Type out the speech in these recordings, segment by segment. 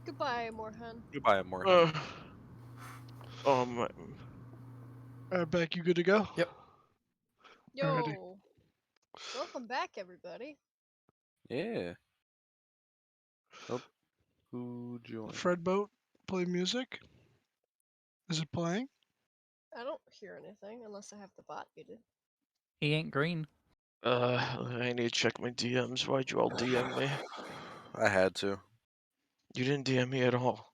Goodbye, Morhan. Goodbye, Morgan. Um, Beck, you good to go? Yep. Alrighty. Yo. Welcome back, everybody. Yeah. Oh, who joined? Fred Boat, play music. Is it playing? I don't hear anything unless I have the bot muted. He ain't green. I need to check my DMs. Why'd you all DM me? I had to. You didn't DM me at all.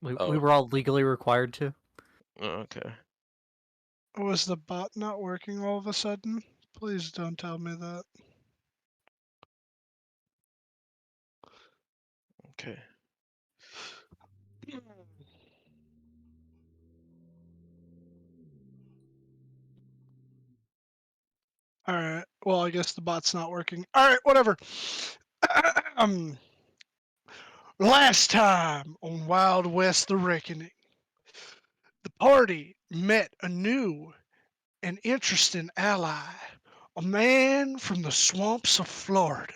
We Oh. were all legally required to. Oh, okay. Was the bot not working all of a sudden? Please don't tell me that. Okay. Alright, well, I guess the bot's not working. Alright, whatever. Last time on Wild West The Reckoning, the party met a new and interesting ally, a man from the swamps of Florida.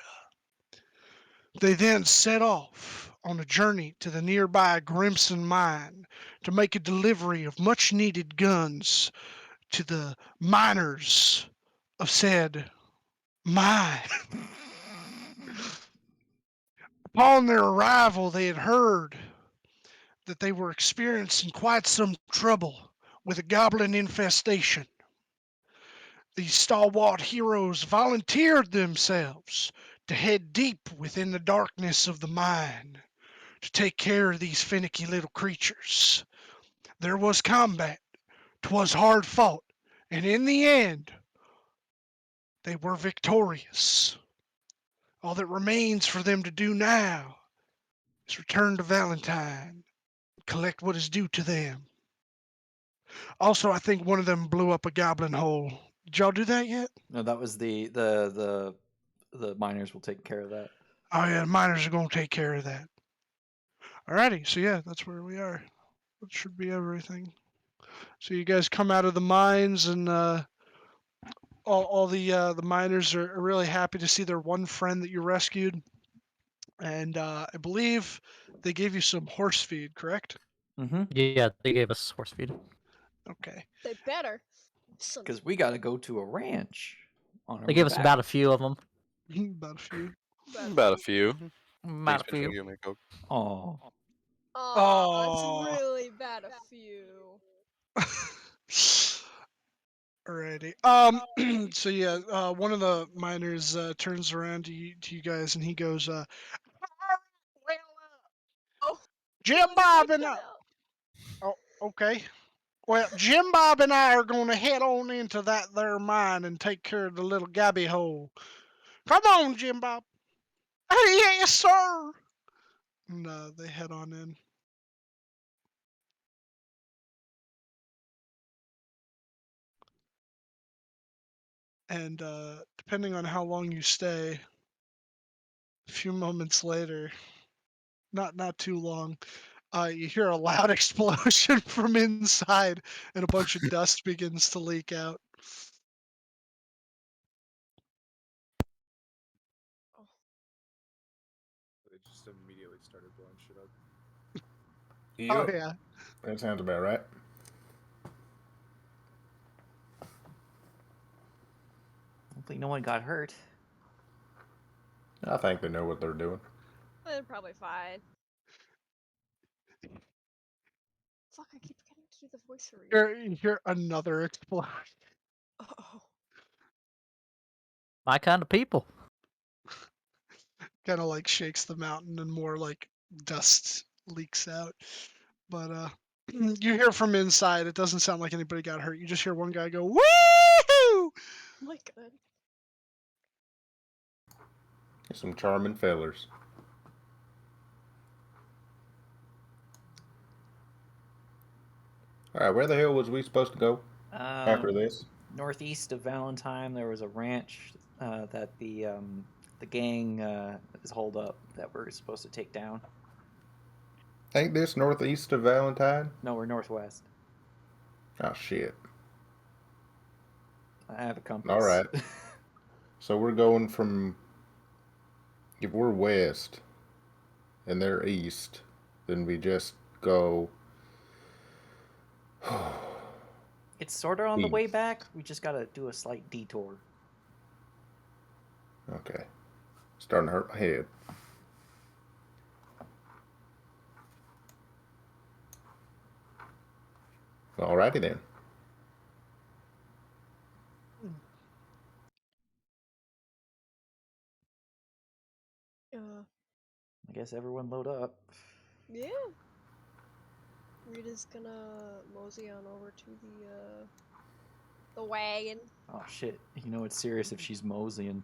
They then set off on a journey to the nearby Grimson mine to make a delivery of much needed guns to the miners of said mine. Upon their arrival, they had heard that they were experiencing quite some trouble with a goblin infestation. These stalwart heroes volunteered themselves to head deep within the darkness of the mine to take care of these finicky little creatures. There was combat, 'twas hard fought, and in the end, they were victorious. All that remains for them to do now is return to Valentine, collect what is due to them. Also, I think one of them blew up a goblin hole. Did y'all do that yet? No, that was the miners will take care of that. Oh yeah, the miners are gonna take care of that. Alrighty, so yeah, that's where we are. That should be everything. So you guys come out of the mines, and all the miners are really happy to see their one friend that you rescued. And I believe they gave you some horse feed, correct? Mm-hmm. Yeah, they gave us horse feed. Okay. They better. Because we got to go to a ranch. On our They way gave us back. about a few of them. About a few. About a few. About a Thanks, Mitch, for few. giving me a Coke. Oh. Aw, it's really bad a few. Alrighty. So yeah, one of the miners turns around to you guys, and he goes, Oh, Jim Bob and I. Oh, okay. Well, Jim Bob and I are going to head on into that there mine and take care of the little gabby hole. Come on, Jim Bob. Yes, sir. And they head on in. And depending on how long you stay, a few moments later, not too long, you hear a loud explosion from inside, and a bunch of dust begins to leak out. They just immediately started blowing shit up. Oh yeah. That sounds about right. Hopefully no one got hurt. I think they know what they're doing. They're probably fine. Fuck, I keep getting to do the voice read. You hear another explosion. Oh. My kind of people. Kind of like shakes the mountain, and more like dust leaks out. But you hear from inside. It doesn't sound like anybody got hurt. You just hear one guy go, "Woo!" My god. Some charming fellers. All right, where the hell was we supposed to go after this? Northeast of Valentine, there was a ranch that the gang is holed up that we're supposed to take down. Ain't this northeast of Valentine? No, we're northwest. Oh shit! I have a compass. All right. So we're going from. If we're west, and they're east, then we just go. It's sort of on the East. way back. We just gotta do a slight detour. Okay. Starting to hurt my head. Alrighty then. I guess everyone load up. Yeah. Rita's gonna mosey on over to the wagon. Oh shit! You know it's serious if she's moseying.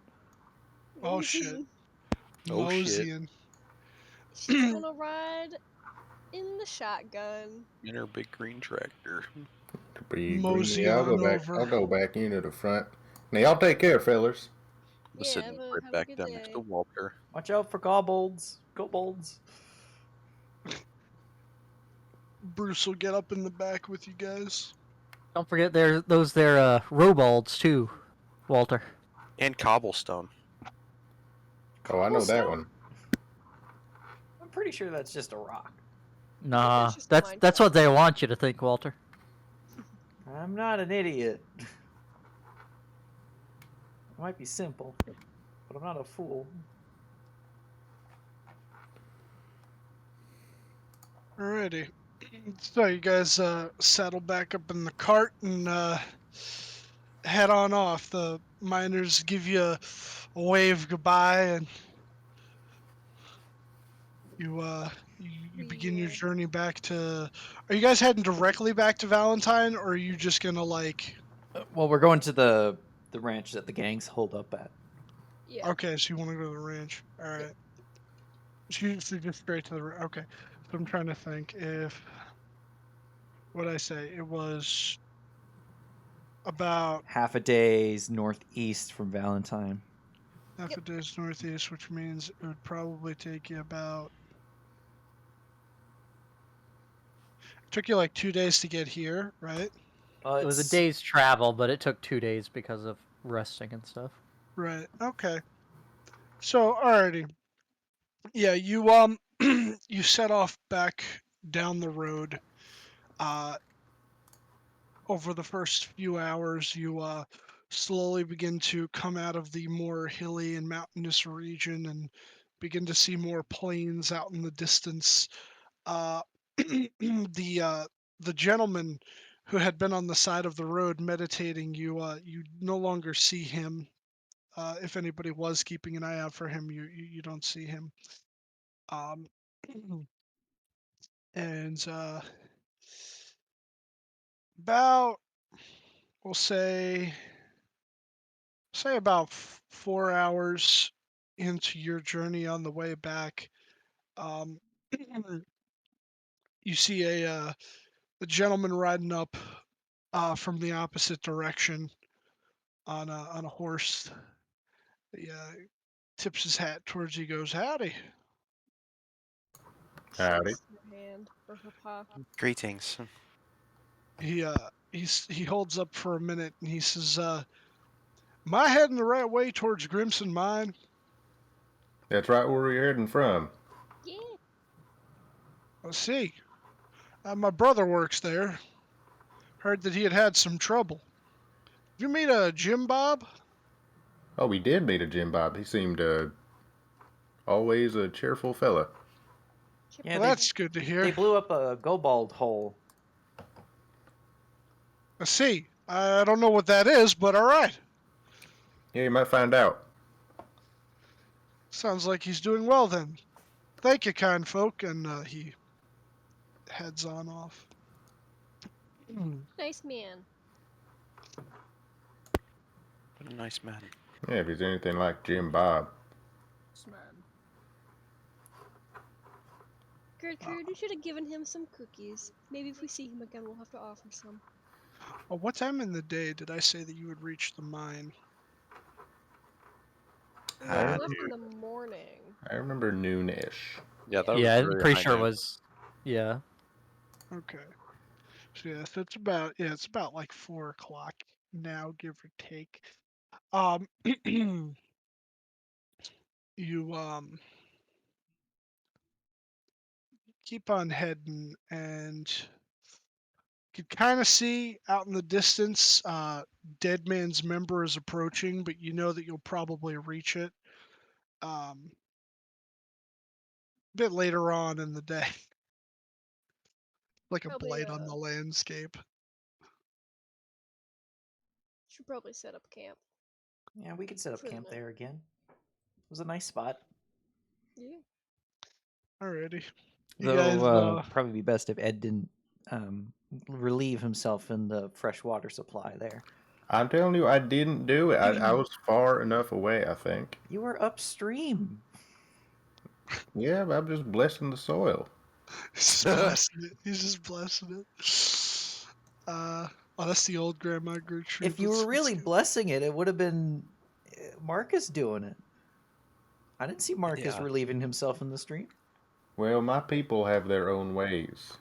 Oh shit. Oh, shit. Moseying. She's gonna ride in the shotgun. In her big green tractor. Mosey I'll go on back. over. I'll go back into the front. Now y'all take care, fellas. I'm Yeah, sitting have right a back good down next day. to Walter. Watch out for kobolds. Kobolds. Bruce will get up in the back with you guys. Don't forget they're robalds too, Walter. And cobblestone. Oh, I know that Cobblestone? one. I'm pretty sure that's just a rock. Nah, just a that's what Minecraft. they want you to think, Walter. I'm not an idiot. I might be simple, but I'm not a fool. Alrighty. So you guys saddle back up in the cart and head on off. The miners give you a wave goodbye, and you begin your journey back to. Are you guys heading directly back to Valentine, or are you just gonna like? Well, we're going to the ranch that the gangs hold up at. Yeah. Okay, so you want to go to the ranch. All right. So just straight to the. Okay. So I'm trying to think if. What I say? It was about Half a day's northeast from Valentine. half a day's northeast, which means it would probably take you about. It took you like 2 days to get here, right? It was a day's travel, but it took 2 days because of resting and stuff. Right. Okay. So, alrighty. Yeah, you you set off back down the road. Over the first few hours, you slowly begin to come out of the more hilly and mountainous region and begin to see more plains out in the distance. Uh, the gentleman who had been on the side of the road meditating, you no longer see him. If anybody was keeping an eye out for him, you don't see him. Um, and about we'll say about 4 hours into your journey on the way back, um, you see a gentleman riding up from the opposite direction on a horse. He tips his hat towards you, goes, "Howdy." Howdy. Shakes her hand or her paw. Greetings. He holds up for a minute and he says, "Am I heading the right way towards Grimson Mine?" That's right where we're heading from. Yeah. "I see. My brother works there. Heard that he had some trouble. Did you meet a Jim Bob?" Oh, we did meet a Jim Bob. He seemed always a cheerful fella. Yeah, Well, that's good to they hear. blew up a kobold hole. I see. I don't know what that is, but all right. Yeah, you might find out. Sounds like he's doing well then. Thank you, kind folk. And he heads on off. Nice man. What a nice man. Yeah, if he's anything like Jim Bob. Gertrude, you should have given him some cookies. Maybe if we see him again, we'll have to offer some. Oh, what time in the day did I say that you would reach the mine? We I left in the morning. I remember noonish. Yeah, that was Yeah, I'm very pretty high sure it noon. was. Yeah. Okay. So yeah, so it's about like 4 o'clock now, give or take. You keep on heading, and you can kind of see out in the distance, Dead Man's Member is approaching, but you know that you'll probably reach it a bit later on in the day, like a Probably, blight on the landscape. should probably set up camp. Yeah, we could set up For the camp night. there again. It was a nice spot. Yeah. Alrighty. You Though guys, probably be best if Ed didn't relieve himself in the fresh water supply there. I'm telling you, I didn't do it. I was far enough away, I think. You were upstream. Yeah, but I'm just blessing the soil. he's just blessing it. He's just blessing it. Oh, that's the old Grandma Gertrude. If you were really blessing it, it would have been Marcus doing it. I didn't see Marcus Yeah. relieving himself in the stream. Well, my people have their own ways.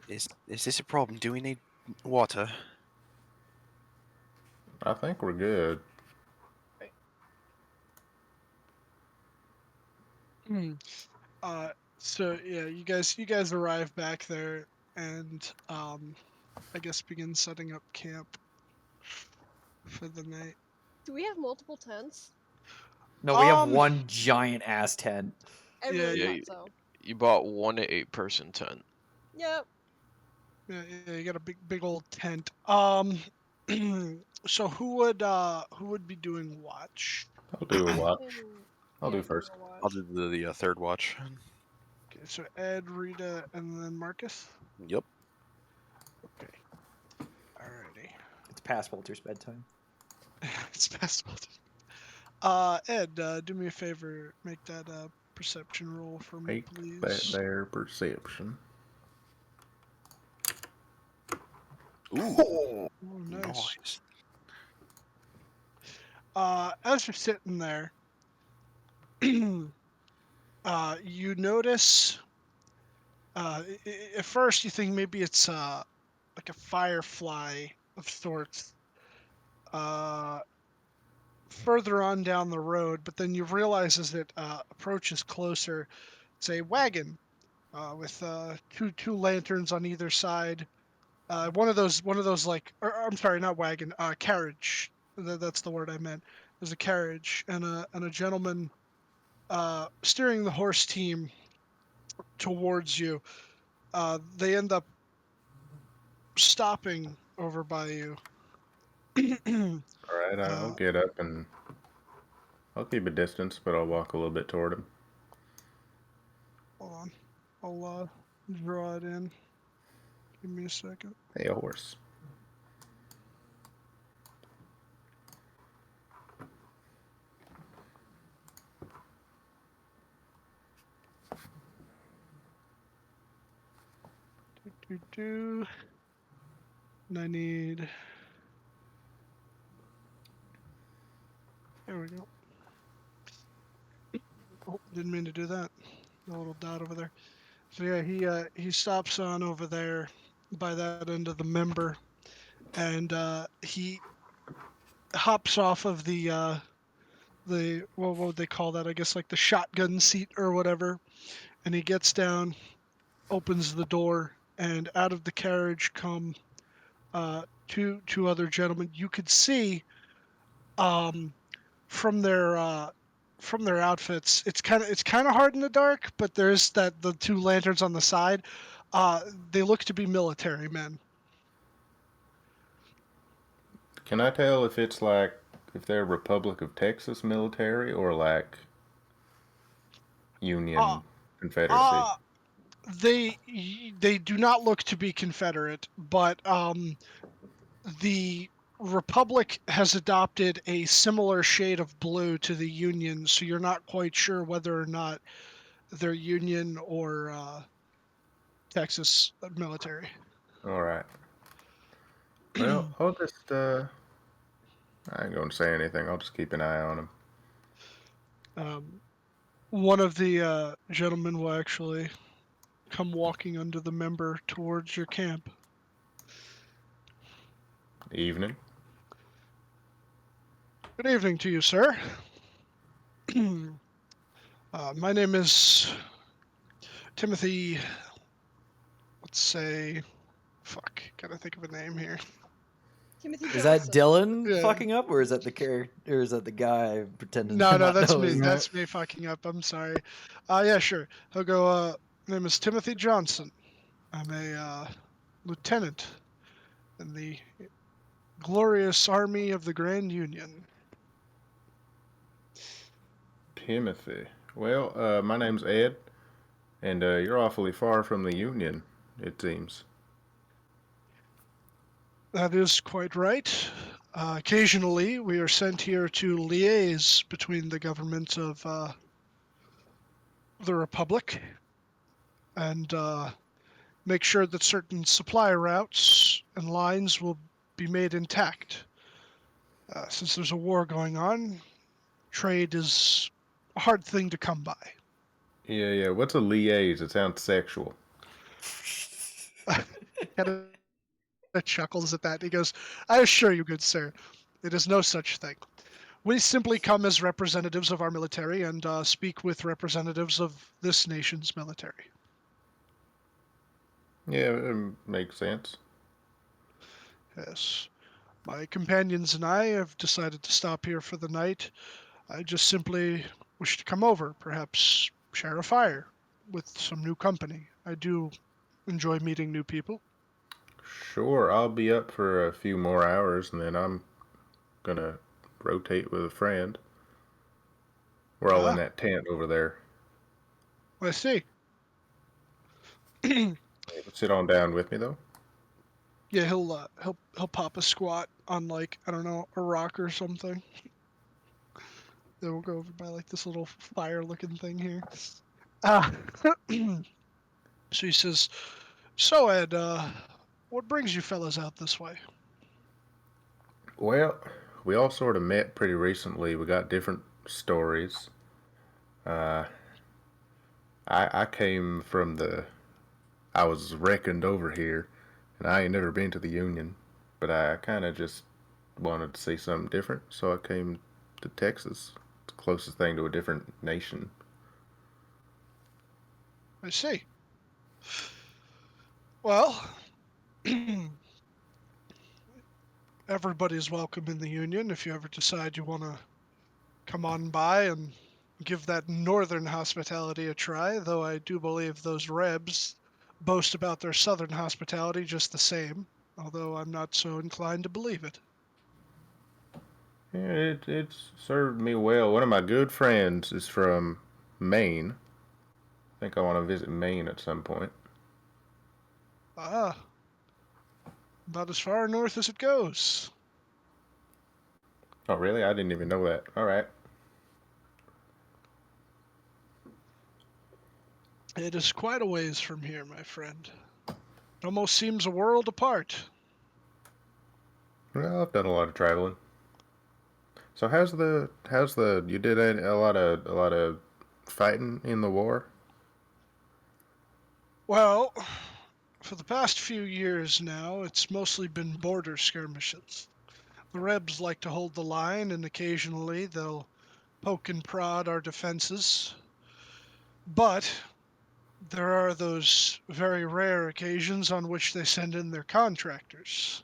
Is this a problem? Do we need water? I think we're good. So yeah, you guys arrive back there, and I guess begin setting up camp for the night. Do we have multiple tents? No, we have Um, one giant ass tent. I Yeah, really yeah, thought so. You bought 1 to 8-person tent. Yep. Yeah, you got a big old tent. So who would be doing watch? I'll do a watch. I'll Yeah, do first. a watch. I'll do the third watch. Okay, so Ed, Rita, and then Marcus. Yep. Okay. Alrighty. It's past Walter's bedtime. It's past Ed, do me a favor. Make that perception roll for me, Make please. that their perception. Ooh. Oh, nice. As you're sitting there, you notice. At first, you think maybe it's like a firefly of sorts. Further on down the road, but then you realize as it approaches closer, it's a wagon with two lanterns on either side. One of those like, or, I'm sorry, not wagon, carriage. That's the word I meant. There's a carriage and a gentleman steering the horse team towards you. They end up stopping over by you. Alright, I'll get up and I'll keep a distance, but I'll walk a little bit toward him. Hold on. I'll draw it in. Give me a second. Hey, a horse. And I need. There we go. Oh, didn't mean to do that. The little dot over there. So yeah, he stops on over there by that end of the member, and he hops off of the what would they call that? I guess like the shotgun seat or whatever, and he gets down, opens the door, and out of the carriage come two other gentlemen. You could see from their outfits. It's kind of hard in the dark, but there's the two lanterns on the side. They look to be military men. Can I tell if it's like if they're Republic of Texas military or like Union Confederacy? They do not look to be Confederate, but the Republic has adopted a similar shade of blue to the Union, so you're not quite sure whether or not they're Union or Texas military. All right. Well, I'll just I ain't gonna say anything. I'll just keep an eye on him. One of the gentlemen will actually come walking under the member towards your camp. Evening. Good evening to you, sir. My name is Timothy, let's say, fuck, gotta think of a name here. Timothy Is that Johnson. Dylan Yeah. fucking up, or is that the character, or is that the guy pretending No, to no, not that's know me. his That's me fucking up. I'm sorry. Yeah, sure. He'll go, name is Timothy Johnson. I'm a lieutenant in the glorious army of the Grand Union. Timothy. Well, my name's Ed, and you're awfully far from the Union, it seems. That is quite right. Occasionally, we are sent here to liaise between the government of the Republic and make sure that certain supply routes and lines will be made intact. Since there's a war going on, trade is a hard thing to come by. Yeah. What's a liaise? It sounds sexual. Kind of chuckles at that. He goes, I assure you, good sir, it is no such thing. We simply come as representatives of our military and speak with representatives of this nation's military. Yeah, it makes sense. Yes. My companions and I have decided to stop here for the night. I just simply wish to come over, perhaps share a fire with some new company. I do enjoy meeting new people. Sure, I'll be up for a few more hours, and then I'm gonna rotate with a friend. We're all in Ah, that tent over there. I see. Sit on down with me, though. Yeah, he'll pop a squat on, like, I don't know, a rock or something. Then we'll go over by like this little fire looking thing here. Uh, so he says, so Ed, what brings you fellas out this way? Well, we all sort of met pretty recently. We got different stories. Uh, I came from I was reckoned over here, and I ain't never been to the Union, but I kind of just wanted to see something different, so I came to Texas. It's the closest thing to a different nation. I see. Well, everybody's welcome in the Union if you ever decide you want to come on by and give that northern hospitality a try, though I do believe those Rebs boast about their southern hospitality just the same, although I'm not so inclined to believe it. Yeah, it's served me well. One of my good friends is from Maine. I think I want to visit Maine at some point. Ah, about as far north as it goes. Oh, really? I didn't even know that. All right. It is quite a ways from here, my friend. It almost seems a world apart. Well, I've done a lot of traveling. So how's the you did a lot of fighting in the war? Well, for the past few years now, it's mostly been border skirmishes. The Rebs like to hold the line, and occasionally they'll poke and prod our defenses. But there are those very rare occasions on which they send in their contractors.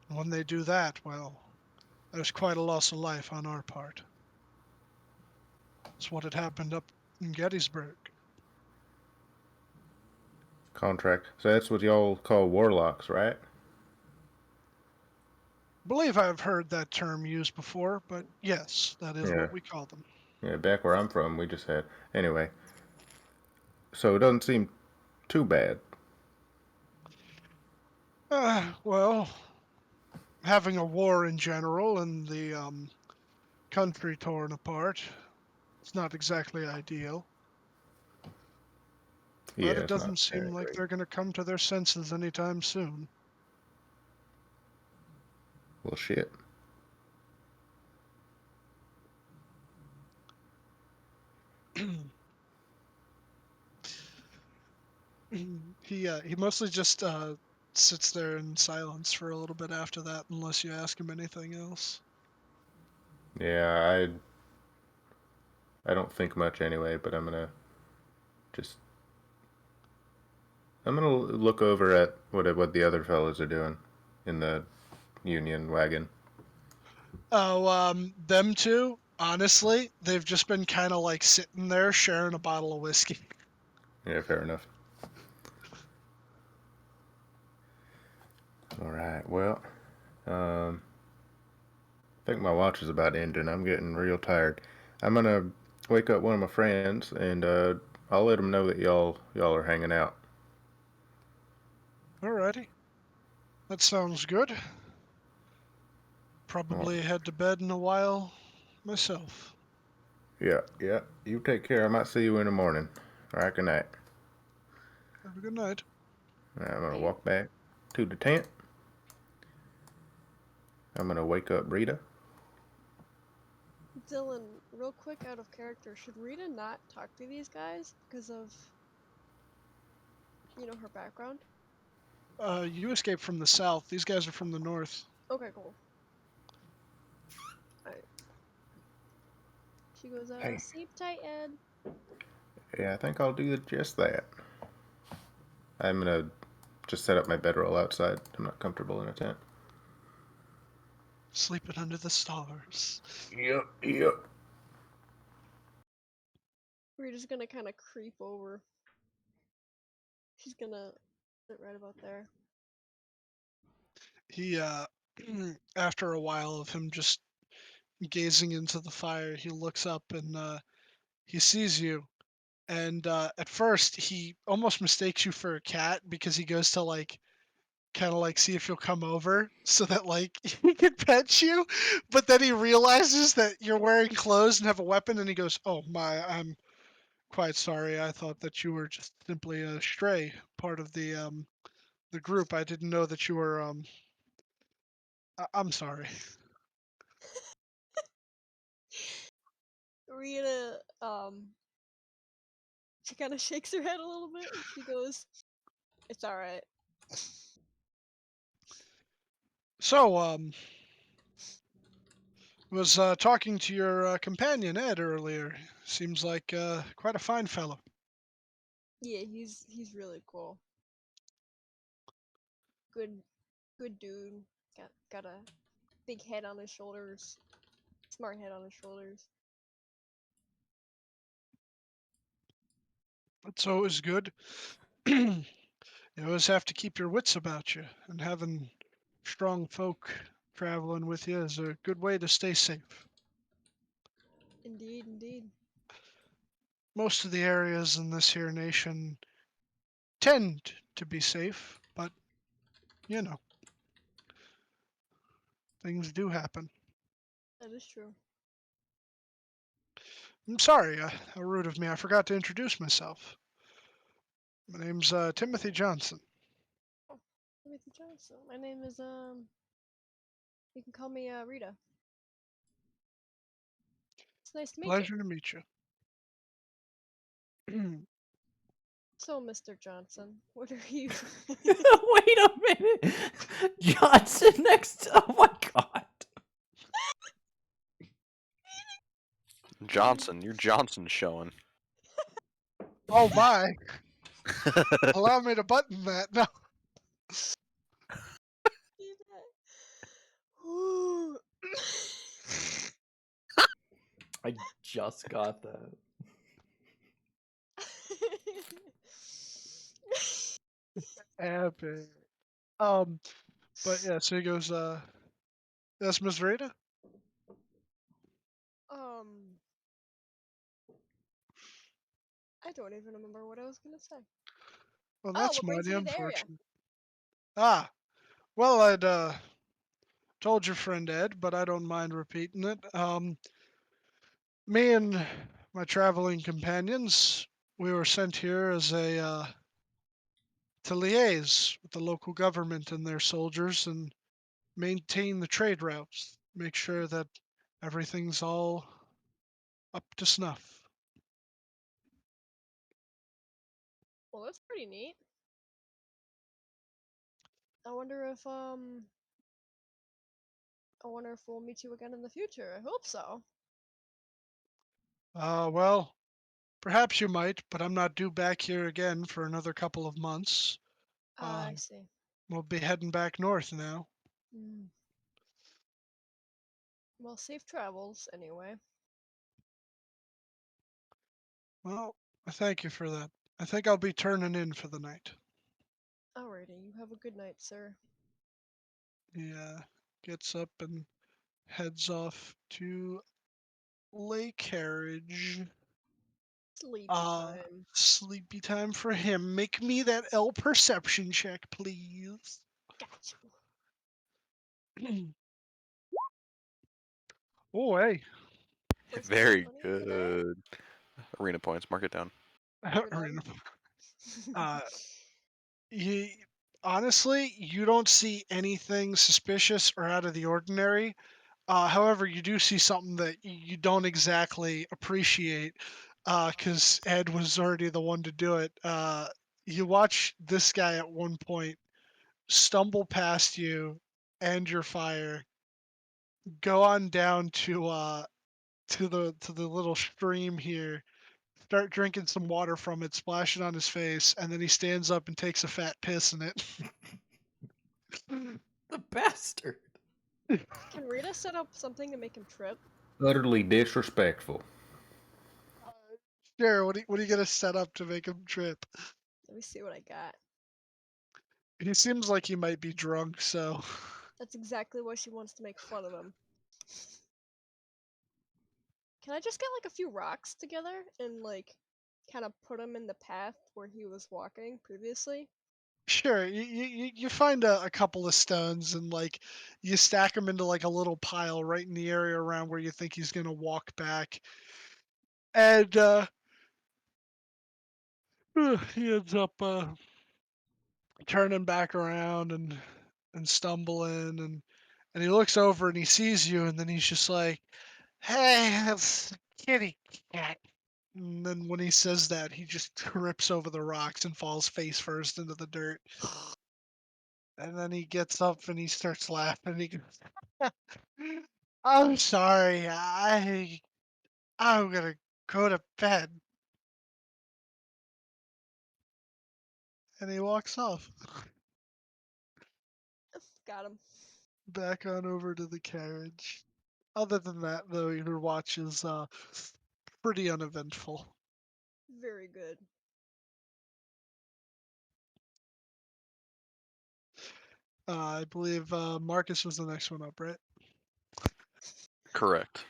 And when they do that, well, there's quite a loss of life on our part. It's what had happened up in Gettysburg. Contract. So that's what y'all call warlocks, right? I believe I've heard that term used before, but yes, that is Yeah. what we call them. Yeah, back where I'm from, we just had. Anyway, so it doesn't seem too bad. Well, having a war in general and the country torn apart, it's not exactly ideal. Yeah, But it it's not doesn't seem very like great. they're going to come to their senses anytime soon. Well, shit. He mostly just sits there in silence for a little bit after that, unless you ask him anything else. Yeah, I don't think much anyway, but I'm gonna just I'm gonna look over at what the other fellows are doing in the Union wagon. Oh, them two, honestly, they've just been kind of like sitting there sharing a bottle of whiskey. Yeah, fair enough. All right. Well, I think my watch is about ending. I'm getting real tired. I'm gonna wake up one of my friends, and I'll let them know that y'all are hanging out. Alrighty, that sounds good. Well, Probably head to bed in a while myself. yeah, yeah. You take care. I might see you in the morning. All right, good night. Have a good night. All right, I'm gonna Right? walk back to the tent. I'm gonna wake up Rita. Dylan, real quick out of character, should Rita not talk to these guys because of, her background? You escaped from the south. These guys are from the north. Okay, cool. Alright. She goes, Hey, sleep tight, Ed. yeah, I think I'll do just that. I'm gonna just set up my bedroll outside. I'm not comfortable in a tent. Sleeping under the stars. Yep, yep. Rita's gonna kind of creep over. She's gonna sit right about there. He, after a while of him just gazing into the fire, he looks up and he sees you. And at first, he almost mistakes you for a cat because he goes to like kind of like see if you'll come over so that like he can pet you. But then he realizes that you're wearing clothes and have a weapon, and he goes, "Oh my, I'm quite sorry. I thought that you were just simply a stray part of the group. I didn't know that you were I'm sorry." Rita, she kind of shakes her head a little bit and she goes, "It's alright." So was talking to your companion Ed earlier. Seems like quite a fine fellow. Yeah, he's really cool. Good, good dude. Got a big head on his shoulders. Smart head on his shoulders. That's always good. You always have to keep your wits about you, and having strong folk traveling with you is a good way to stay safe. Indeed, indeed. Most of the areas in this here nation tend to be safe, but you know, things do happen. That is true. I'm sorry, how rude of me. I forgot to introduce myself. My name's Timothy Johnson. Oh, Timothy Johnson. My name is You can call me Rita. It's nice to meet you. Pleasure to meet you. So, Mr. Johnson, what are you? Wait a minute. Johnson next. Oh my god. Johnson, you're Johnson showing. Oh my! Allow me to button that. No. Ooh. I just got that. Epic. Um, but yeah, so he goes, that's Miss Rita? um, I don't even remember what I was gonna say. Well, Oh, that's what brings mighty you to the area? unfortunate. Ah, well, I'd told your friend Ed, but I don't mind repeating it. Me and my traveling companions, we were sent here as a to liaise with the local government and their soldiers and maintain the trade routes, make sure that everything's all up to snuff. Well, that's pretty neat. I wonder if I wonder if we'll meet you again in the future. I hope so. Well, Perhaps you might, but I'm not due back here again for another couple of months. I see. We'll be heading back north now. Mm. Well, safe travels anyway. Well, thank you for that. I think I'll be turning in for the night. Alrighty, you have a good night, sir. He gets up and heads off to Lake Carriage. Sleepy Uh, time. Sleepy time for him. Make me that L perception check, please. Got you. Oh, hey. First nat Very 20 today? good. Arena points. Mark it down. You're Arena. done. Uh, he, honestly, you don't see anything suspicious or out of the ordinary. However, you do see something that you don't exactly appreciate because Ed was already the one to do it. You watch this guy at one point stumble past you and your fire, go on down to the little stream here, start drinking some water from it, splash it on his face, and then he stands up and takes a fat piss in it. The bastard. Can Rita set up something to make him trip? Utterly disrespectful. Sure, what are you gonna set up to make him trip? Let me see what I got. He seems like he might be drunk, so That's exactly why she wants to make fun of him. Can I just get like a few rocks together and like kind of put him in the path where he was walking previously? sure. You find a couple of stones and like you stack them into like a little pile right in the area around where you think he's gonna walk back, and he ends up turning back around and stumbling and he looks over and he sees you and then he's just like, "Hey, that's a kitty cat." And then when he says that, he just trips over the rocks and falls face first into the dirt. And then he gets up and he starts laughing. He goes, "I'm sorry. I'm gonna go to bed." And he walks off. Got him. Back on over to the carriage. Other than that, though, your watch is pretty uneventful. Very good. I believe Marcus was the next one up, right? Correct.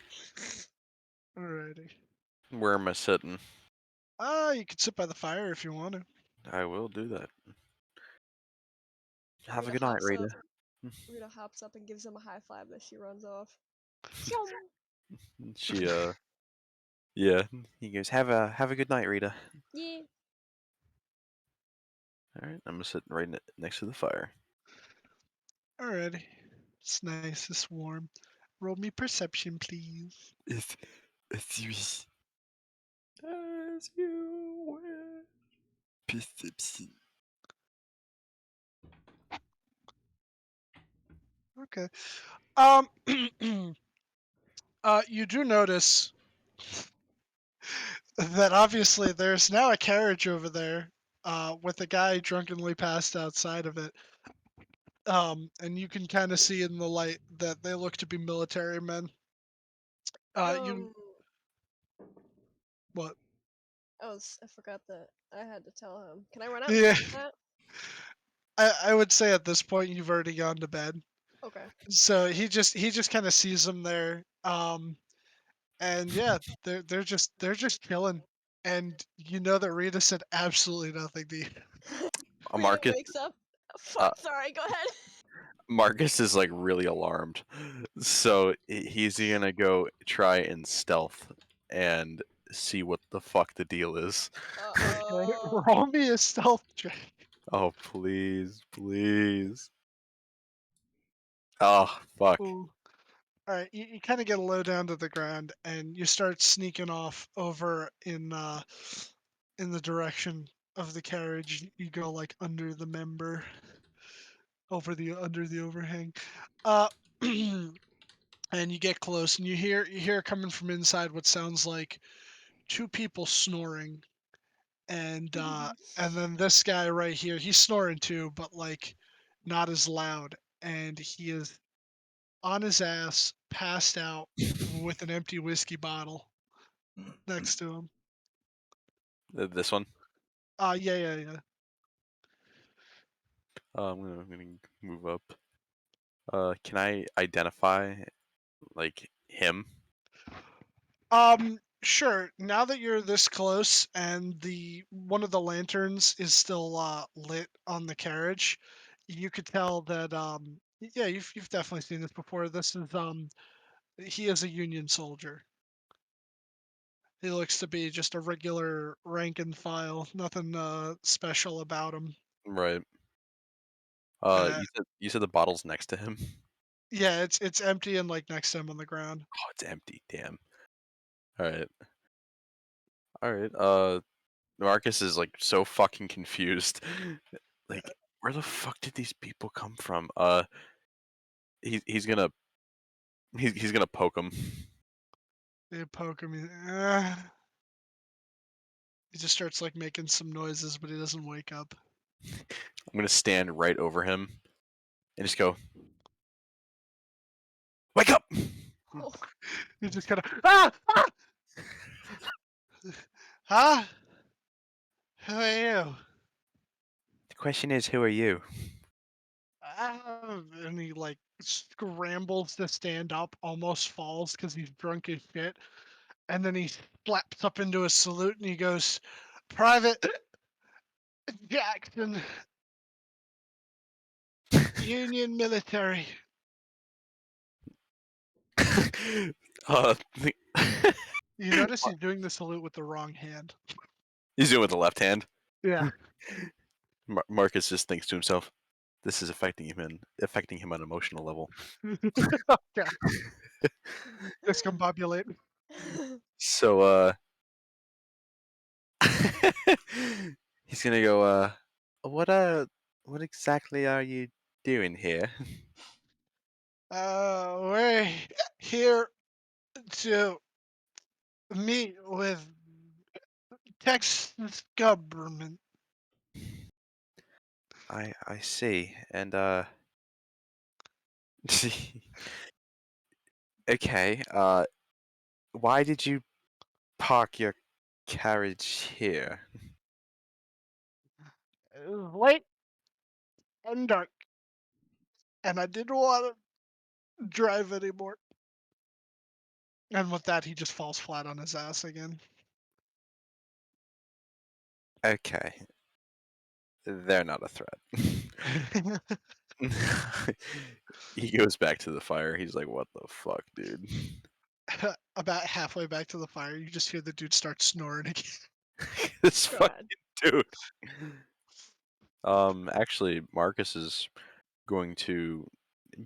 Alrighty. Where am I sitting? You could sit by the fire if you want to. I will do that. Have a Rita good night, hops Rita. up. Rita hops up and gives him a high five as she runs off. Shum. She yeah. He goes, have a good night, Rita. Yeah. All right, I'm gonna sit right next to the fire. Alrighty. It's nice. It's warm. Roll me perception, please. It's As you wish. perception. Okay. You do notice that obviously there's now a carriage over there, with a guy drunkenly passed outside of it. And you can kind of see in the light that they look to be military men. You Um. what? I forgot that I had to tell him. Can I run out and Yeah, get that? I would say at this point you've already gone to bed. Okay. So he just kind of sees them there. And yeah, they're just chilling. And you know that Rita said absolutely nothing to you. Rita Marcus, wakes up. uh, Fuck. Sorry. Go ahead. Marcus is like really alarmed, so he's gonna go try and stealth and see what the fuck the deal is. Okay, Uh-oh. roll me a stealth check. Oh please, please. Oh fuck. Ooh. All right, you kind of get low down to the ground, and you start sneaking off over in the direction of the carriage. You go like under the member, under the overhang, uh, and you get close, and you hear coming from inside what sounds like two people snoring, and then this guy right here, he's snoring too, but like not as loud, and he is on his ass, passed out with an empty whiskey bottle next to him. This one. Yeah, yeah, yeah. I'm gonna move up. Can I identify like him? Sure. Now that you're this close and the one of the lanterns is still lit on the carriage, you could tell that yeah, you've definitely seen this before. This is he is a Union soldier. He looks to be just a regular rank and file, nothing special about him. Right. Uh, You said the bottle's next to him. yeah, it's empty and like next to him on the ground. Oh, it's empty. Damn. All right. All right. Marcus is like so fucking confused. Like, where the fuck did these people come from? He's gonna he's gonna poke him. They poke him. He just starts like making some noises, but he doesn't wake up. I'm gonna stand right over him and just go, wake up! Oh, He just kind of ah. Huh? Who are you? The question is, who are you? And he like scrambles to stand up, almost falls because he's drunk as shit. And then he slaps up into a salute and he goes, Private Jackson, Union Military. uh, You notice he's doing the salute with the wrong hand. he's doing it with the left hand. Yeah. Marcus just thinks to himself, this is affecting him on an emotional level. Yeah. Discombobulate. So he's gonna go, what exactly are you doing here? We're here to meet with Texas government. I see. And okay, why did you park your carriage here? It was late and dark, and I didn't want to drive anymore. And with that, he just falls flat on his ass again. Okay, they're not a threat. He goes back to the fire. He's like, what the fuck, dude? About halfway back to the fire, you just hear the dude start snoring again. This God. fucking dude. Actually, Marcus is going to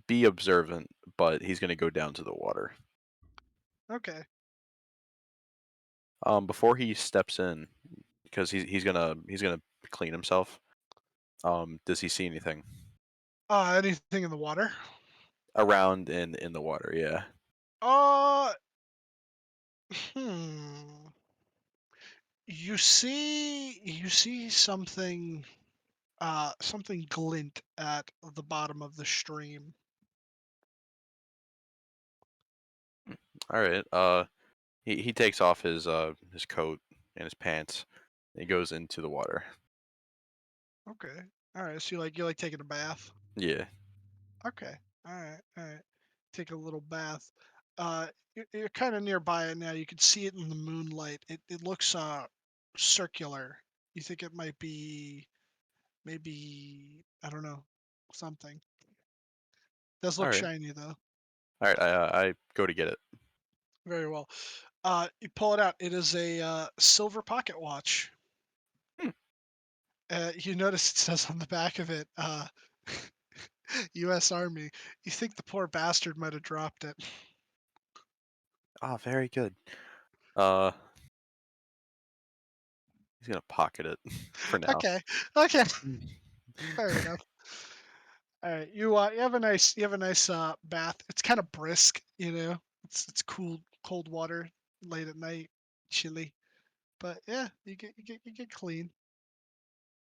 be observant, but he's going to go down to the water. Okay. Before he steps in, because he's gonna clean himself. Does he see anything Anything in the water? around in the water? Yeah. Uh, hmm. You see something something glint at the bottom of the stream. All right. He takes off his coat and his pants. And he goes into the water. Okay. All right. So you like taking a bath. Yeah. Okay. All right. All right. Take a little bath. You're kind of nearby it now. You can see it in the moonlight. It looks circular. You think it might be maybe I don't know something. Does All look right. shiny though. All right. I go to get it. Very well. You pull it out. It is a silver pocket watch. Hmm. You notice it says on the back of it, U.S. Army. You think the poor bastard might have dropped it. Oh, very good. Uh, he's gonna pocket it for now. Okay, okay, fair enough. All right, you have a nice bath. It's kind of brisk, you know. It's cool, cold water late at night, chilly. But yeah, you get clean.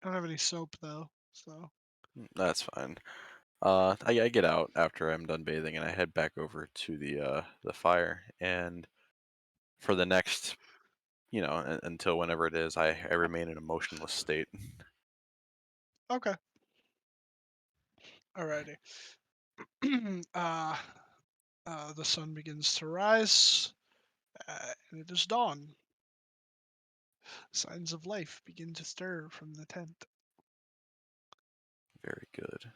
I don't have any soap though, so. That's fine. I get out after I'm done bathing and I head back over to the fire. And for the next, until whenever it is, I remain in a motionless state. Okay. Alrighty. uh, the sun begins to rise, and it is dawn. Signs of life begin to stir from the tent. Very good.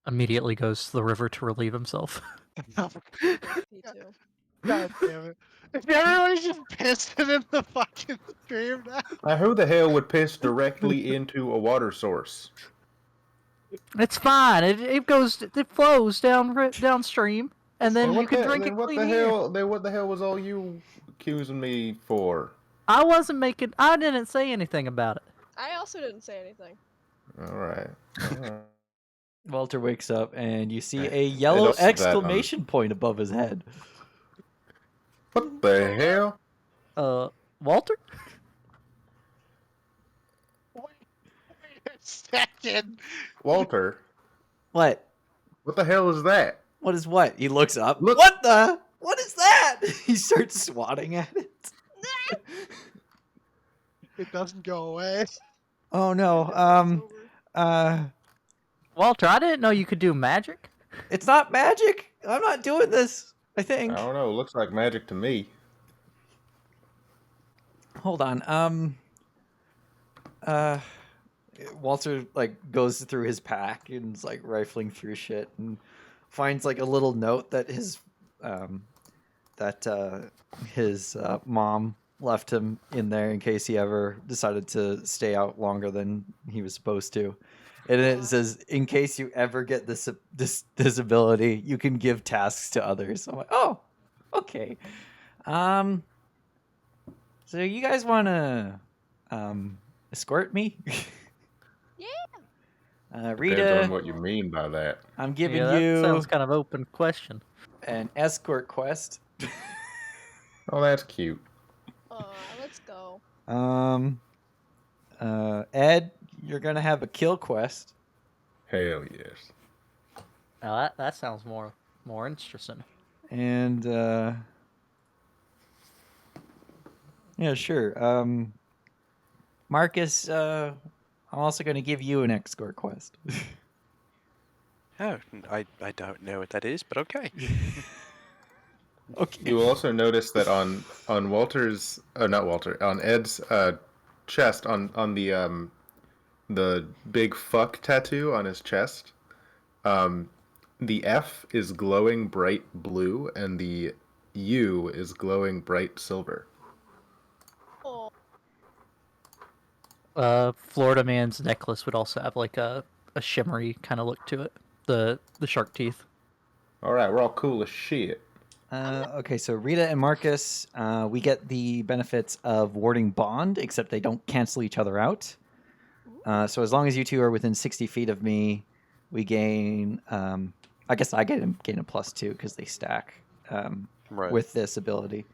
Immediately goes to the river to relieve himself. Me too. God damn it. If everybody's just pissing in the fucking stream now. Now, who the hell would piss directly into a water source? It's fine. It flows downstream, and then you can drink it What clean the here. hell? Then what the hell was all you accusing me for? I didn't say anything about it. I also didn't say anything. All right. Walter wakes up and you see a And yellow also that, exclamation point above his head. What the hell? Walter? Wait a second. Walter, What? what the hell is that? What is what? He looks up. Look- What the? What is that? He starts swatting at it. It doesn't go away. Oh no. It's over. Walter, I didn't know you could do magic. It's not magic. I'm not doing this. I I think. don't know. Looks like magic to me. Hold on. Walter goes through his pack and is rifling through shit and finds a little note that his mom left him in there in case he ever decided to stay out longer than he was supposed to. And it says, in case you ever get this ability, you can give tasks to others. I'm like, oh, okay. So you guys want to escort me? Yeah. Depends Rita, on what you mean by that. I'm giving Yeah, that you sounds kind of open question. an escort quest. Oh, that's cute. Let's go. Ed, you're gonna have a kill quest. Hell yes. Now that sounds more interesting. And yeah, sure. Marcus, I'm also gonna give you an escort quest. Oh, I don't know what that is, but okay. Okay. You will also notice that on Walter's, not Walter, on Ed's chest, on the big fuck tattoo on his chest, the F is glowing bright blue and the U is glowing bright silver. Oh, Florida man's necklace would also have a shimmery kind of look to it. The shark teeth. All right, we're all cool as shit. Okay, so Rita and Marcus, we get the benefits of warding bond, except they don't cancel each other out. So as long as you two are within 60 feet of me, we gain. I guess I gain a +2 because they stack Right. with this ability.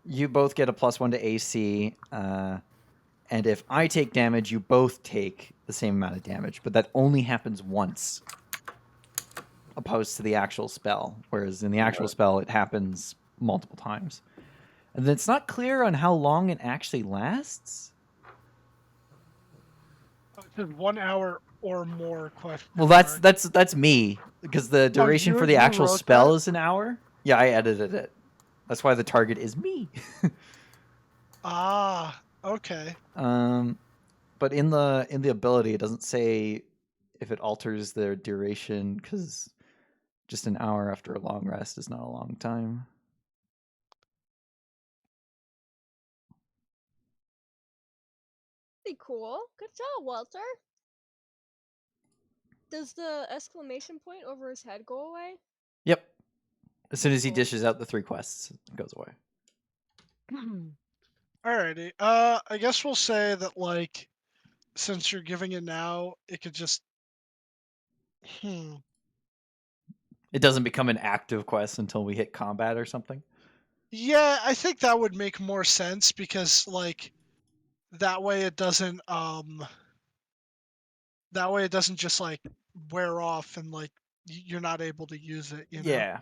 You both get a +1 to AC, and if I take damage, you both take the same amount of damage, but that only happens once, opposed to the actual spell. Whereas in the actual spell, it happens multiple times. And then it's not clear on how long it actually lasts. It says 1 hour or more question. Well, mark. that's me because the duration for the you actual wrote spell that? is an hour. Yeah, I edited it. That's why the target is me. Ah, okay. But in the ability, it doesn't say if it alters their duration because just an hour after a long rest is not a long time. pretty cool. Good job, Walter. Does the exclamation point over his head go away? Yep. As soon as he Cool. dishes out the 3 quests, it goes away. Alrighty. I guess we'll say that since you're giving it now, it could just. It doesn't become an active quest until we hit combat or something. Yeah, I think that would make more sense because like that way it doesn't just like wear off and like you're not able to use it, you know. Yeah.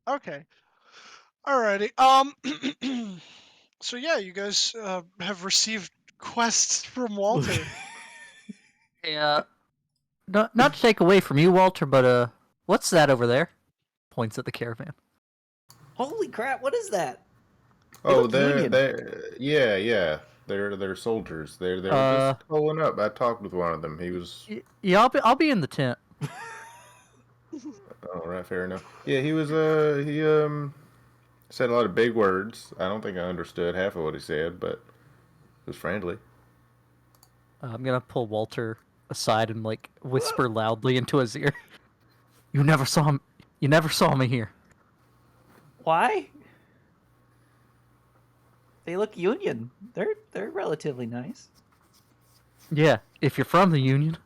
Okay. Alrighty. So yeah, you guys have received quests from Walter. Hey, not to take away from you, Walter, but what's that over there? Points at the caravan. Holy crap! What is that? They Oh, look Union. yeah. They're soldiers. They were Uh, just pulling up. I talked with one of them. He was yeah, I'll be in the tent. all right. Fair enough. Yeah, he said a lot of big words. I don't think I understood half of what he said, but it was friendly. I'm gonna pull Walter aside and like whisper loudly into his ear. You never saw him. You never saw me here. Why? They look Union. They're relatively nice. Yeah, if you're from the Union.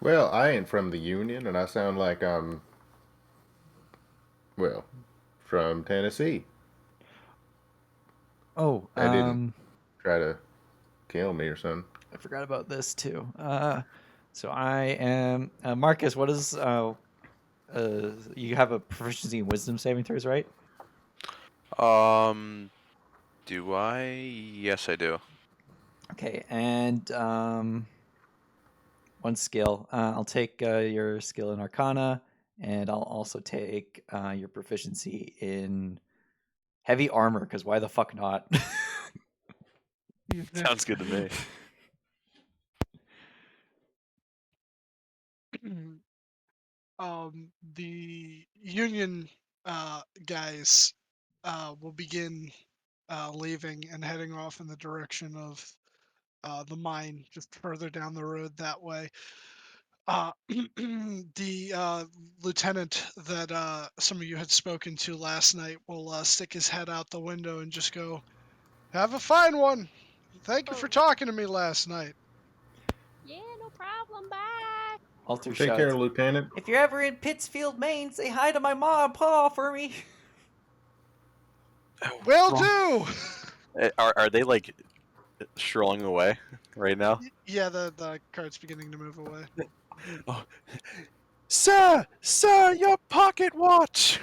Well, I ain't from the Union, and I sound like I'm well from Tennessee. Oh, They didn't try to kill me or something. I forgot about this too. So I am Marcus. What is you have a proficiency in wisdom saving throws, right? Do I? Yes, I do. Okay, and one skill. I'll take your skill in Arcana, and I'll also take your proficiency in heavy armor. Because why the fuck not? Sounds good to me. The Union guys will begin leaving and heading off in the direction of the mine, just further down the road that way. The lieutenant that some of you had spoken to last night will stick his head out the window and just go, "Have a fine one. Thank you for talking to me last night." Yeah, no problem. Bye. Alter Take care, shouts. Lieutenant. If you're ever in Pittsfield, Maine, say hi to my mom and pa for me. Will Wrong. do. Are they like strolling away right now? Yeah, the cart's beginning to move away. Oh. Sir, your pocket watch.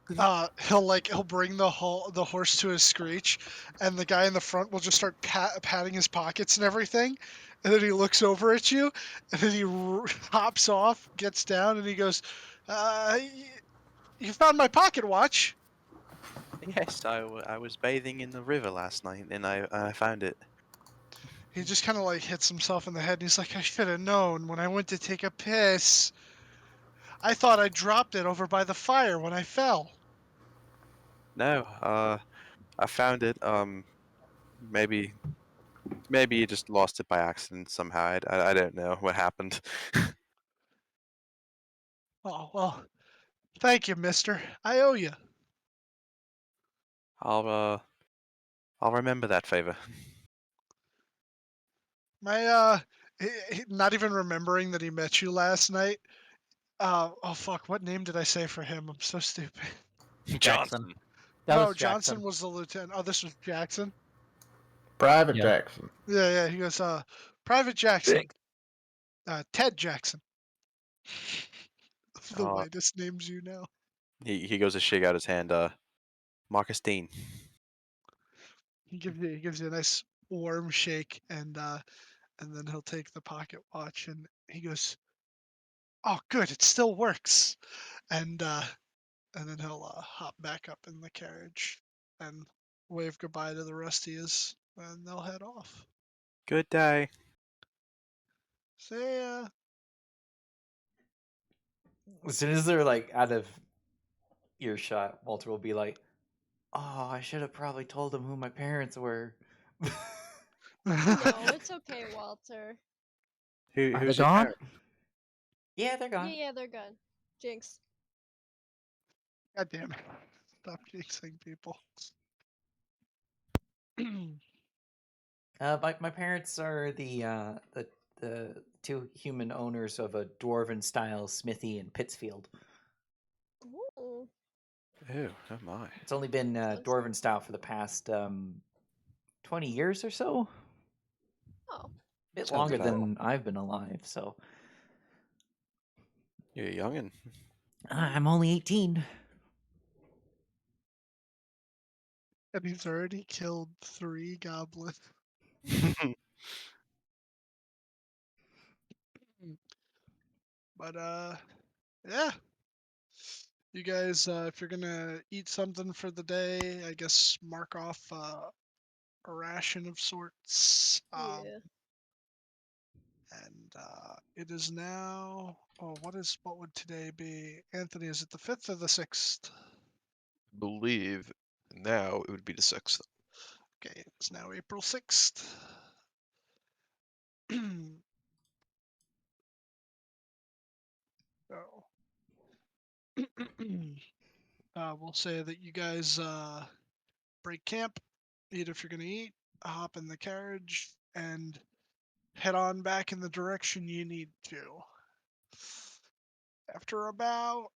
He'll bring the horse to a screech, and the guy in the front will just start patting his pockets and everything, and then he looks over at you, and then he hops off, gets down, and he goes, "You found my pocket watch." Yes, I was bathing in the river last night and I found it. He just kind of like hits himself in the head, and he's like, "I should have known when I went to take a piss. I thought I dropped it over by the fire when I fell." No, I found it. Maybe you just lost it by accident somehow. I don't know what happened. Oh well, thank you, Mister. I owe you. I'll I'll remember that favor. My not even remembering that he met you last night. Oh fuck, what name did I say for him? I'm so stupid. Jackson. Johnson. That No, was Johnson Jackson. was the lieutenant. Oh, this was Jackson. Private Yeah. Jackson. Yeah, he goes, Private Jackson. Big. Ted Jackson. The Uh, whitest names you know. he goes to shake out his hand. Marcus Dean. He gives you a nice warm shake, and then he'll take the pocket watch and he goes, "Oh, good, it still works." And and then he'll hop back up in the carriage and wave goodbye to the rest of yous, and they'll head off. Good day. See ya. As soon as they're like out of earshot, Walter will be like, "Oh, I should have probably told him who my parents were." No, it's okay, Walter. Are they Who's your gone? parent? Yeah, they're Yeah, gone. yeah, they're gone. Jinx. God damn it. Stop jinxing people. My parents are the the two human owners of a dwarven style smithy in Pittsfield. Ooh, Ew, oh my. It's only been Sounds- dwarven style for the past 20 years or so. oh, A bit Sounds longer about than I've been alive, so You're a youngin'. I'm only 18. And he's already killed 3 goblins. But yeah. You guys, if you're gonna eat something for the day, I guess mark off a ration of sorts. yeah. And it is now. Oh, what would today be? Anthony, is it the 5th or the 6th? Believe now it would be the 6th. Okay, it's now April 6th. Oh. We'll say that you guys break camp, eat if you're gonna eat, hop in the carriage, and head on back in the direction you need to. After about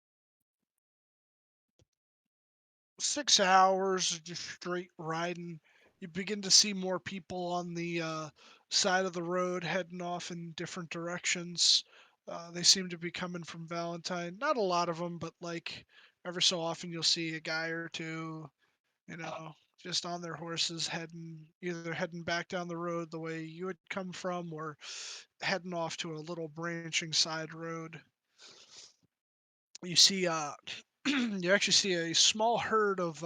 6 hours of just straight riding, you begin to see more people on the side of the road heading off in different directions. They seem to be coming from Valentine. Not a lot of them, but like every so often you'll see a guy or two, just on their horses either heading back down the road the way you had come from or heading off to a little branching side road. You see you actually see a small herd of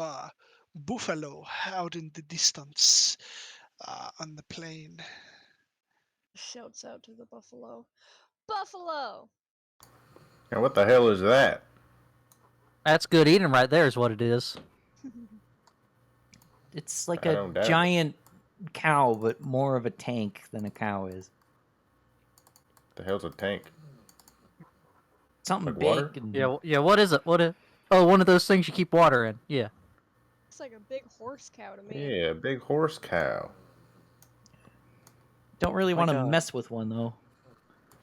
buffalo out in the distance on the plain. Shouts out to the buffalo. Buffalo! And what the hell is that? That's good eating right there, is what it is. It's like I a don't doubt it. giant cow, but more of a tank than a cow is. The hell's a tank? Something Like big. water? And Yeah. What is it? Oh, one of those things you keep water in. Yeah. Looks like a big horse cow to me. Yeah, big horse cow. don't really Like want to a- mess with one though.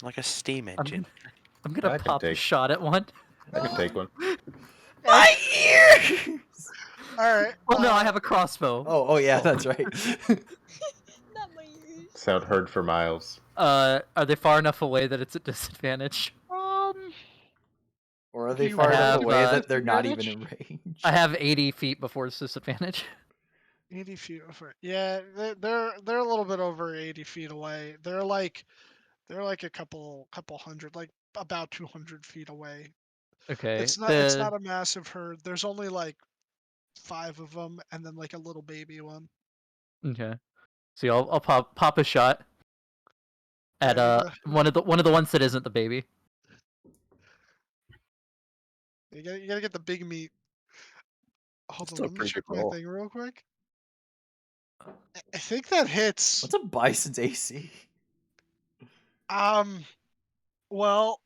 Like a steam I'm engine. I'm gonna I can pop a take- shot at one. I can take one. My ear! All right. Well, no, I have a crossbow. Oh yeah, that's right. Not my ears. Sound heard for miles. Are they far enough away that it's a disadvantage? Or are they You far enough have, away that they're not disadvantage? even in range? I have 80 feet before it's disadvantage. 80 feet over. Yeah, they're a little bit over 80 feet away. They're like a couple hundred, like about 200 feet away. Okay. It's not a massive herd. There's only like 5 of them, and then like a little baby one. Okay. See, I'll pop a shot at Yeah, one of the ones that isn't the baby. you gotta get the big meat. Hold Still a on, let me pretty check good my roll. thing real quick. I think that hits. What's a bison's AC? Well,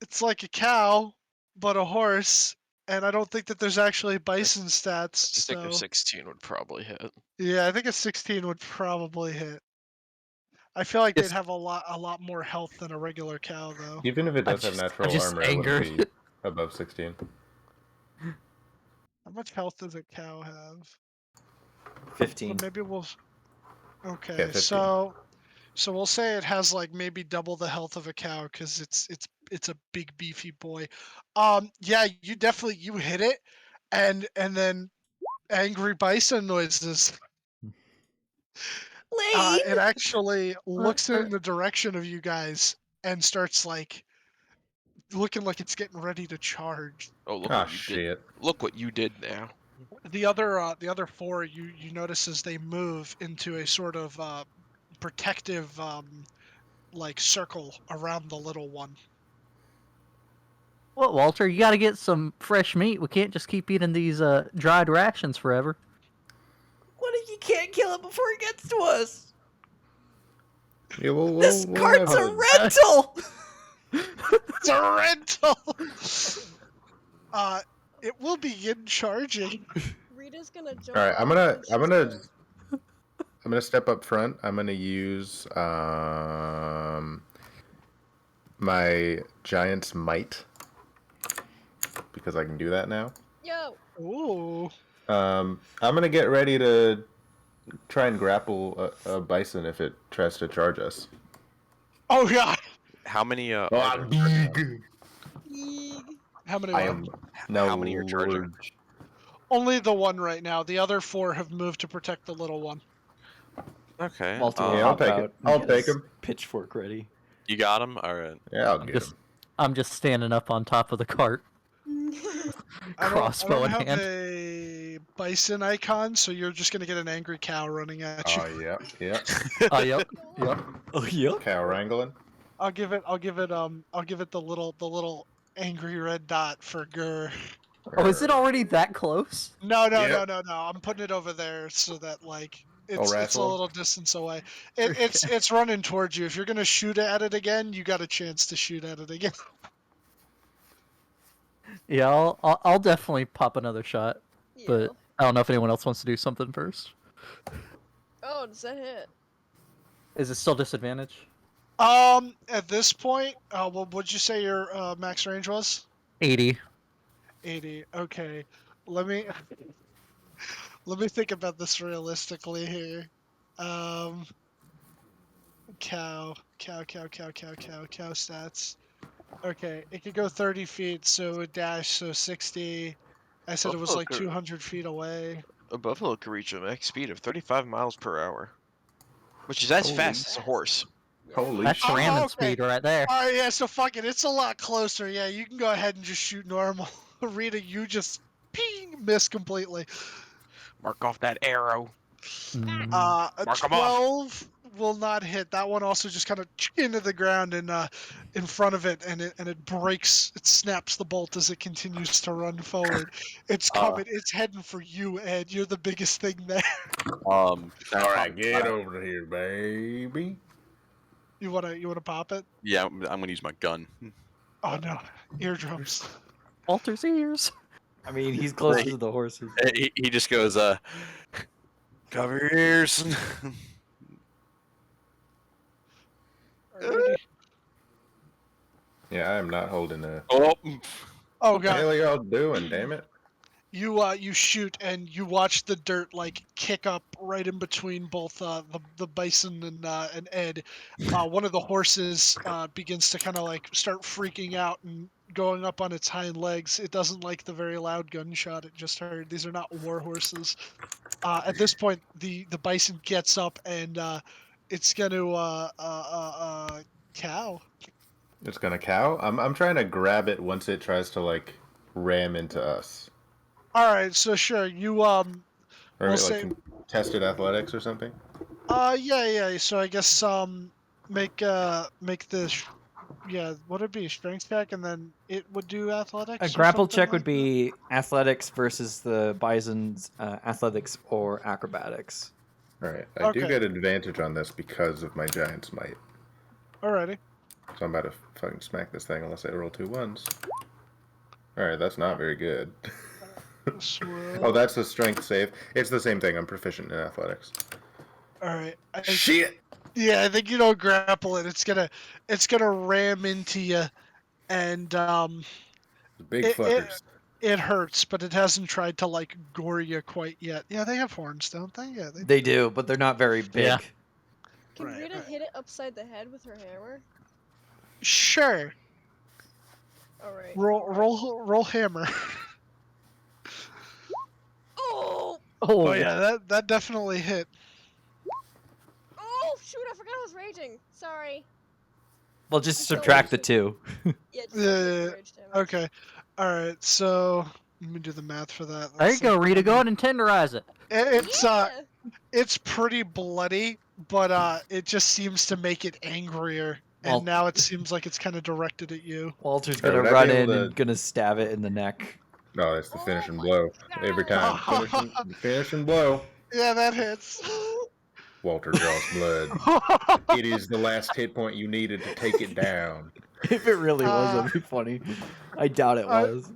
it's like a cow, but a horse, and I don't think that there's actually bison stats. I think a So 16 would probably hit. yeah, I think a 16 would probably hit. I feel like Yes. they'd have a lot more health than a regular cow, though. Even if it I'm does have just- natural I'm just armor, it wouldn't angered. be above 16. How much health does a cow have? 15. Well, maybe we'll. Okay, 15. so we'll say it has like maybe double the health of a cow because it's a big beefy boy. Yeah, you hit it, and then angry bison noises. It actually looks in the direction of you guys and starts like looking like it's getting ready to charge. Oh, look Ah, what you did. shit. Look what you did now. The other 4 you notice as they move into a sort of protective like circle around the little one. What, Walter? You gotta get some fresh meat. We can't just keep eating these dried rations forever. What if you can't kill it before it gets to us? Yeah, This cart's a have rental! It's a rental. It will begin charging. Rita's gonna jump All right, off and she's gonna step up front. I'm gonna use my giant's might because I can do that now. Yo. Ooh. I'm gonna get ready to try and grapple a bison if it tries to charge us. Oh god. How many are Ah, there? big. Eeg. How many? I What? am now How many are charging? large. Only the one right now. The other 4 have moved to protect the little one. Okay. Walter will Yeah, I'll hop take it. out and I'll get take his him. pitchfork ready. You got him. All right. Yeah, I'll get him. I'm just standing up on top of the cart, I crossbow don't in have hand. a bison icon, so you're just gonna get an angry cow running at you. Oh yeah, yeah. Oh, yep. Oh, yep. Cow wrangling. I'll give it the little angry red dot for Gur. Oh, is it already that close? No. Yep. I'm putting it over there so that like it's a wrestle 'em? little distance away. It's running towards you. If you're gonna shoot at it again, you got a chance to shoot at it again. Yeah, I'll definitely pop another shot, Yeah. but I don't know if anyone else wants to do something first. Oh, does that hit? Is it still disadvantage? At this point, well, what'd you say your max range was? 80. 80. Okay. Let me think about this realistically here. Cow stats. Okay, it could go 30 feet, so a dash, so 60. I said it was like 200 feet away. A buffalo can reach a max speed of 35 miles per hour, which is as Holy fast as a horse. Holy That's shit. ramming okay. speed right there. All right, yeah, so fuck it. It's a lot closer. Yeah, you can go ahead and just shoot normal. Rita, you just ping, miss completely. Mark off that arrow. Mm. A Mark 'em off. 12 will not hit. That one also just kind of into the ground and in front of it, and it breaks. It snaps the bolt as it continues to run forward. It's coming. It's heading for you, Ed. You're the biggest thing there. All right, get over here, baby. You wanna pop it? Yeah, I'm gonna use my gun. Oh no, eardrums. Walter's ears. I mean, he's closer to the horses. He just goes, cover your ears. Alrighty. Yeah, I am not holding a. Oh, Oh What the god. hell are y'all doing? Damn it! You shoot and you watch the dirt like kick up right in between both the bison and Ed. One of the horses begins to kind of like start freaking out and going up on its hind legs. It doesn't like the very loud gunshot it just heard. These are not war horses. At this point, the bison gets up and it's gonna cow. It's gonna cow. I'm trying to grab it once it tries to like ram into us. All right, so sure you Or We'll like say- contested athletics or something. yeah. So I guess make the would it be a strength check and then it would do athletics. A or grapple something check would like be athletics versus the bison's athletics or acrobatics. All right, I do Okay. get advantage on this because of my giant's might. that? Alrighty. So I'm about to fucking smack this thing unless I roll 2 1s. All right, that's not very good. Swirl. Oh, that's a strength save. It's the same thing. I'm proficient in athletics. All right. Shit! Yeah, I think you don't grapple it. It's gonna ram into you, and Big It- fuckers. it hurts, but it hasn't tried to like gore you quite yet. Yeah, they have horns, don't they? Yeah. They do, but they're not very big. Yeah. Can Right, Rita right. hit it upside the head with her hammer? Sure. Alright. Roll hammer. Oh! Oh, Oh yeah, that definitely hit. Oh, shoot, I forgot I was raging. Sorry. Well, just So- subtract the 2. Yeah, just Yeah, rage damage. Okay. All right. So let me do the math for that. there you Let's go, see. Rita. Go ahead and tenderize it. Yeah! It's pretty bloody, but it just seems to make it angrier. Well- And now it seems like it's kind of directed at you. Walter's Or gonna would I run be in able to- and gonna stab it in the neck. No, that's the Oh finishing my blow. Every time. God. Finishing blow. Yeah, that hits. Walter draws blood. It is the last hit point you needed to take it down. If it really was, Uh, that'd be funny. I doubt it uh, was.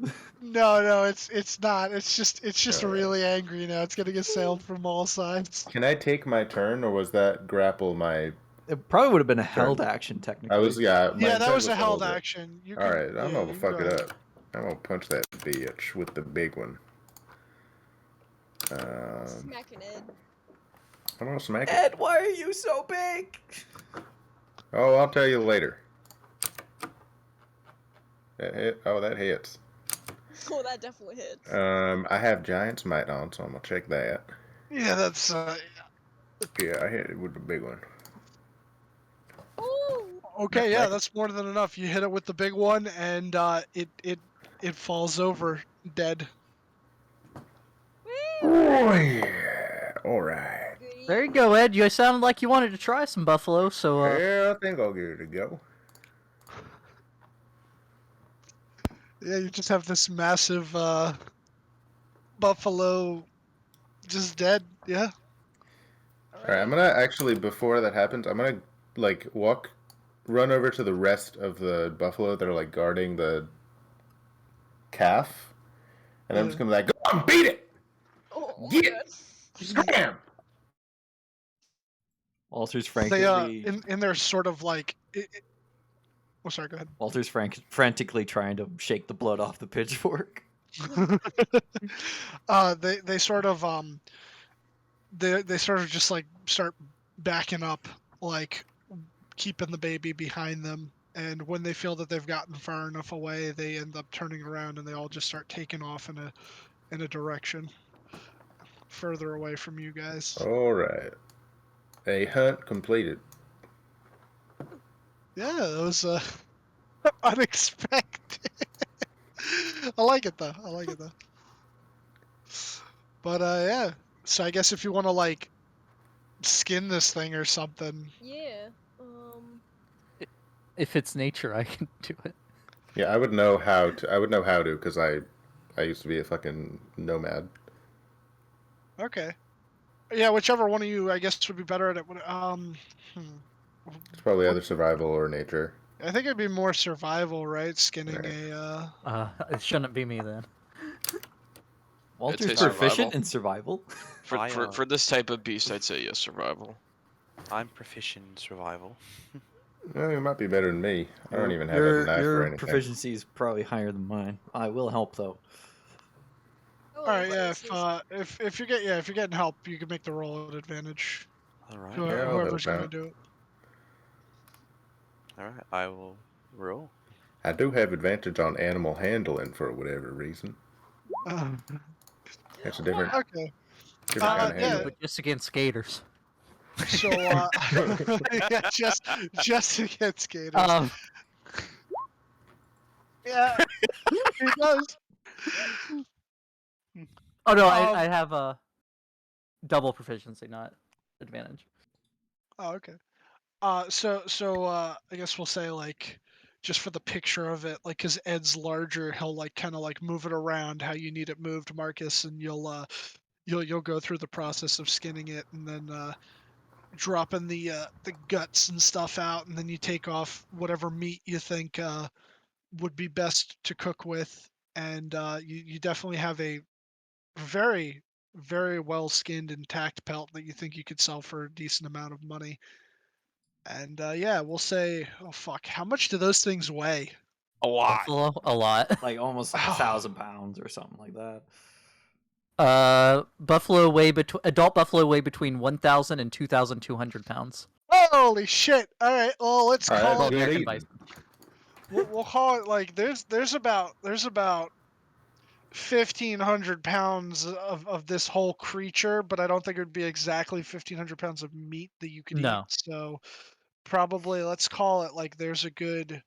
No, it's not. It's just Alright. really angry now. It's getting assailed from all sides. Can I take my turn, or was that grapple my? It probably would have been a Turn. held action I technically. was my Yeah, that intent was a to held hold it. action. You All can. right, I'm Yeah, gonna you can fuck go it ahead. up. I'm gonna punch that bitch with the big one. Smacking Ed. I'm gonna smack it. Ed, why are you so big? Oh, I'll tell you later. That hit. Oh, that hits. Oh, that definitely hits. I have giant smite on, so I'm gonna check that. Yeah, that's. Yeah, I hit it with the big one. Oh! Okay, yeah, Smack it. that's more than enough. You hit it with the big one, and it falls over dead. Oh yeah. All right. There you go, Ed. You sounded like you wanted to try some buffalo, so Yeah, I think I'll give it a go. Yeah, you just have this massive buffalo just dead. Yeah. All right, I'm gonna actually before that happens, I'm gonna like run over to the rest of the buffalo that are like guarding the calf, and I'm just gonna be like, go on, beat it, Oh my get god. it, scram. Walter's They frantically in their sort of like. Oh, sorry. Go ahead. frantically trying to shake the blood off the pitchfork. They sort of they sort of just like start backing up, like keeping the baby behind them. And when they feel that they've gotten far enough away, they end up turning around and they all just start taking off in a direction further away from you guys. All right, a hunt completed. Yeah, that was unexpected. I like it though. I like it though. But yeah. So I guess if you want to like skin this thing or something. Yeah. if it's nature, I can do it. Yeah, I would know how to. I would know how to because I used to be a fucking nomad. Okay. Yeah, whichever one of you I guess would be better at it. It's probably either survival or nature. I think it'd be more survival, right? Skinning Right. It shouldn't be me then. Walter's I'd say proficient survival. in survival. For this type of beast, I'd say yes, survival. I'm proficient in survival. Well, you might be better than me. I don't even have a your knife or your anything. proficiency is probably higher than mine. I will help though. Oh, All right, but yeah. it's If you're getting help, you can make the roll at advantage. All right. Yeah, I'll Whoever's help gonna out. do it. All right. I will roll. I do have advantage on animal handling for whatever reason. It's a different Okay. kind of yeah. handling. But just against skaters. So yeah, just against skaters. Yeah, he does. Oh no, I have a double proficiency, not advantage. Oh, okay. I guess we'll say like, just for the picture of it, like, cause Ed's larger, he'll like kind of like move it around how you need it moved, Marcus, and you'll go through the process of skinning it, and then dropping the guts and stuff out, and then you take off whatever meat you think would be best to cook with, and you definitely have a very very well skinned intact pelt that you think you could sell for a decent amount of money. And yeah, we'll say, oh fuck, how much do those things weigh? A lot. Buffalo, a lot. Like almost like Oh. 1,000 pounds or something like that. Adult buffalo weigh between 1,000 and 2,200 pounds. Holy shit! All right, well let's All right, call Well, that's it. good American eating. bison. We'll call it like there's about 1,500 pounds of this whole creature, but I don't think it would be exactly 1,500 pounds of meat that you could eat. No. So probably let's call it like there's a good.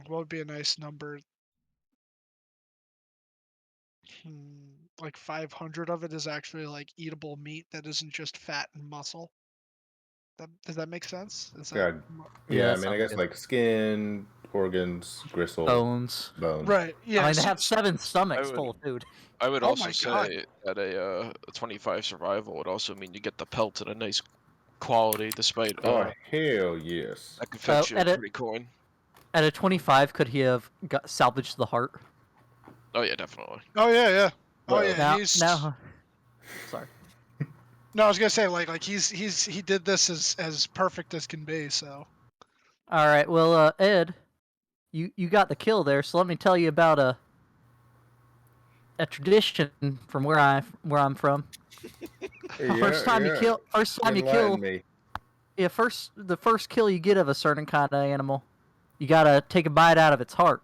What would be a nice number? Like 500 of it is actually like eatable meat that isn't just fat and muscle. Does that make sense? Is Yeah, that yeah. I that mean, I sounds guess good. like skin, organs, gristle, Bones. bones. right? Yeah. I mean, they so- have 7 stomachs would- full of food. I would Oh also my God. say that a 25 survival would also mean you get the pelt at a nice quality, despite Oh hell yes! that could fetch you a At a pretty coin. at a 25, could he have salvaged the heart? Oh yeah, definitely. Oh yeah. Oh Well, yeah, Now, he's now, sorry. no. I was gonna say like he did this as perfect as can be. So All right. Well, Ed, you got the kill there, so let me tell you about a tradition from where I'm from. First time you Yeah. kill, Enlighten me. yeah, the first kill you get of a certain kind of animal, you gotta take a bite out of its heart.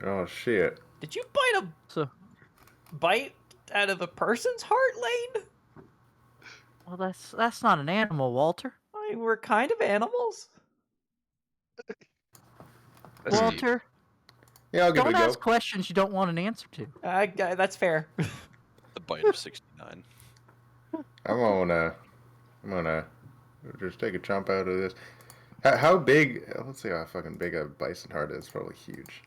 Oh shit. Did you So, bite out of a person's heart, Lane? well, that's not an animal, Walter. I mean, we're kind of animals. That's deep. Walter, Yeah, I'll give it don't a go. ask questions you don't want an answer to. That's fair. The bite of 69. I'm gonna just take a chomp out of this. How big? Let's see how fucking big a bison heart is. Probably huge.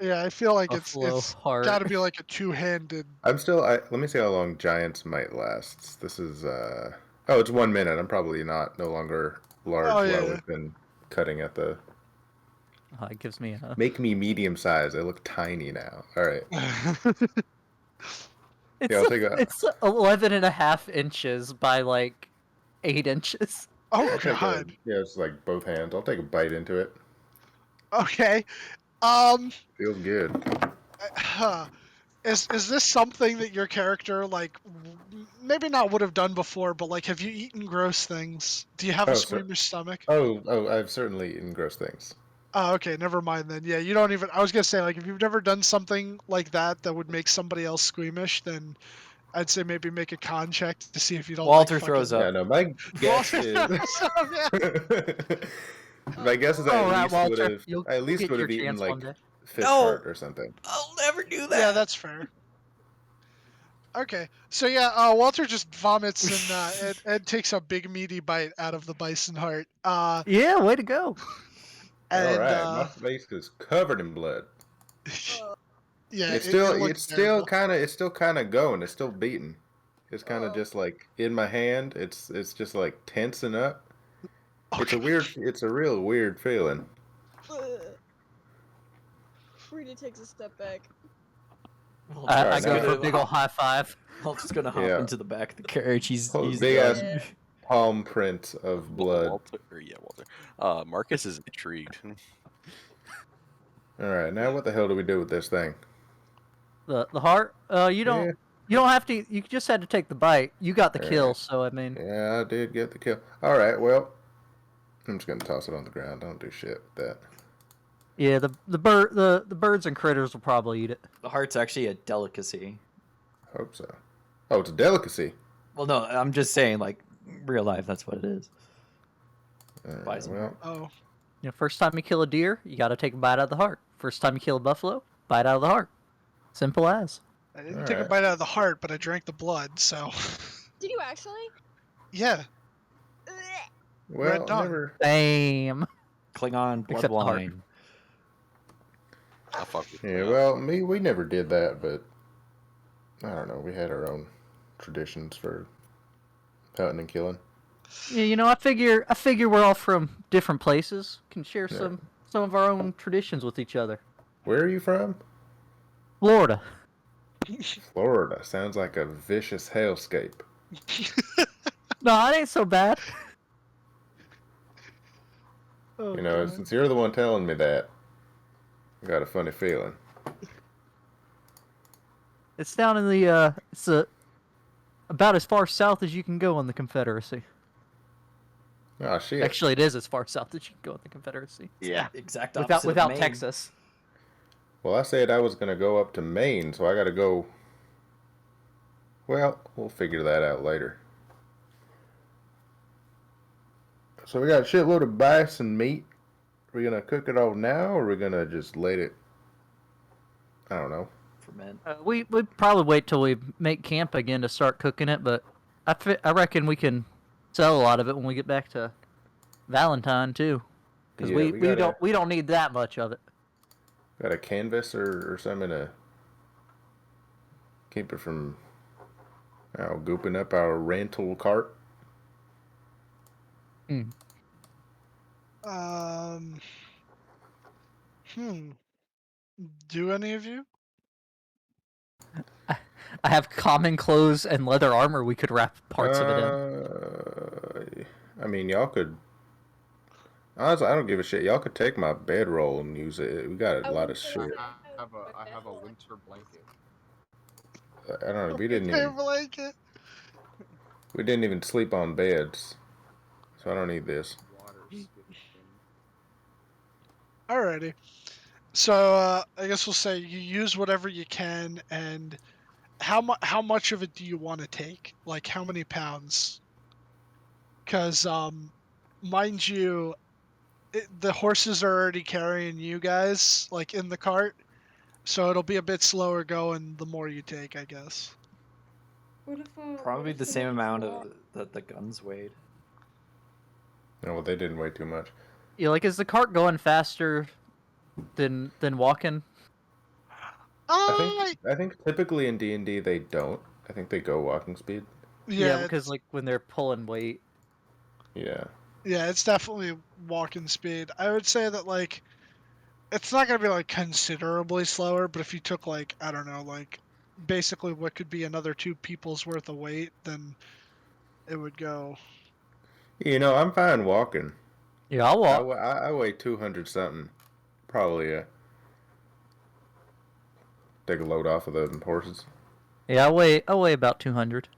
yeah, I feel like Buffalo it's heart. got to be like a two-handed. Let me see how long giants might last. This is oh, it's 1 minute. I'm probably no longer large Oh, while yeah. we've been cutting at the. It gives me a. Make me medium size. I look tiny now. All right. It's Yeah, I'll take a. it's 11.5 inches by like 8 inches. Oh I'll take a. God. Yeah, it's like both hands. I'll take a bite into it. Okay. Um. Feels good. Is this something that your character like maybe not would have done before, but like have you eaten gross things? Do you have a Oh, so, squeamish stomach? oh, I've certainly eaten gross things. Oh, okay, never mind then. Yeah, you don't even. I was gonna say like if you've never done something like that that would make somebody else squeamish, then I'd say maybe make a con check to see if you don't Walter like throws fucking. Yeah, up. no, my guess is. My guess is I All at right, least would Walter, have. you'll I at least get would your have eaten chance one like day. fish No! heart or something. I'll never do that. Yeah, that's fair. Okay, so yeah, Walter just vomits and Ed takes a big meaty bite out of the bison heart. Yeah, way to go. All And right, my face is covered in blood. yeah, It's it still, looks terrible. it's still kind of going. It's still beating. It's kind of Oh. just like in my hand. It's just like tensing up. It's a Okay. weird. It's a real weird feeling. Frida takes a step back. I Alright, go now for a that- big ol' high five. Walter's gonna hop Yeah. into the back of the carriage. He's Big ass done. palm print of blood. Walter. Marcus is intrigued. All right, now what the hell do we do with this thing? The heart. You don't have to. You just had to take the bite. You got the kill, Alright. so I mean. Yeah, I did get the kill. All right, well, I'm just gonna toss it on the ground. Don't do shit with that. Yeah, the birds and critters will probably eat it. The heart's actually a delicacy. Hope so. Oh, it's a delicacy. Well, no, I'm just saying, like, real life, that's what it is. All right, Bison well, heart. Oh, You know, first time you kill a deer, you got to take a bite out of the heart. First time you kill a buffalo, bite out of the heart. Simple as. I didn't All take a right. bite out of the heart, but I drank the blood. So Did you actually? yeah, well, Red Dawn. never. Klingon Except the heart. bloodline. I fuck with Yeah, Klingon. well, we never did that, but I don't know. We had our own traditions for hunting and killing. Yeah, you know, I figure we're all from different places. Can share Yeah. some of our own traditions with each other. Where are you from? Florida. Florida. Sounds like a vicious hellscape. No, it ain't so bad. Oh, You know, God. since you're the one telling me that, I got a funny feeling. It's down in the it's about as far south as you can go in the Confederacy. Oh shit. Actually, it is as far south as you can go in the Confederacy. Yeah. Exact opposite Without of Maine. Texas. Well, I said I was gonna go up to Maine, so I gotta go. Well, we'll figure that out later. So we got a shitload of bison meat. Are we gonna cook it all now, or are we gonna just let it? I don't know. Ferment. We'd probably wait till we make camp again to start cooking it, but I reckon we can sell a lot of it when we get back to Valentine too, because Yeah, we don't need that much of it. Got a canvas or something to keep it from gooping up our rental cart. Um. Hmm. Do any of you? I have common clothes and leather armor. We could wrap parts of it in. I mean, y'all could. Honestly, I don't give a shit. Y'all could take my bedroll and use it. We got a I lot was of gonna shit. say, I have a winter blanket. I don't know. We didn't Winter even. blanket. We didn't even sleep on beds, so I don't need this. Water skin. Alrighty. So I guess we'll say you use whatever you can, and how much of it do you want to take? Like how many pounds? Because mind you, the horses are already carrying you guys like in the cart, so it'll be a bit slower going the more you take, I guess. What if Probably what the if same somebody's amount lost? of that the guns weighed. No, well, they didn't weigh too much. Yeah, like is the cart going faster than walking? I think typically in D&D they don't. I think they go walking speed. Yeah, Yeah, because like when they're pulling weight. Yeah. yeah, it's definitely walking speed. I would say that like it's not gonna be like considerably slower, but if you took like I don't know, like basically what could be another 2 people's worth of weight, then it would go. You know, I'm fine walking. Yeah, I'll walk. I weigh 200 something. Probably take a load off of the horses. Yeah, I weigh about 200.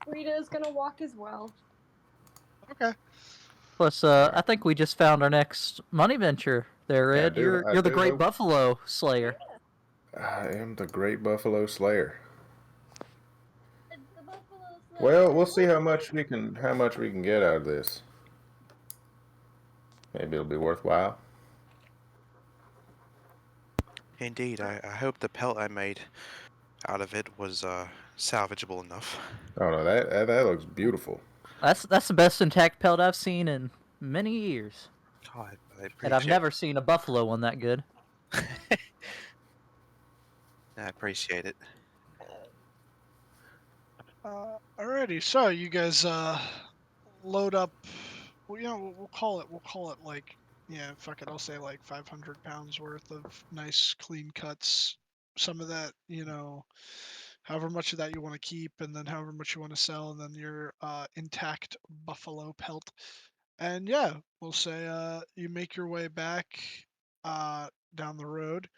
Rita is gonna walk as well. Okay. Plus, I think we just found our next money venture. There, Yeah, Ed. I You're the do Great hope Buffalo Slayer. I am the Great Buffalo Slayer. It's the Buffalo Well, we'll Slayer. see how much we can get out of this. Maybe it'll be worthwhile. Indeed, I hope the pelt I made out of it was salvageable enough. Oh no, that looks beautiful. That's the best intact pelt I've seen in many years, Oh, I and I've appreciate never seen a buffalo one that good. I appreciate it. Alrighty, so you guys load up. Well, we'll call it like yeah, fuck it. I'll say like 500 pounds worth of nice clean cuts. Some of that, however much of that you want to keep, and then however much you want to sell, and then your intact buffalo pelt. And yeah, we'll say you make your way back down the road.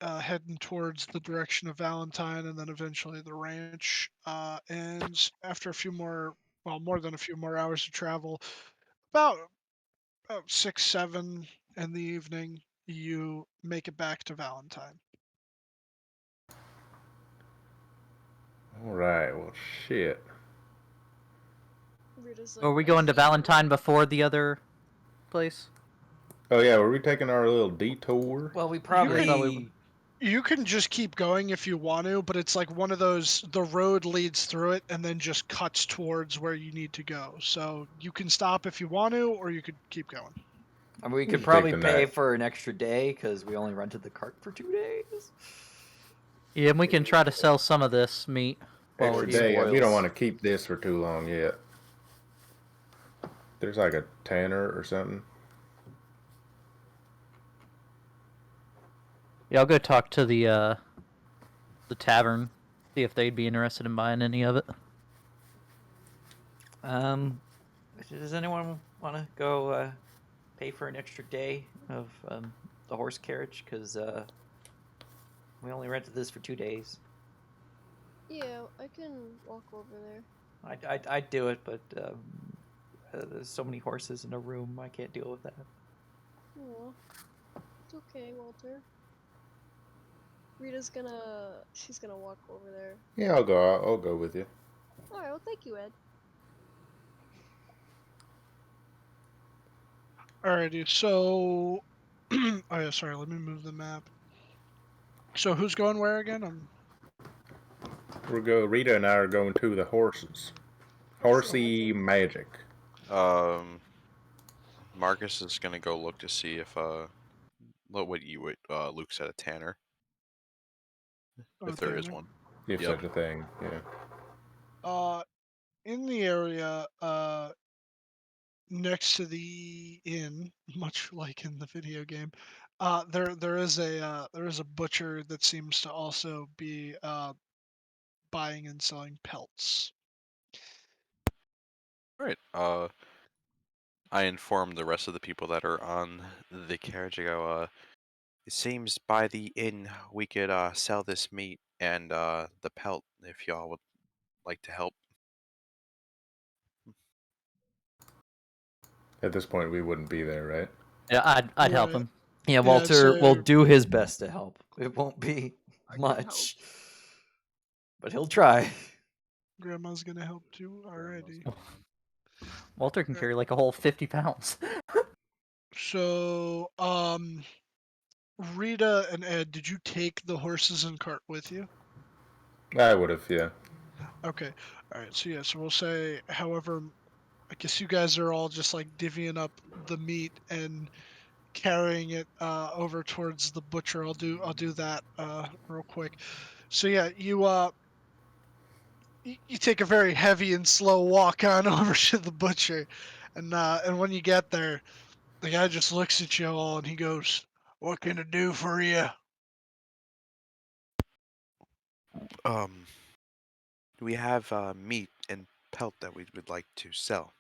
Heading towards the direction of Valentine and then eventually the ranch. And after a few more, well, more than a few more hours of travel, about 6, 7 in the evening, you make it back to Valentine. All right. Well, shit. Rita's Are like, we I going to hate you. Valentine before the other place? Oh yeah, were we taking our little detour? Well, we You probably. can you can just keep going if you want to, but it's like one of those the road leads through it and then just cuts towards where you need to go. So you can stop if you want to, or you could keep going. I mean, we We could should probably take the pay night. for an extra day because we only rented the cart for 2 days. Yeah, and we can try to sell some of this meat while we're Extra here. day. We don't Spoils. want to keep this for too long yet. There's like a tanner or something. Yeah, I'll go talk to the tavern, see if they'd be interested in buying any of it. Does anyone want to go pay for an extra day of the horse carriage? Because we only rented this for 2 days. Yeah, I can walk over there. I'd do it, but there's so many horses in a room. I can't deal with that. Aw, it's okay, Walter. She's gonna walk over there. Yeah, I'll go. I'll go with you. Alright, well, thank you, Ed. Alrighty, so oh yeah, sorry, let me move the map. So who's going where again? Rita and I are going to the horses. Horsey magic. Marcus is gonna go look to see if Luke said a tanner, if there is Tanner. one. If Yep. such a thing. Yeah. In the area, next to the inn, much like in the video game, There is a butcher that seems to also be buying and selling pelts. All right. I inform the rest of the people that are on the carriage. I go, it seems by the inn we could sell this meat and the pelt if y'all would like to help. At this point, we wouldn't be there, right? Yeah, I'd help Right. him. Yeah, Yeah, I'd Walter will say do his best to help. It won't be I can help. much, but he'll try. Grandma's gonna help too. Grandma's Alrighty. gone. Walter can Uh, carry like a whole 50 pounds. So, Rita and Ed, did you take the horses and cart with you? I would have, yeah. Okay. All right. So yeah. So we'll say, however, I guess you guys are all just like divvying up the meat and carrying it over towards the butcher. I'll do that real quick. So yeah, you take a very heavy and slow walk on over to the butcher, and when you get there, the guy just looks at you all and he goes, "What can I do for you?" Um, we have meat and pelt that we would like to sell.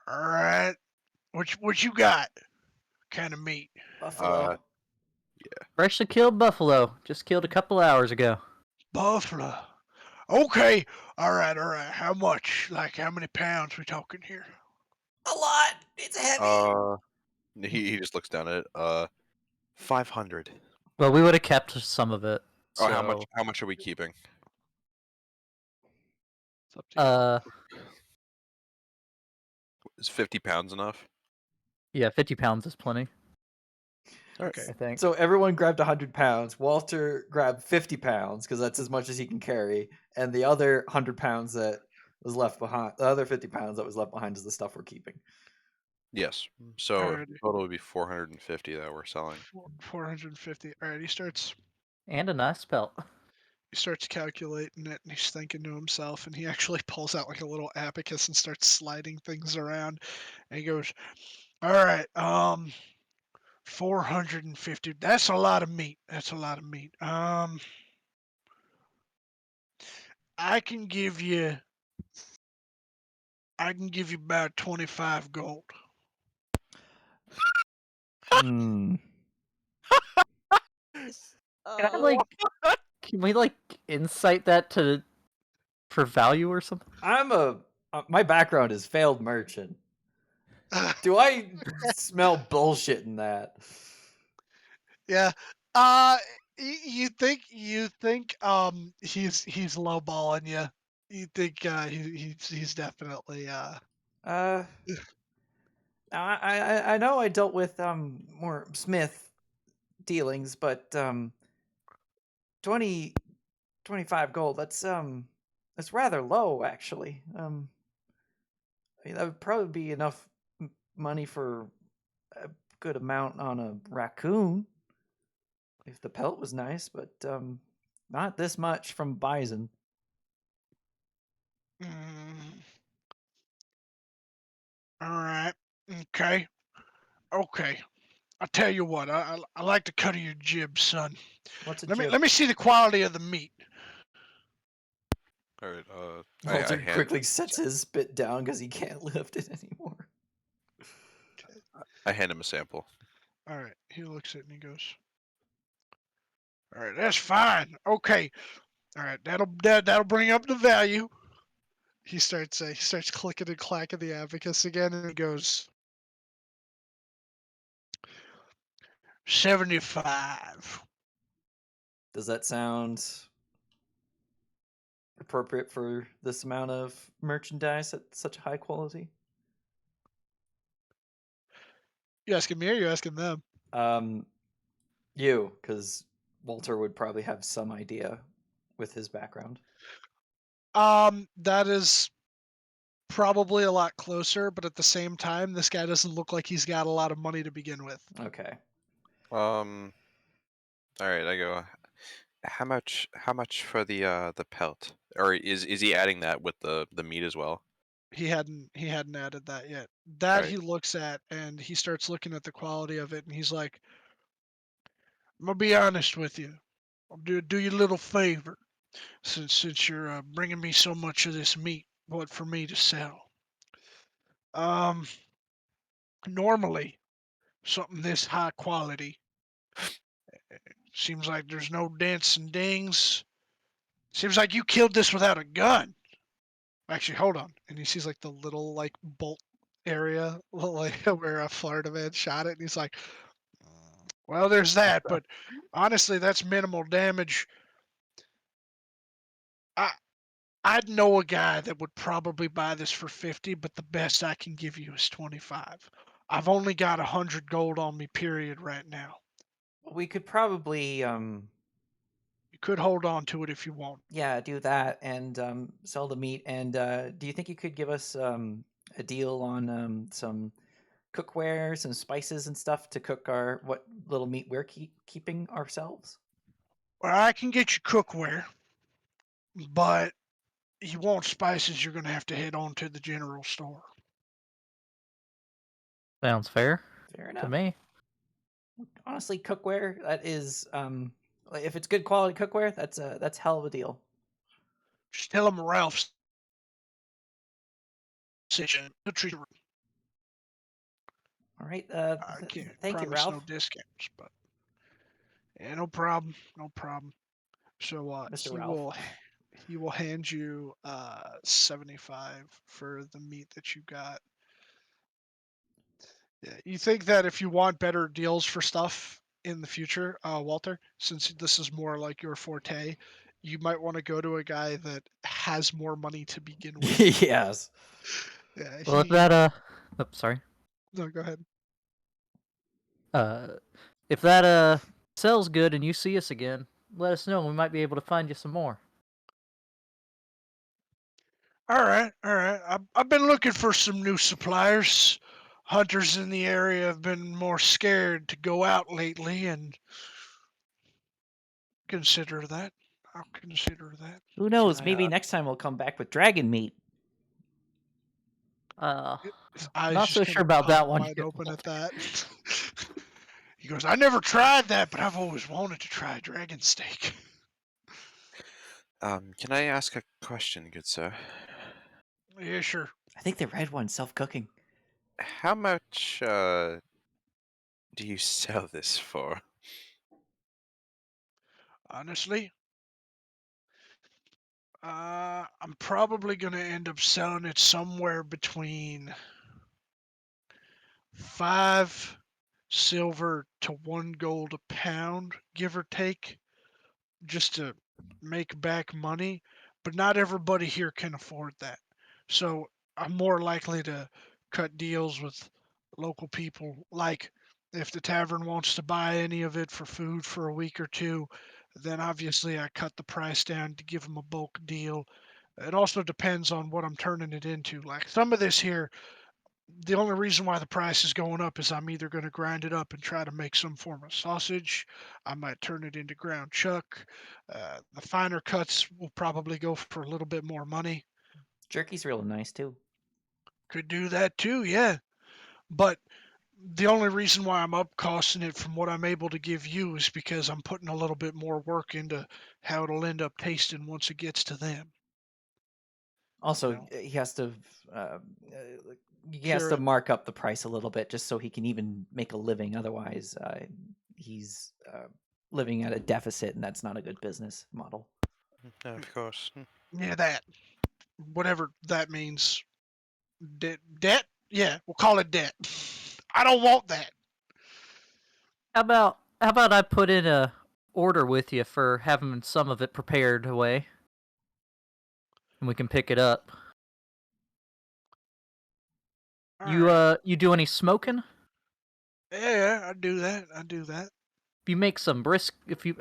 All right. What you got? Kind of meat? Buffalo. Freshly killed buffalo. Just killed a couple hours ago. Buffalo. Okay. All right. All right. How much? Like how many pounds we talking here? A lot. It's heavy. Uh, he just looks down at it. 500. Well, we would have kept some of it. Oh, So, how much are we keeping? It's up to you. Is 50 pounds enough? yeah, 50 pounds is plenty, Okay. I think. So everyone grabbed 100 pounds. Walter grabbed 50 pounds because that's as much as he can carry, and the other 100 pounds that was left behind, the other 50 pounds that was left behind, is the stuff we're keeping. Yes. So Alrighty. total would be 450 that we're selling. 450. All right. And a nice pelt. He starts calculating it and he's thinking to himself and he actually pulls out like a little abacus and starts sliding things around and he goes, all right, 450. That's a lot of meat. That's a lot of meat. I can give you about 25 gold. Hmm. Can I Uh, can we insight that for value or something? My background is failed merchant. Do I smell bullshit in that? Yeah. You think he's lowballing you. You think he's definitely Uh, I know I dealt with more Smith dealings, but 20 25 gold, that's rather low actually. I mean, that would probably be enough money for a good amount on a raccoon if the pelt was nice, but not this much from bison. mm, all right. Okay. Okay. I'll tell you what. I like the cut of your jib, son. What's a Let me jib? let me see the quality of the meat. All right. I Walter hand quickly sets his spit down because he can't lift it anymore. him a sample. All right. He looks at it and he goes, "All right, that's fine. Okay. All right, that'll bring up the value." He starts clicking and clacking the abacus again, and he goes, 75. Does that sound appropriate for this amount of merchandise at such high quality? You asking me or you asking them? Um, you, because Walter would probably have some idea with his background. That is probably a lot closer, but at the same time, this guy doesn't look like he's got a lot of money to begin with. Okay. All right. I go. How much for the pelt? Or is he adding that with the meat as well? he hadn't added that yet. That Alright. he looks at and he starts looking at the quality of it and he's like, I'm gonna be honest with you. I'll do you a little favor since you're bringing me so much of this meat, what for me to sell. Um, normally something this high quality seems like there's no dents and dings. Seems like you killed this without a gun. Actually, hold on. And he sees like the little like bolt area like where a Florida man shot it, and he's like, well, there's that, but honestly, that's minimal damage. I I'd know a guy that would probably buy this for 50, but the best I can give you is 25. I've only got 100 gold on me, period, right now. We could probably You could hold on to it if you want. yeah, do that and sell the meat. And do you think you could give us a deal on some cookware, some spices and stuff to cook our what little meat we're keeping ourselves? Well, I can get you cookware, but you want spices, you're going to have to head on to the general store. Sounds fair Fair to enough. me. Honestly, cookware that is if it's good quality cookware, that's hell of a deal. Just tell them Ralph's sitting. He'll treat you. All right. I can't Thank you, promise no Ralph. discounts, but yeah, no problem, no problem. So Mr. Ralph. he will hand you 75 for the meat that you got. Yeah, you think that if you want better deals for stuff in the future, Walter, since this is more like your forte, you might want to go to a guy that has more money to begin with. Yes. Yeah, Well, if he. that sorry. No, go ahead. Uh, if that sells good and you see us again, let us know. We might be able to find you some more. All right, all right. I've been looking for some new suppliers. Hunters in the area have been more scared to go out lately, and consider that. I'll consider that. Who knows? Can I Maybe next time we'll come back with dragon meat. His eyes Not just so kind sure of about pop that one wide yet, open at Walter. that. He goes, I never tried that, but I've always wanted to try dragon steak. Can I ask a question, good sir? Yeah, sure. I think the red one's self-cooking. How much do you sell this for? Honestly, I'm probably going to end up selling it somewhere between 5 silver to 1 gold a pound, give or take, just to make back money. But not everybody here can afford that. So I'm more likely to cut deals with local people. Like if the tavern wants to buy any of it for food for a week or two, then obviously I cut the price down to give them a bulk deal. It also depends on what I'm turning it into. Like some of this here, the only reason why the price is going up is I'm either going to grind it up and try to make some form of sausage. I might turn it into ground chuck. The finer cuts will probably go for a little bit more money. Jerky's real nice too. Could do that too, yeah. But the only reason why I'm up costing it from what I'm able to give you is because I'm putting a little bit more work into how it'll end up tasting once it gets to them. You Also, know, he has to uh, he has cure to it. mark up the price a little bit just so he can even make a living. Otherwise, he's living at a deficit, and that's not a good business model. No, of course. Yeah, that. Whatever that means. Debt? Yeah, we'll call it debt. I don't want that. How about I put in a order with you for having some of it prepared away, and we can pick it up. All right. You do any smoking? Yeah, I do that. I do that. If you make some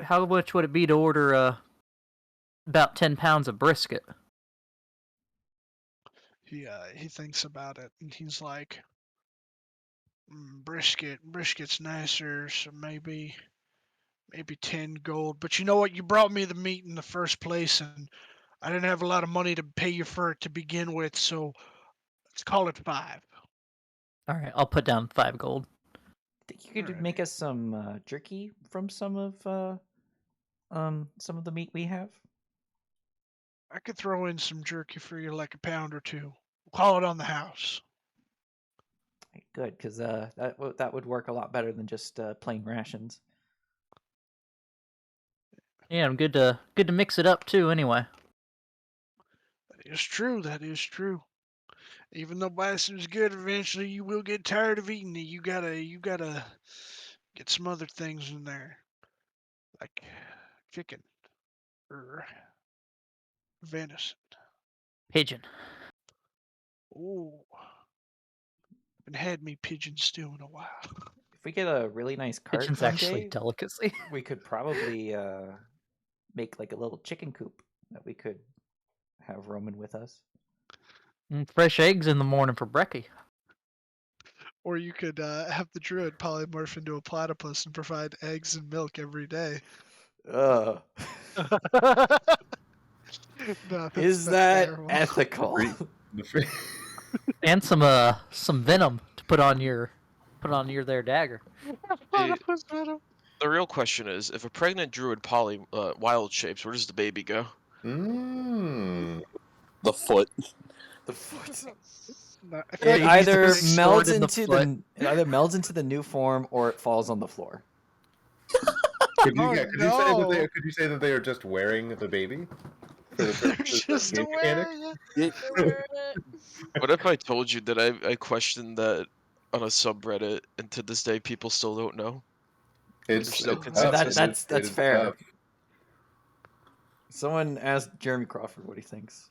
how much would it be to order about 10 pounds of brisket? He thinks about it and he's like, brisket's nicer, so maybe 10 gold. But you know what? You brought me the meat in the first place, and I didn't have a lot of money to pay you for it to begin with, so Let's call it 5. All right, I'll put down 5 gold. Think you could Alrighty. make us some jerky from some of the meat we have? I could throw in some jerky for you, like a pound or 2. We'll call it on the house. Good, because that would work a lot better than just plain rations. Yeah, I'm good to mix it up too. Anyway, That is true. That is true. Even though bison's good, eventually you will get tired of eating it. You gotta get some other things in there, like chicken or venison. pigeon. Ooh, haven't had me pigeon stew in a while. If we get a really nice cart Pigeon's one actually day, delicacy. we could probably make like a little chicken coop that we could have roaming with us. Fresh eggs in the morning for brekkie. Or you could have the druid polymorph into a platypus and provide eggs and milk every day. Ugh. No, Is that's that terrible. ethical? And some venom to put on your their dagger. Platypus venom. The real question is, if a pregnant druid wild shapes, where does the baby go? Mmm. The foot. The foot. No, I It feel like either it's stored melds in the into foot. it either melds into the new form or it falls on the floor. Could you, Oh, yeah, no. could you say that they are just wearing the baby? For the They're purposes of just game mechanic? wearing it. They're wearing it. What if I told you that I questioned that on a subreddit, and to this day people still don't know? It's still tough. consensus. That's It is fair. tough. Someone asked Jeremy Crawford what he thinks.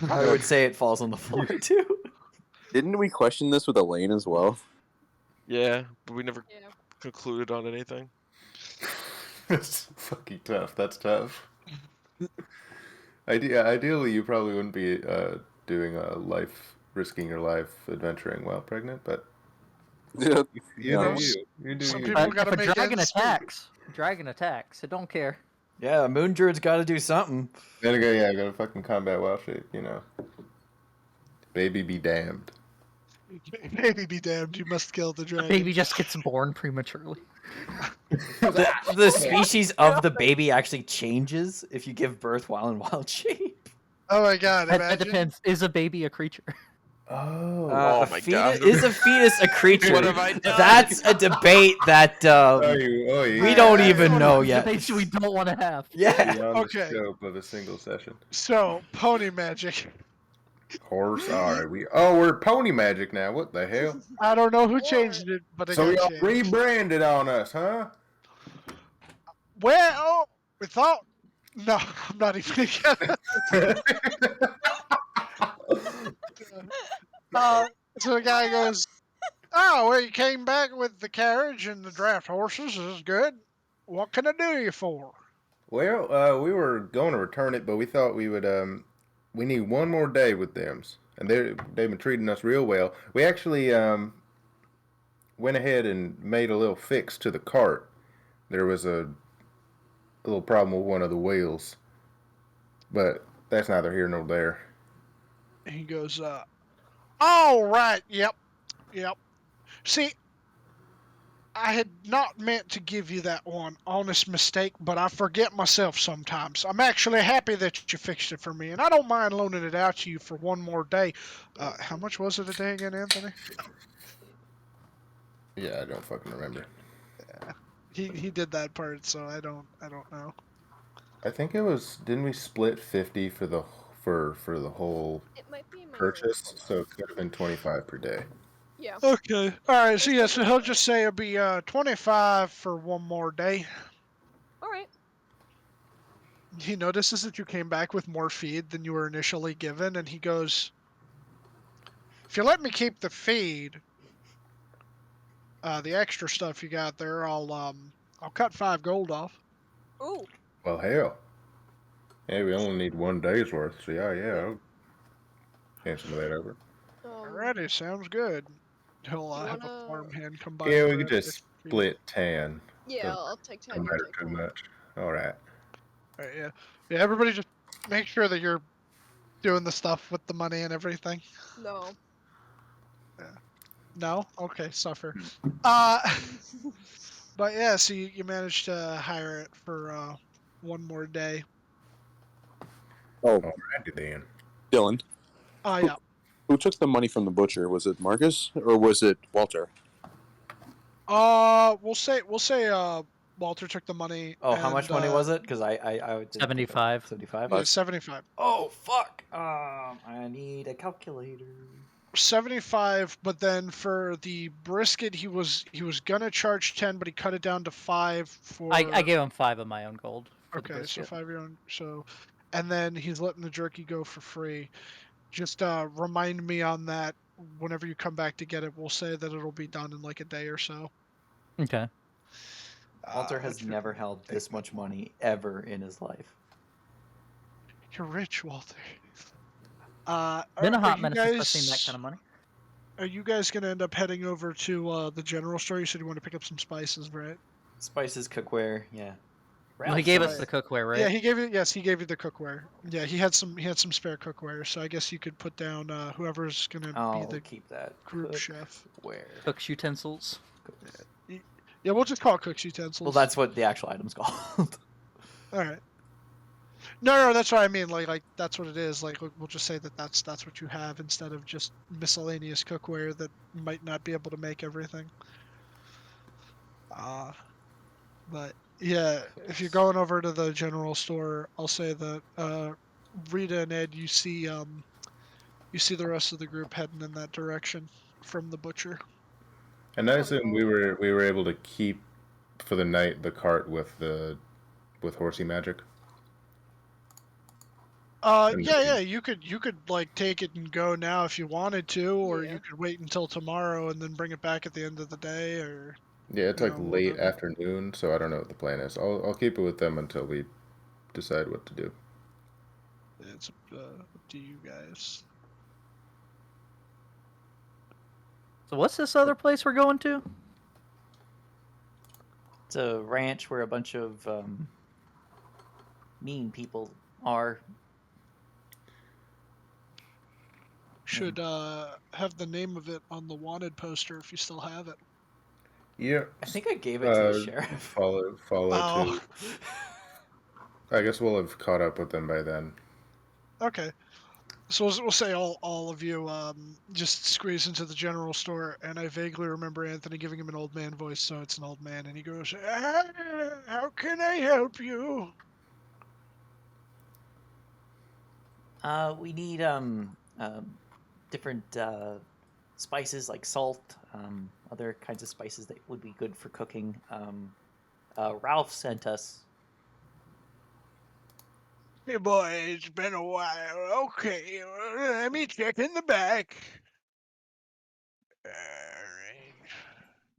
I would say it falls on the floor too. Didn't we question this with Elaine as well? Yeah, but we never Yeah. concluded on anything. It's fucking tough. That's tough. Ideally, you probably wouldn't be doing risking your life adventuring while pregnant, but Yeah. you No. do you. You do Some you. people If gotta a make dragon ends meet. attacks, it don't care. Yeah, Moon Druid's got to do something. Gotta go, yeah, gotta fucking combat wild shape, you know. Baby be damned. Baby be damned, you must kill the The dragon. baby just gets born prematurely. The species of the baby actually changes if you give birth while in wild shape. Oh my god, That imagine. depends. Is a baby a creature? Oh. Oh a my fetus, God. Is a fetus a creature? What have I done? That's a debate that we don't even know yet. Debates we don't want to have. Yeah. Beyond Okay. the scope of a single session. So, pony magic. Horse, alright. We're pony magic now. What the hell? I don't know who changed it, but it So got y'all changed. rebranded on us, huh? Well, we thought. No, I'm not even gonna. So the guy goes, "Oh, well, you came back with the carriage and the draft horses. This is good. What can I do you for?" Well, we were going to return it, but we thought we would we need one more day with them, and they've been treating us real well. We actually went ahead and made a little fix to the cart. There was a little problem with one of the wheels, but that's neither here nor there. He goes, "All right, yep. See, I had not meant to give you that one, honest mistake, but I forget myself sometimes. I'm actually happy that you fixed it for me, and I don't mind loaning it out to you for one more day. How much was it a day again, Anthony?" Yeah, I don't fucking remember. He did that part, so I don't know. I think it was. Didn't we split 50 for the whole It might be in my purchase? notes. So it could have been 25 per day. Yeah. Okay. All right. So yeah. So he'll just say it'll be 25 for one more day. All right. He notices that you came back with more feed than you were initially given, and he goes, "If you let me keep the feed, the extra stuff you got there, I'll cut 5 gold off." Ooh. Well, hell. Yeah, we only need one day's worth, so yeah, I'll hand some of that over. Alrighty, sounds good. He'll you have a wanna- farmhand come by. Yeah, and we grab could just extra feed. split 10. Yeah, I'll take 10. Don't You matter take too 1. much. All right. All right, yeah. Everybody just make sure that you're doing the stuff with the money and everything. No. No? Okay, suffer. Hmm. But yeah, so you managed to hire it for one more day. Oh, Alrighty then. Dylan, Oh who, yeah. who took the money from the butcher? Was it Marcus or was it Walter? We'll say Walter took the money Oh, how much and money was it? Because I didn't pick up. 75. 75. yeah, 75. Oh fuck! I need a calculator. 75, but then for the brisket he was gonna charge 10, but he cut it down to 5 I for gave him 5 of my own gold for the okay, so brisket. 5 your own. So, and then he's letting the jerky go for free. Just remind me on that whenever you come back to get it. We'll say that it'll be done in like a day or so. Okay. Walter has Let's pick never one. held this much money ever in his life. You're rich, Walter. Been a Are hot you minute since I've seen that guys kind of money. are you guys gonna end up heading over to the general store? You said you want to pick up some spices, right? Spices, cookware, yeah. Well, he Ralph gave said us the cookware, Yeah, right? he gave you. Yes, he gave you the cookware. Yeah, he had some spare cookware. So I guess you could put down whoever's gonna be I'll the keep that. group chef. Cookware. Cook's utensils. Yeah, we'll just call it cook's utensils. Well, that's what the actual item's called. All right. No, that's what I mean. Like that's what it is. Like we'll just say that that's what you have instead of just miscellaneous cookware that might not be able to make everything. But yeah, if you're going over to the general store, I'll say that Rita and Ed, you see the rest of the group heading in that direction from the butcher. And I assume we were able to keep for the night the cart with horsey magic. Yeah, you could like take it and go now if you wanted to, or Yeah. you could wait until tomorrow and then bring it back at the end of the day, or Yeah, it's like late whatever. afternoon, so I don't know what the plan is. I'll keep it with them until we decide what to do. It's up to you guys. So what's this other place we're going to? It's a ranch where a bunch of mean people are. Should have the name of it on the wanted poster if you still have it. Yeah. I think I gave it to the sheriff. Follow Oh. too. I guess we'll have caught up with them by then. Okay. So we'll say all of you just squeeze into the general store, and I vaguely remember Anthony giving him an old man voice, so it's an old man, and he goes, "How can I help you?" We need different spices like salt, other kinds of spices that would be good for cooking. Ralph sent us. Hey boy, it's been a while. Okay, let me check in the back. Alright.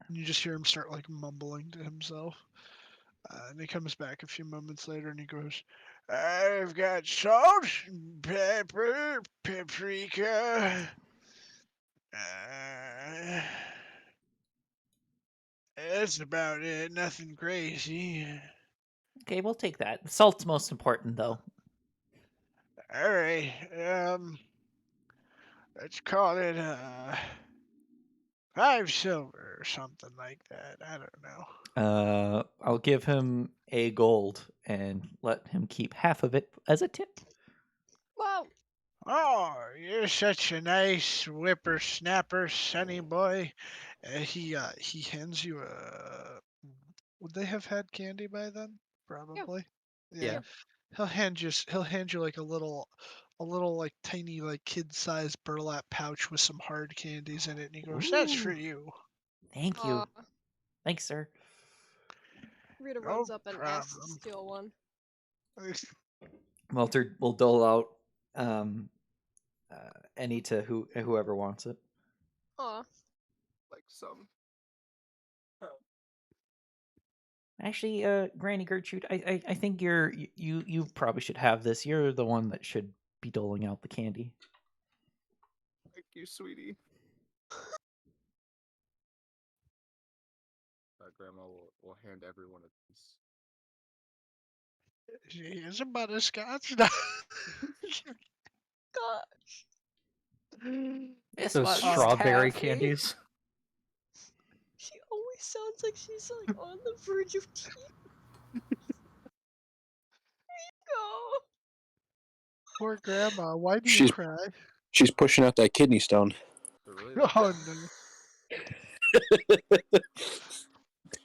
And you just hear him start like mumbling to himself. And he comes back a few moments later and he goes, I've got salt, pepper, paprika. That's about it. Nothing crazy. Okay, we'll take that. Salt's most important, though. All right. Let's call it 5 silver or something like that. I don't know. I'll give him a gold and let him keep half of it as a tip. Wow. Oh, you're such a nice whippersnapper, sonny boy. He hands you a. Would they have had candy by then? Probably. Yeah. He'll hand you like a little like tiny like kid-sized burlap pouch with some hard candies in it, and he goes, "That's for Ooh, you." thank you. Thanks, sir. Rita No runs up and asks to problem. steal one. Walter will dole out any to whoever wants it. Aw. Like some. Actually, Granny Gertrude, I think you probably should have this. You're the one that should be doling out the candy. Thank you, sweetie. Grandma will hand everyone a piece. Here's a butterscotch. Gosh. It's Those my strawberry coffee. candies. She always sounds like she's like on the verge of tears. Go. Poor grandma. Why do you She's cry? she's pushing out that kidney stone. But really, that Oh no.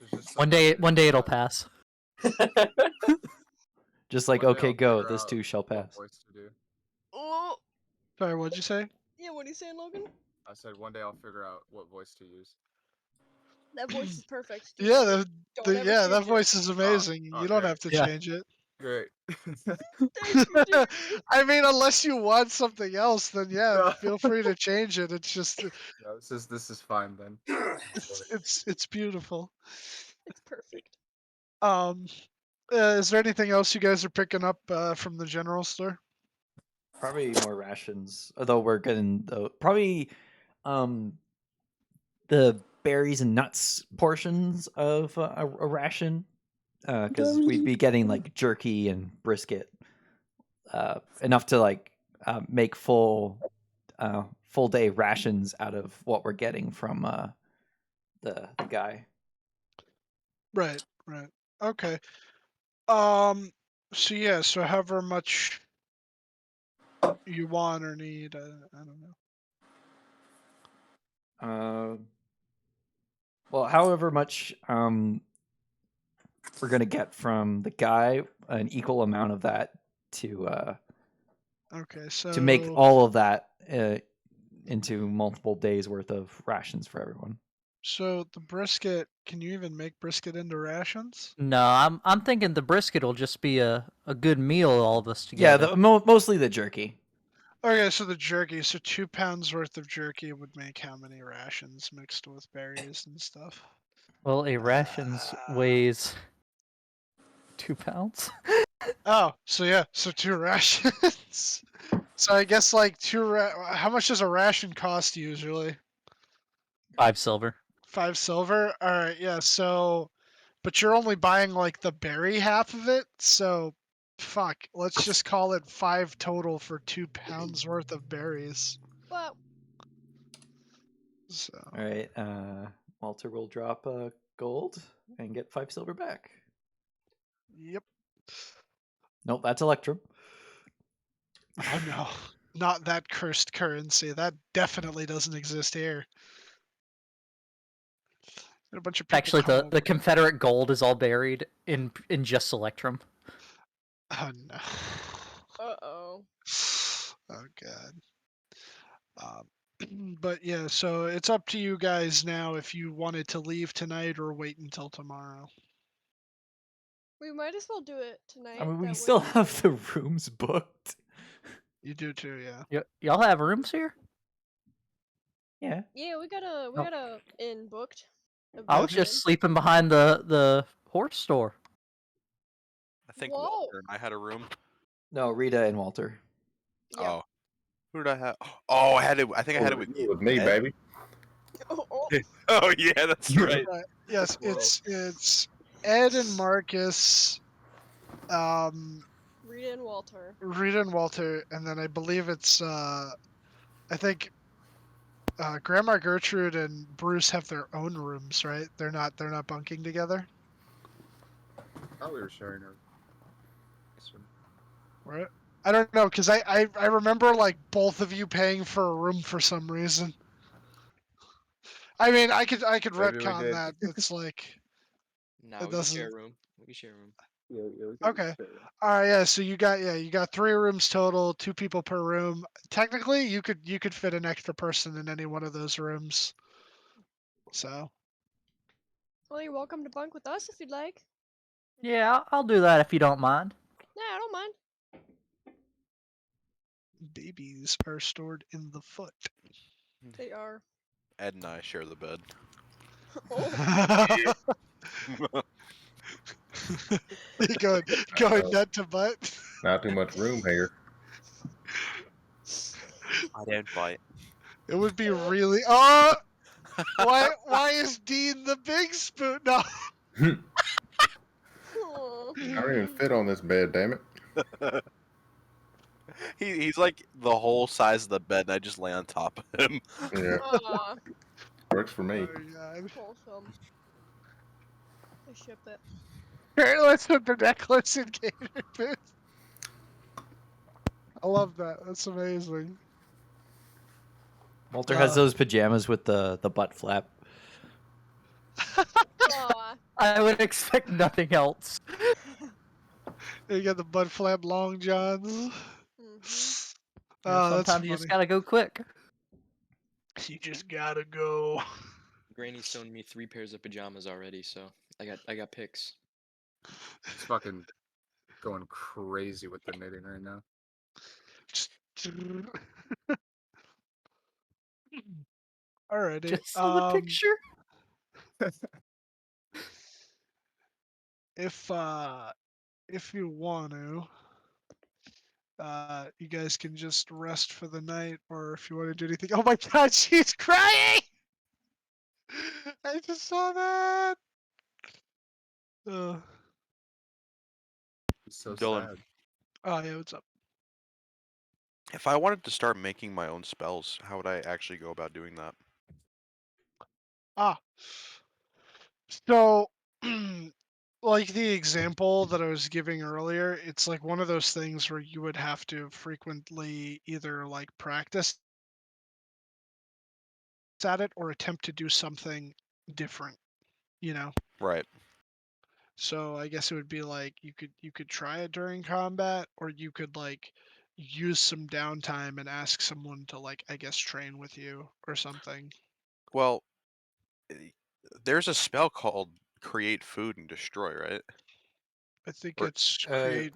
was just One something I day did it'll that. pass. Just like, One day okay, I'll go. figure This out too shall what pass. voice to do. Oh. Sorry, what'd you say? Yeah, what are you saying, Logan? I said one day I'll figure out what voice to use. That voice is perfect. Do Yeah, not don't ever yeah, that change it. voice is amazing. Oh, You don't great. have to Yeah. change it. Great. Thank you, Jeremy. I mean, unless you want something else, then yeah, No. feel free to change it. It's just No, this is fine then. it's beautiful. It's perfect. Is there anything else you guys are picking up from the general store? Probably more rations. Although we're getting probably the berries and nuts portions of a ration, because we'd be getting like jerky and brisket, enough to like make full day rations out of what we're getting from the guy. Right. Okay. So yeah, so however much you want or need, I don't know. Well, however much we're gonna get from the guy, an equal amount of that to Okay, to make so all of that into multiple days worth of rations for everyone. so the brisket, can you even make brisket into rations? No, I'm thinking the brisket will just be a good meal, all of us Yeah, together. mostly the jerky. Okay, so the jerky, so 2 pounds worth of jerky would make how many rations mixed with berries and stuff? Well, a rations weighs 2 pounds. Oh, so yeah, so 2 rations. So I guess like how much does a ration cost usually? 5 silver. 5 silver? Alright, yeah, so but you're only buying like the berry half of it, so fuck. Let's just call it 5 total for 2 pounds worth of berries. Well, So All right, Walter will drop gold and get 5 silver back. yep. Nope, that's Electrum. Oh no. Not that cursed currency. That definitely doesn't exist here. And a bunch of people Actually, come the over. Confederate gold is all buried in just Electrum. Oh no. uh-oh. Oh god. But yeah, so it's up to you guys now if you wanted to leave tonight or wait until tomorrow. We might as well do it tonight. I mean, we that still way have the rooms booked. You do too, yeah. Y'all have rooms here? Yeah. Yeah, we got a inn booked. I was just sleeping behind the horse store. I think Whoa. Walter and I had a room. No, Rita and Walter. Yep. Oh, who did I have? Oh, I had it. I think I had it with With me, Ed. baby. Oh, Oh yeah, that's right. Yes, Whoa. it's Ed and Marcus, Rita and Walter. Rita and Walter, and then I believe it's I think Grandma Gertrude and Bruce have their own rooms, right? They're not bunking together, I thought we were sharing her. right? I don't know, cause I remember like both of you paying for a room for some reason. I mean, I could Maybe we retcon did. that. It's like Nah, it we can share a doesn't. room. We can share a room. Yeah, we Okay. All right, yeah. So you got 3 rooms total, 2 people per room. Technically, you could fit an extra person in any one of those rooms. So Well, you're welcome to bunk with us if you'd like. Yeah, I'll do that if you don't mind. Nah, I don't mind. babies are stored in the foot. They are. Ed and I share the bed. Oh, going nut to butt. Not too much room here. I didn't fight. It would be really. Oh, why is Dean the big spoon? No. aw. I don't even fit on this bed, damn it. He's like the whole size of the bed, and I just lay on top of him. Yeah, Aw, works for me. Oh god. wholesome. I ship it. Let's put the necklace in gator boots. I love that. That's amazing. Walter has Uh. those pajamas with the butt flap. Aw. I would expect nothing else. You got the butt flap long johns. Mhm. You know, Oh, that's sometimes you funny. just gotta go quick. You just gotta go. Granny sewn me 3 pairs of pajamas already, so I got pics. It's fucking going crazy with the knitting right now. Alrighty. Just saw the picture. If you want to, you guys can just rest for the night, or if you want to do anything. Oh my god, she's crying! I just saw that. Uh, It's so Dylan, sad. oh yeah, what's up? if I wanted to start making my own spells, how would I actually go about doing that? Ah, so like the example that I was giving earlier, it's like one of those things where you would have to frequently either like practice at it or attempt to do something different, you know? Right. So I guess it would be like you could try it during combat, or you could like use some downtime and ask someone to like I guess train with you or something. Well, eh, there's a spell called Create Food and Destroy, right? I think Or it's Uh, create.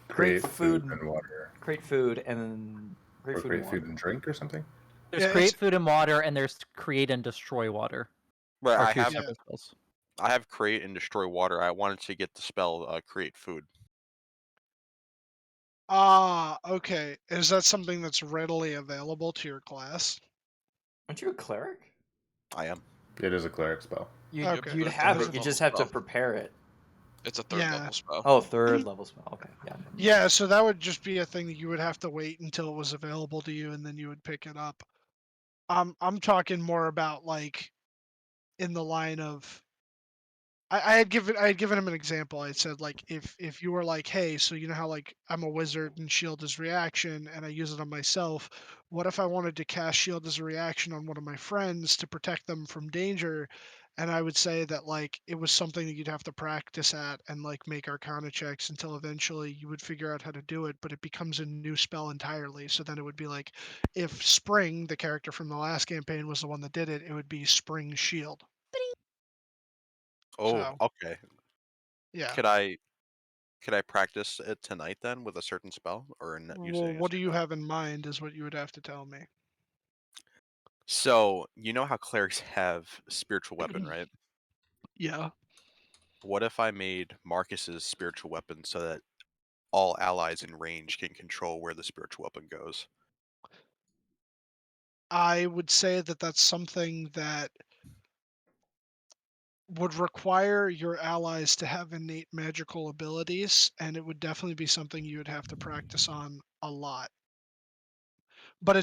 create Create food food, and water, create food, and then create or food and create food water. and drink, or something. There's Yeah, create it's food and water, and there's create and destroy water. right. Are I two have yeah. separate spells. I have Create and Destroy Water. I wanted to get the spell Create Food. Ah, okay. Is that something that's readily available to your class? Aren't you a cleric? I am. It is a cleric spell. You'd, Okay, you'd that have it. doesn't. You Level just have to spell. prepare it. It's a 3rd Yeah. level spell. Oh, third level spell. Okay, yeah. never mind. Yeah, so that would just be a thing that you would have to wait until it was available to you, and then you would pick it up. I'm talking more about like in the line of I had given him an example. I said like if you were like, hey, so you know how like I'm a wizard and shield is reaction and I use it on myself. What if I wanted to cast shield as a reaction on one of my friends to protect them from danger? And I would say that like it was something that you'd have to practice at and like make arcana checks until eventually you would figure out how to do it, but it becomes a new spell entirely. So then it would be like if Spring, the character from the last campaign, was the one that did it, it would be Spring Shield. Oh, So okay. yeah. Could I practice it tonight then with a certain spell, or not Well, using a what do you certain? have in mind is what you would have to tell me. So you know how clerics have spiritual weapon, right? Yeah. What if I made Marcus's spiritual weapon so that all allies in range can control where the spiritual weapon goes? I would say that that's something that would require your allies to have innate magical abilities, and it would definitely be something you would have to practice on a lot. But I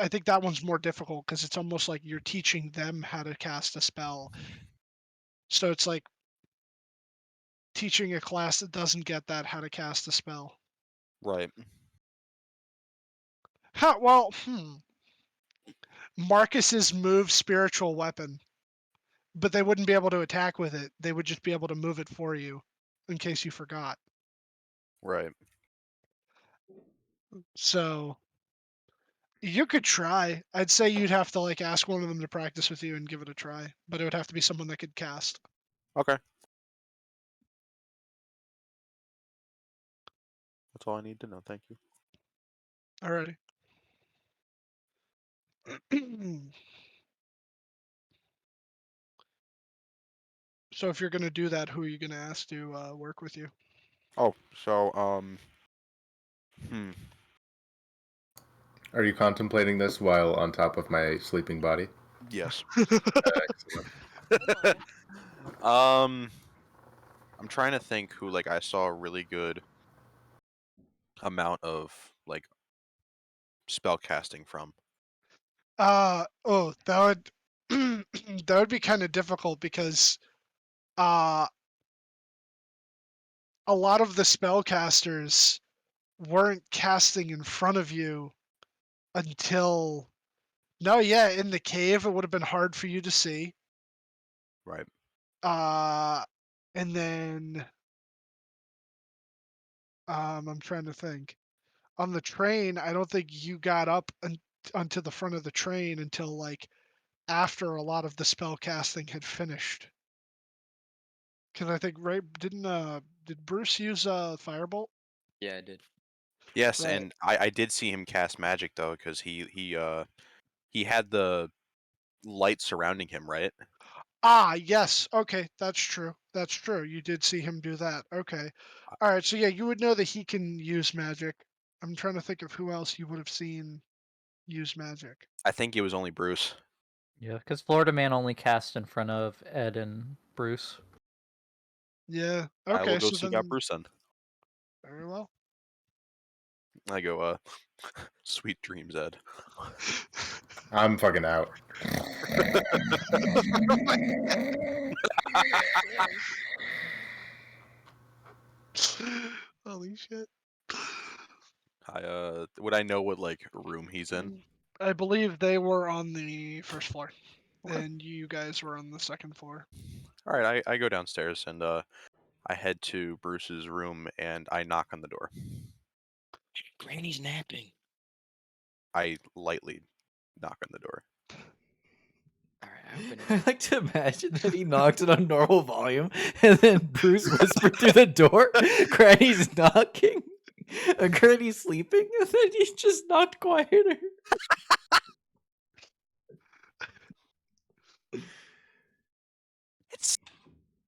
think that one's more difficult because it's almost like you're teaching them how to cast a spell. So it's like teaching a class that doesn't get that how to cast a spell. Right. Marcus's move spiritual weapon, but they wouldn't be able to attack with it. They would just be able to move it for you in case you forgot. Right. So you could try. I'd say you'd have to like ask one of them to practice with you and give it a try, but it would have to be someone that could cast. Okay. That's all I need to know. Thank you. Alrighty. So if you're gonna do that, who are you gonna ask to work with you? Oh, so Are you contemplating this while on top of my sleeping body? yes. Excellent. I'm trying to think who like I saw a really good amount of like spell casting from? Oh, that would that would be kind of difficult because uh a lot of the spellcasters weren't casting in front of you until no, yeah, in the cave it would have been hard for you to see. Right. Uh and then I'm trying to think. On the train, I don't think you got up onto the front of the train until like after a lot of the spell casting had finished. Because I think right did Bruce use firebolt? Yeah, I did. Yes, Right. and I did see him cast magic though, because he had the light surrounding him, right? Ah, yes. Okay, that's true. That's true. You did see him do that. Okay. All right. So yeah, you would know that he can use magic. I'm trying to think of who else you would have seen use magic. I think it was only Bruce. Yeah, because Florida Man only cast in front of Ed and Bruce. Yeah. I will Okay. go So seek out then, Bruce then. very well. I go, sweet dreams, Ed. I'm fucking out. Holy shit. Would I know what like room he's in? I believe they were on the first floor, Okay. and you guys were on the second floor. All right, I go downstairs and I head to Bruce's room and I knock on the door. Granny's napping. I lightly knock on the door. All right, I open it I up. like to imagine that he knocked it on normal volume, and then Bruce whispered through the door, "Granny's knocking." Granny's sleeping, and then he just knocked quieter.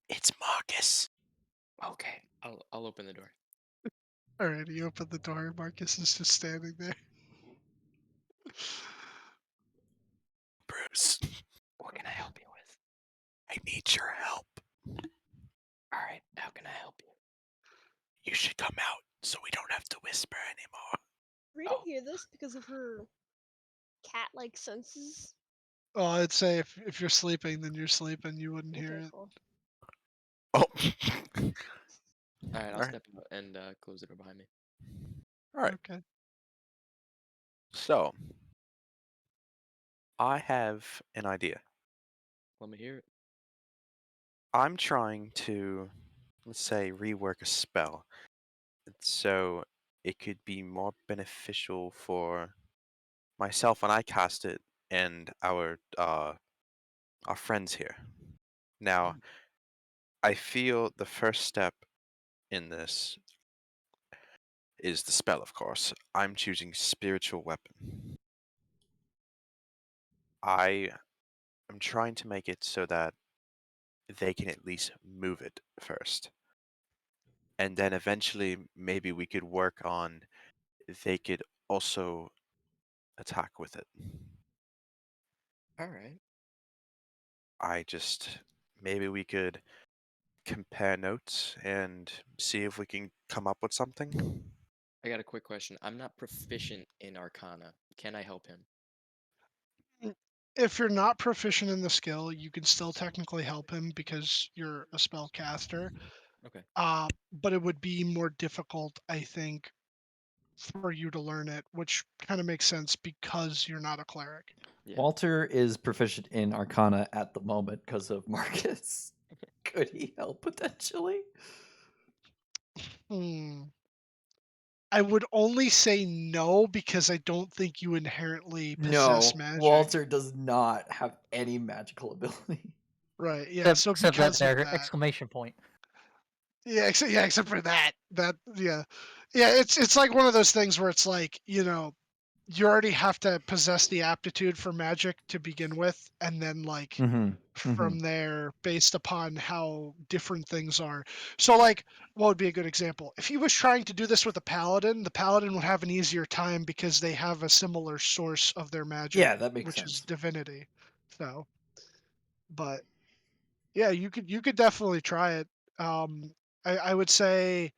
It's Marcus. Okay, I'll open the door. All right, you open the door. Marcus is just standing there. Bruce, What can I help you with? I need your help. All right, how can I help you? You should come out so we don't have to whisper anymore. Rita hear this because of her cat-like senses? Oh, I'd say if you're sleeping, then you're sleeping. You wouldn't hear Okay, it. cool. Oh. All right, I'll Alright. step out and close the door behind me. All right. Okay. So, I have an idea. Let me hear it. I'm trying to, let's say, rework a spell so it could be more beneficial for myself when I cast it and our friends here. Now, I feel the first step in this is the spell, of course. I'm choosing spiritual weapon. I am trying to make it so that they can at least move it first. And then eventually maybe we could work on they could also attack with it. All right. I just maybe we could compare notes and see if we can come up with something. I got a quick question. I'm not proficient in Arcana. Can I help him? If you're not proficient in the skill, you can still technically help him because you're a spellcaster. Okay. But it would be more difficult, I think, for you to learn it, which kind of makes sense because you're not a cleric. Yeah. Walter is proficient in Arcana at the moment because of Marcus. Could he help potentially? I would only say no because I don't think you inherently possess No, magic. Walter does not have any magical ability. Right. Yeah. So Except that because of there that, exclamation point. yeah. Except for that. Yeah. It's like one of those things where it's like you already have to possess the aptitude for magic to begin with, and then like from there, based upon how different things are. So like, what would be a good example? If he was trying to do this with a paladin, the paladin would have an easier time because they have a similar source of their magic, Yeah, that makes which sense. is divinity. So, but yeah, you could definitely try it. I would say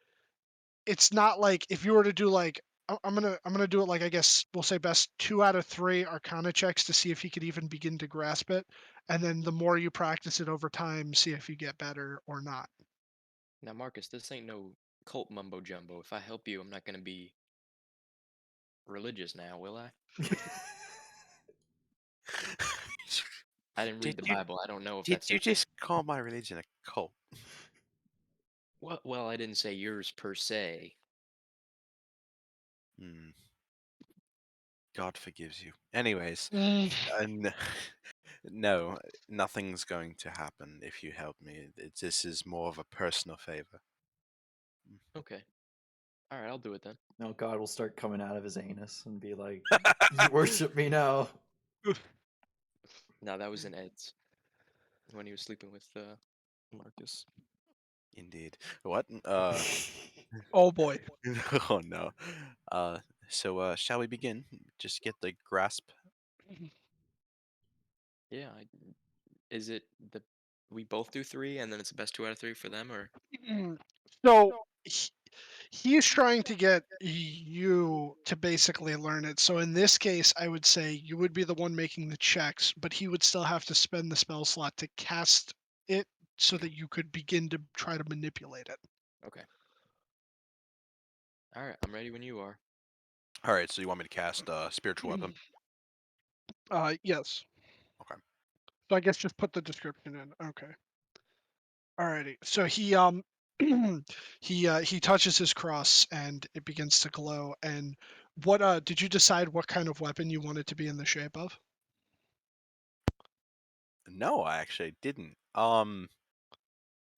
it's not like if you were to do like I'm gonna do it like I guess we'll say best 2 out of 3 Arcana checks to see if he could even begin to grasp it, and then the more you practice it over time, see if you get better or not. Now, Marcus, this ain't no cult mumbo jumbo. If I help you, I'm not gonna be religious now, will I? I didn't read Did the you Bible. I don't know if did that's you a just call my religion a cult? well. I didn't say yours per se. Hmm. God forgives you. Anyways, Mm. no, nothing's going to happen if you help me. This is more of a personal favor. Okay. All right, I'll do it then. No, God will start coming out of his anus and be like, "You worship me now." No, that was in Ed's when he was sleeping with Marcus. Indeed. What? Oh boy. Oh no. Shall we begin? Just get the grasp. Yeah. Is it the we both do 3 and then it's the best 2 out of 3 for them, or So he's trying to get you to basically learn it. So in this case, I would say you would be the one making the checks, but he would still have to spend the spell slot to cast it so that you could begin to try to manipulate it. okay? All right, I'm ready when you are. All right. So you want me to cast spiritual weapon? Yes. Okay. So I guess just put the description in. Okay. Alrighty. So he touches his cross and it begins to glow. And what did you decide what kind of weapon you wanted to be in the shape of? No, I actually didn't.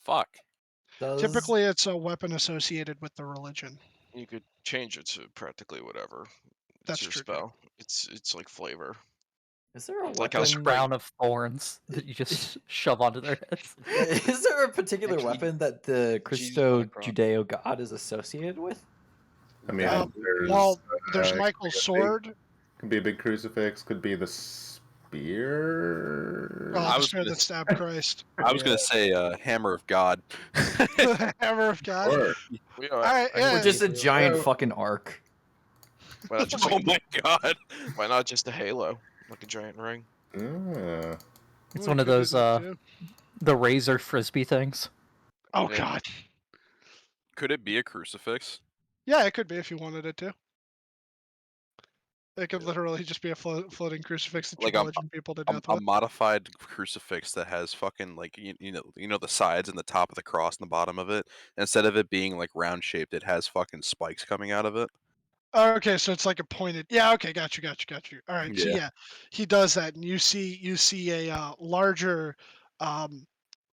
Fuck. Does Typically, it's a weapon associated with the religion. You could change it to practically whatever. It's That's your true too. spell. It's like flavor. is there a Like how Just weapon? spray. Crown of thorns that you just shove onto their heads. Is there a particular Actually, weapon that the Jesus on Christo a cross. Judeo god is associated with? I That mean, would be there's Well, there's could Michael's be a big, sword. could be a big crucifix, could be the spear. Oh, I the was spear gonna. that stabbed Christ. I was Yeah, gonna say hammer of God. The hammer of God. or we All are. right, Or yeah. just a giant well, fucking arc? Why not just Oh my God. why not just a halo, like a giant ring? ah, It's We one of could do those that too. the razor frisbee things. Oh Yeah. God. Could it be a crucifix? Yeah, it could be if you wanted it to. It could literally just be a floating crucifix that you're Like a, bludgeoning people to a death a with. modified crucifix that has fucking like you know the sides and the top of the cross and the bottom of it. Instead of it being like round shaped, it has fucking spikes coming out of it. Okay, so it's like a pointed. Yeah. Okay, got you. All right. So Yeah. yeah, he does that, and you see a larger, um,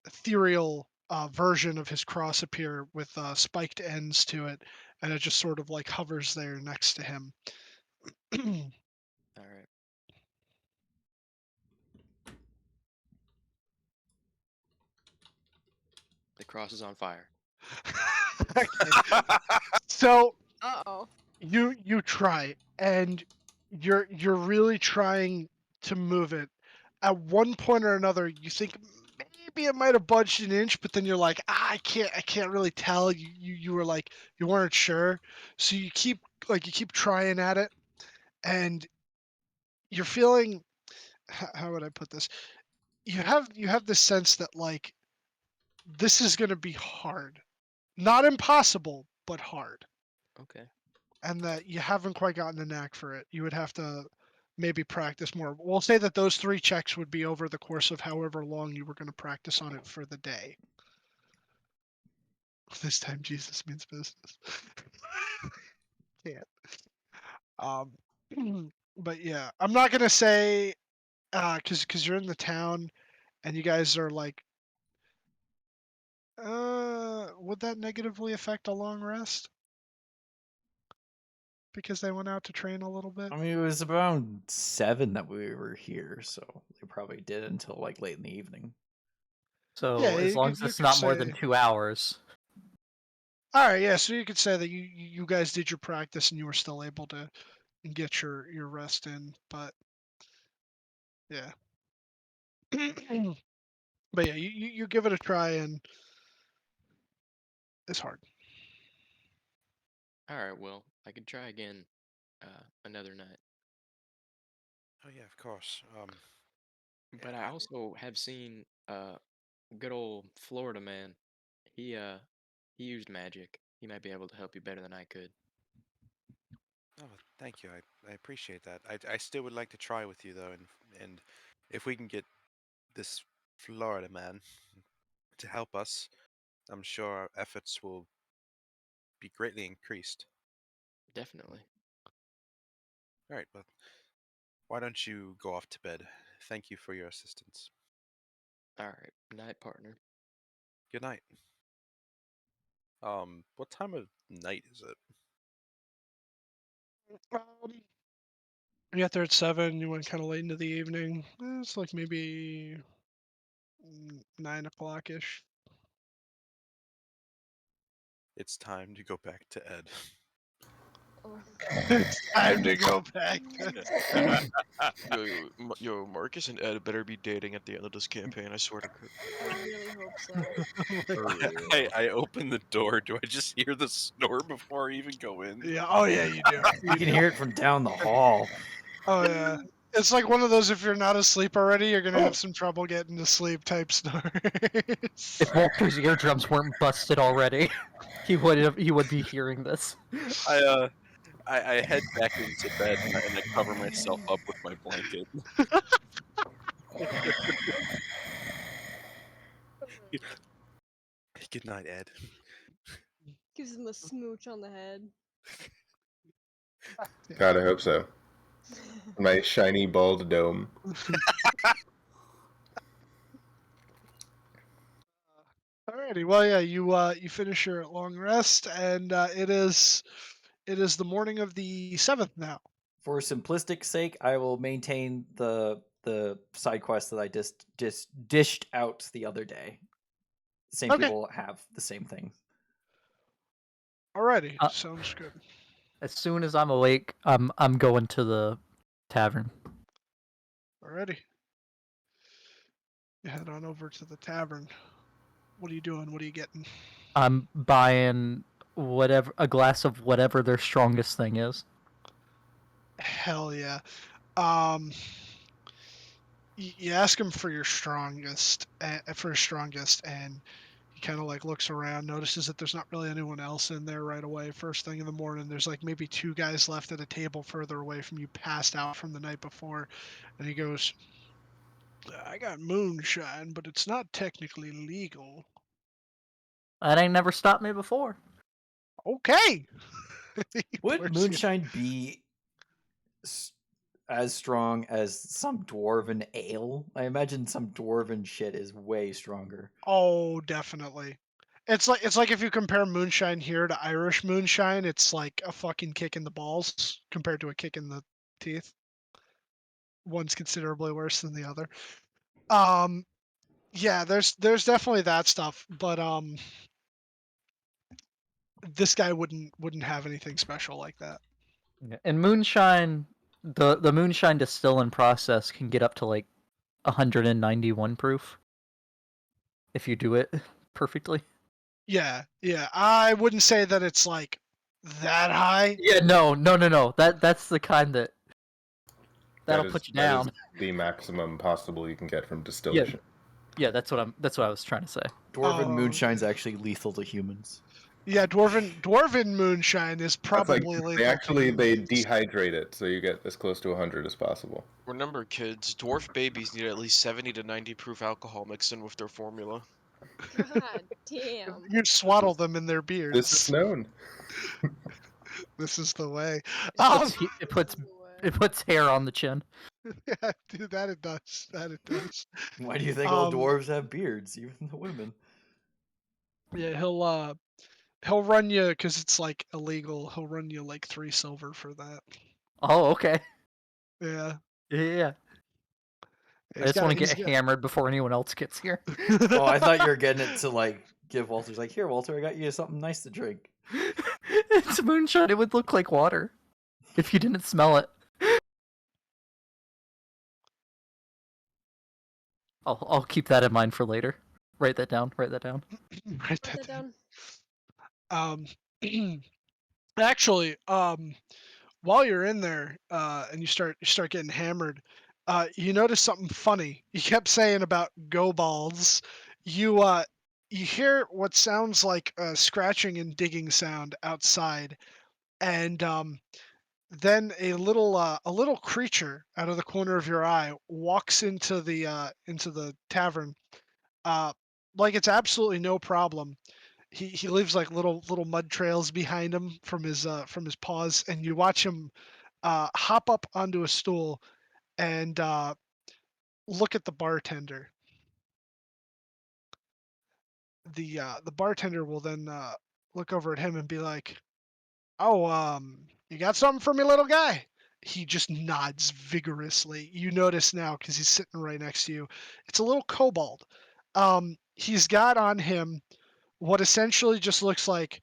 ethereal version of his cross appear with spiked ends to it, and it just sort of like hovers there next to him. All right. The cross is on fire. Okay. So Uh-oh. you try, and you're really trying to move it. At one point or another, you think maybe it might have budged an inch, but then you're like, I can't really tell. You were like you weren't sure, so you keep trying at it, and you're feeling how would I put this? You have this sense that like this is gonna be hard, not impossible, but hard, Okay. and that you haven't quite gotten the knack for it. You would have to maybe practice more. We'll say that those 3 checks would be over the course of however long you were going to practice on it for the day. This time Jesus means business. Can't. Um, but yeah, I'm not gonna say because you're in the town and you guys are like, would that negatively affect a long rest? Because they went out to train a little bit. I mean, it was around 7 that we were here, so they probably did until like late in the evening. Yeah, So as you long could as you it's could not more than say. 2 hours. All right, yeah. So you could say that you guys did your practice and you were still able to get your rest in, but yeah. But yeah, you give it a try and it's hard. All right, well, I could try again another night. Oh yeah, of course. But Ed, I also have seen good old Florida man. He uh he used magic. He might be able to help you better than I could. oh, thank you. I appreciate that. I still would like to try with you though, and if we can get this Florida man to help us, I'm sure our efforts will be greatly increased. Definitely. All right, well, why don't you go off to bed? Thank you for your assistance. All right, night partner. Good night. What time of night is it? You got there at 7. You went kind of late into the evening. It's like maybe 9 o'clock ish. It's time to go back to Ed. Oh, It's time to go back. Yo, Marcus and Ed better be dating at the end of this campaign. I swear to God. I really hope so. Oh my For God. real. I open the door. Do I just hear the snore before I even go in? Yeah. Oh yeah, you do. You can hear it from down the hall. Oh yeah. It's like one of those, if you're not asleep already, you're gonna have some trouble getting to sleep type snores. If Walter's eardrums weren't busted already, he would be hearing this. I head back into bed and I cover myself up with my blanket. Good night, Ed. Gives him a smooch on the head. God, I hope so. My shiny bald dome. Alrighty. Well, yeah, you finish your long rest, and it is the morning of the 7th now. For simplistic sake, I will maintain the side quest that I just dished out the other day. Same Okay. people have the same thing. Alrighty. Sounds good. As soon as I'm awake, I'm going to the tavern. Alrighty. You head on over to the tavern. What are you doing? What are you getting? I'm buying a glass of whatever their strongest thing is. Hell yeah. Um, you ask him for your strongest, and he kind of like looks around, notices that there's not really anyone else in there right away. First thing in the morning, there's like maybe 2 guys left at a table further away from you, passed out from the night before, and he goes, "I got moonshine, but it's not technically legal." That ain't never stopped me before. Okay. He Would pours you- moonshine be as strong as some dwarven ale? I imagine some dwarven shit is way stronger. Oh, definitely. It's like if you compare moonshine here to Irish moonshine, it's like a fucking kick in the balls compared to a kick in the teeth. One's considerably worse than the other. Um, yeah, there's definitely that stuff, but this guy wouldn't have anything special like that. And moonshine, the moonshine distilling process can get up to like 191 proof if you do it perfectly. Yeah, I wouldn't say that it's like that high. Yeah, no. That's the kind that'll put you That is down. the maximum possible you can get from distillation. Yeah, that's what I was trying to say. Dwarven Oh, moonshine's actually lethal to humans. Yeah, dwarven moonshine is That's like probably they lethal. actually to they humans. dehydrate it so you get as close to 100 as possible. Remember, kids, dwarf babies need at least 70 to 90 proof alcohol mixed in with their formula. God damn. You swaddle them in their This is beards. known. This is the way. It puts hair on the chin. Yeah, dude, that it does. That it does. Why do you think all dwarves have beards, even the women? Yeah, he'll run you because it's like illegal. He'll run you like 3 silver for that. Oh, okay. Yeah. Yeah. I He's just want to he's get hammered before anyone else gets here. Oh, I thought you were getting it to like give Walter's like, here, Walter, I got you something nice to drink. It's moonshine. It would look like water if you didn't smell it. I'll keep that in mind for later. Write that down. Write that down. Um, Actually, while you're in there, and you start getting hammered, you notice something funny. You kept saying about go balls. You hear what sounds like a scratching and digging sound outside, and then a little creature out of the corner of your eye walks into the tavern, uh, like it's absolutely no problem. He leaves like little mud trails behind him from his paws, and you watch him hop up onto a stool and look at the bartender. The bartender will then look over at him and be like, "Oh, you got something for me, little guy?" He just nods vigorously. You notice now because he's sitting right next to you. It's a little kobold. He's got on him what essentially just looks like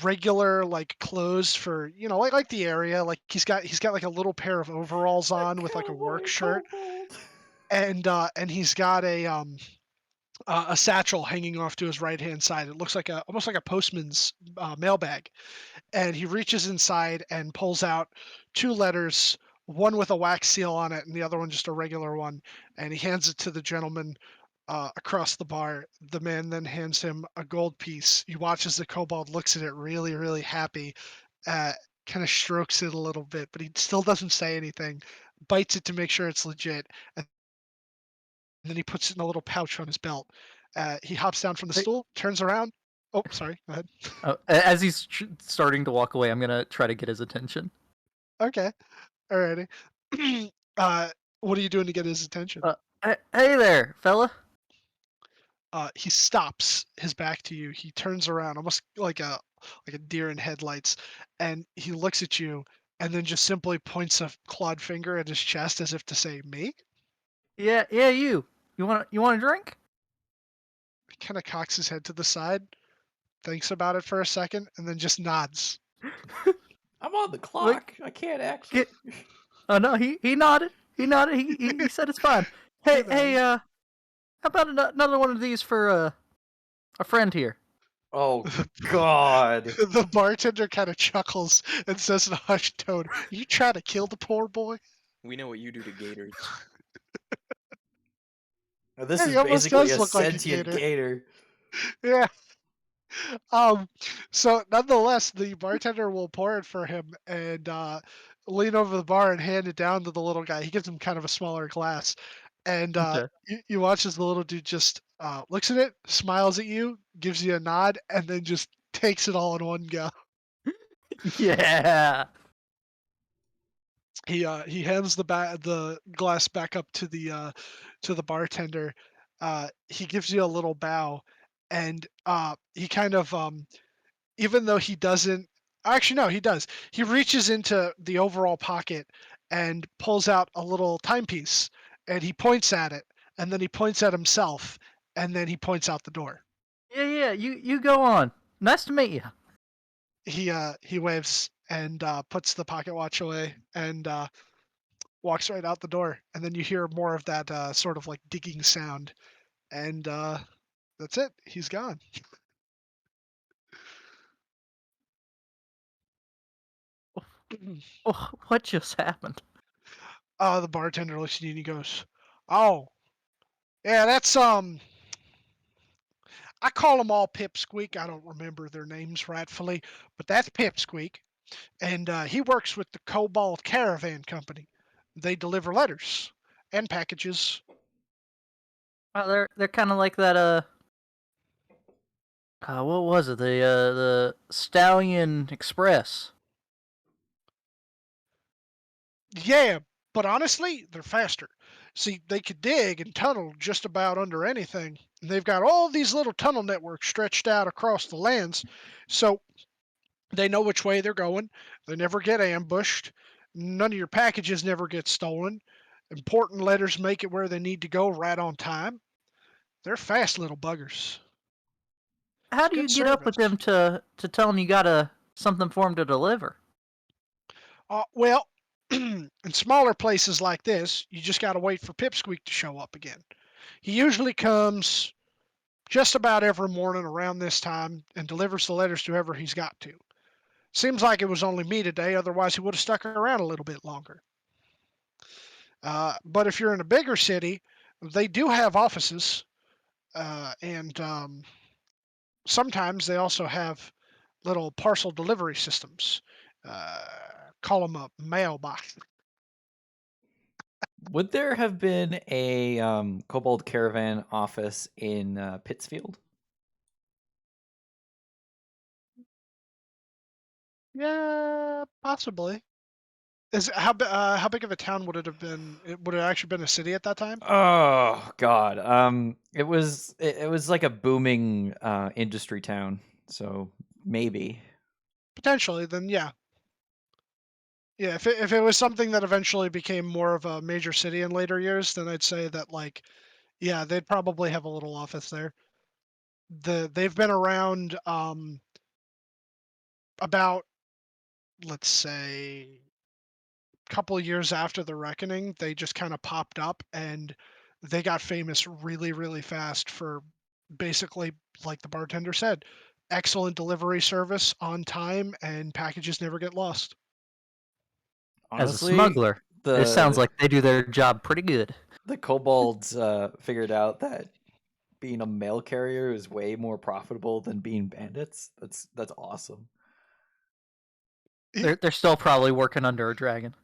regular like clothes for like the area. Like he's got like a little pair of overalls on with like a work shirt, and he's got a satchel hanging off to his right hand side. It looks like almost like a postman's mailbag. And he reaches inside and pulls out two letters, one with a wax seal on it, and the other one just a regular one. And he hands it to the gentleman across the bar. The man then hands him a gold piece. You watch as the kobold looks at it really, really happy, uh, kind of strokes it a little bit, but he still doesn't say anything. Bites it to make sure it's legit, and then he puts it in a little pouch on his belt. He hops down from the Hey, stool, turns around. Oh, sorry. Go ahead. as he's starting to walk away, I'm gonna try to get his attention. Okay. Alrighty. uh, what are you doing to get his attention? Hey there, fella. He stops his back to you. He turns around, almost like a deer in headlights, and he looks at you, and then just simply points a clawed finger at his chest as if to say, "Me." Yeah, you. You want a drink? He kind of cocks his head to the side, thinks about it for a second, and then just nods. I'm on the Like, clock. I can't actually. oh no, he nodded. He nodded. He said it's fine. Hey, how about another one of these for a friend here? Oh God. The bartender kind of chuckles and says in a hushed tone, "You trying to kill the poor boy?" We know what you do to gators. This Yeah, is he almost basically does a look like a sentient gator. gator. Yeah. So nonetheless, the bartender will pour it for him and lean over the bar and hand it down to the little guy. He gives him kind of a smaller glass, and Okay. you watch as the little dude just looks at it, smiles at you, gives you a nod, and then just takes it all in one go. Yeah. He hands the glass back up to the bartender. He gives you a little bow, and he kind of even though he doesn't actually no he does, he reaches into the overall pocket and pulls out a little timepiece, and he points at it, and then he points at himself, and then he points out the door. Yeah. You go on. Nice to meet you. He waves and puts the pocket watch away and walks right out the door, and then you hear more of that sort of like digging sound, and that's it, he's gone. Oh, what just happened? The bartender looks at you and he goes, "Oh, yeah, that's I call them all Pipsqueak. I don't remember their names rightfully, but that's Pipsqueak, and he works with the Cobalt Caravan Company. They deliver letters and packages." Well, they're kind of like that. What was it? The Stallion Express. Yeah, but honestly, they're faster. See, they could dig and tunnel just about under anything, and they've got all these little tunnel networks stretched out across the lands, so they know which way they're going. They never get ambushed. None of your packages never get stolen. Important letters make it where they need to go right on time. They're fast little buggers. How It's do you good get up with service. them to tell them you got something for them to deliver? Well, in smaller places like this, you just got to wait for Pipsqueak to show up again. He usually comes just about every morning around this time and delivers the letters to whoever he's got to. Seems like it was only me today, otherwise he would have stuck around a little bit longer. But if you're in a bigger city, they do have offices, and sometimes they also have little parcel delivery systems. Uh, call them a mailbox. Would there have been a Kobold Caravan office in Pittsfield? Yeah, possibly. How big of a town would it have been? Would it actually been a city at that time? Oh God. It was like a booming industry town, so maybe. Potentially, then yeah. Yeah, if it was something that eventually became more of a major city in later years, then I'd say that like, yeah, they'd probably have a little office there. They've been around about, let's say, a couple of years after the reckoning. They just kind of popped up and they got famous really really fast for basically, like the bartender said, excellent delivery service on time and packages never get lost. As a Honestly, smuggler, it sounds the like they do their job pretty good. the kobolds figured out that being a mail carrier is way more profitable than being bandits. That's awesome. They're still probably working under a dragon.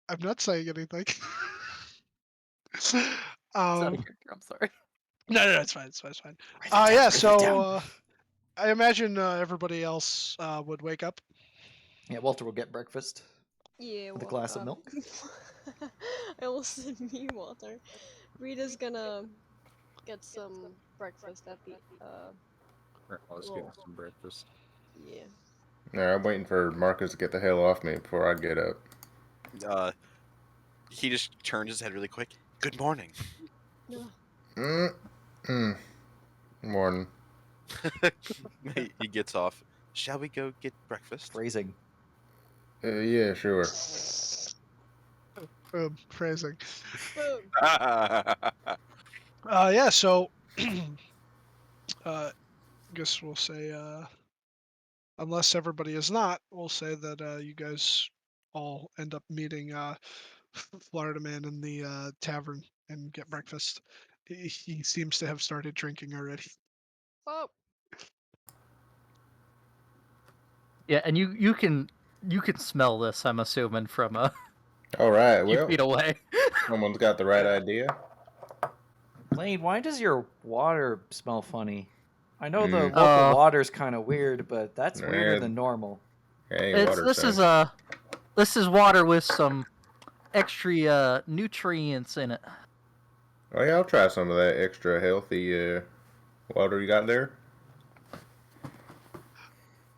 I'm not saying anything. I'm um sorry. no, it's fine, it's fine, it's fine. Write that down. Yeah, Write that down. so I imagine everybody else would wake up. Yeah, Walter will get breakfast Yeah, with a well, glass of milk. I almost said me, Walter. Rita's gonna get some breakfast at the I was getting some breakfast. yeah. No, I'm waiting for Marcus to get the hell off me before I get up. He just turned his head really quick. Good morning. Morning. He gets off. Shall we go get breakfast? Phrasing. Yeah, sure. Phrasing. Boom. Yeah, so guess we'll say unless everybody is not, we'll say that you guys all end up meeting Florida Man in the tavern and get breakfast. He seems to have started drinking already. Oh, Yeah, and you can smell this. I'm assuming from a All right, few well, feet away. someone's got the right idea. Lane, why does your water smell funny? I know the Mm. local water's kind of weird, but that's Yeah. weirder than normal. Hey, water This is water with some extra nutrients in it. Oh yeah, I'll try some of that extra healthy water you got there.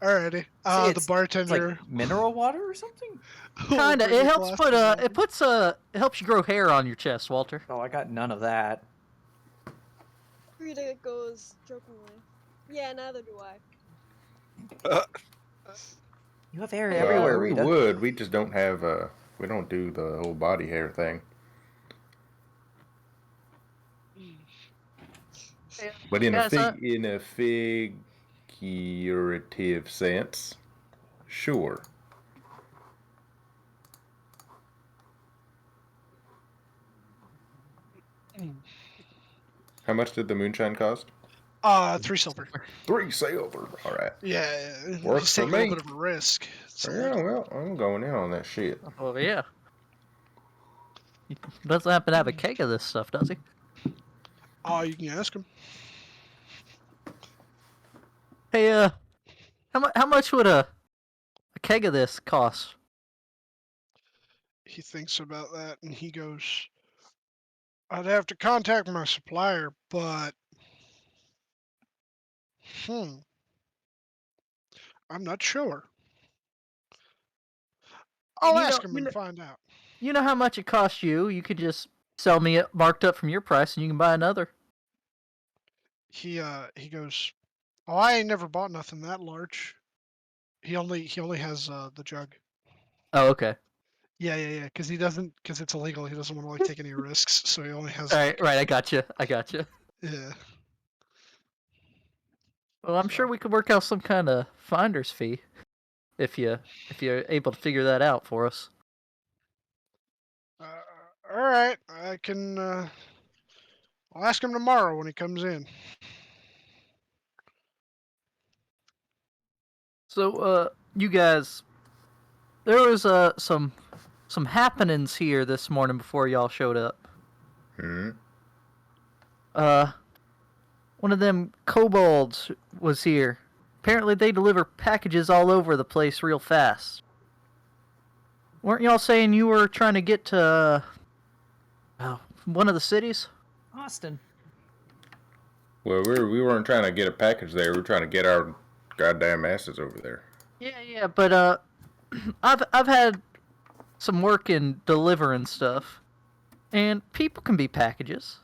Alrighty. See, The it's bartender. like mineral water or something. Kinda. It helps it helps you grow hair on your chest, Walter. Oh, I got none of that. Rita goes jokingly. Yeah, neither do I. You have hair everywhere, We Rita. would. We just don't have we don't do the whole body hair thing. But in a figurative sense, sure. How much did the moonshine cost? 3 silver. 3 silver. All right. Yeah, Works he's for taking a me. little bit of a risk. So Yeah, well, I'm going in on that shit. Oh yeah. He doesn't happen to have a keg of this stuff, does he? Oh, you can ask him. Hey, how much would a keg of this cost? He thinks about that and he goes, I'd have to contact my supplier, but I'm not sure. I'll ask him and find out. You know how much it costs you. You could just sell me it marked up from your price, and you can buy another. He goes, oh, I ain't never bought nothing that large. He only has the jug. Oh, okay. Yeah, because because it's illegal. He doesn't want to like take any risks, so he only has. All right, I got you. Yeah. Well, I'm sure we could work out some kind of finder's fee if you're able to figure that out for us. All right, I can. I'll ask him tomorrow when he comes in. So, you guys, there was some happenings here this morning before y'all showed up. Hmm. One of them kobolds was here. Apparently, they deliver packages all over the place real fast. Weren't y'all saying you were trying to get to one of the cities? Austin. Well, we weren't trying to get a package there. We were trying to get our goddamn asses over there. Yeah, but I've had some work in delivering stuff, and people can be packages.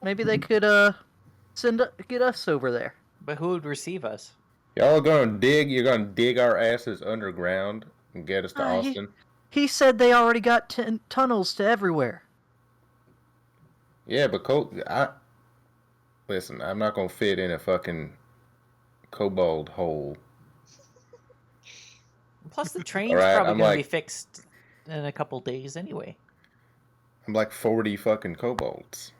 Maybe they could get us over there. But who would receive us? Y'all are gonna dig. You're gonna dig our asses underground and get us to Austin. He said they already got tunnels to everywhere. Yeah, but listen. I'm not gonna fit in a fucking kobold hole. Plus, the train's Alright, probably I'm going to be like- fixed in a couple days anyway. I'm like 40 fucking kobolds.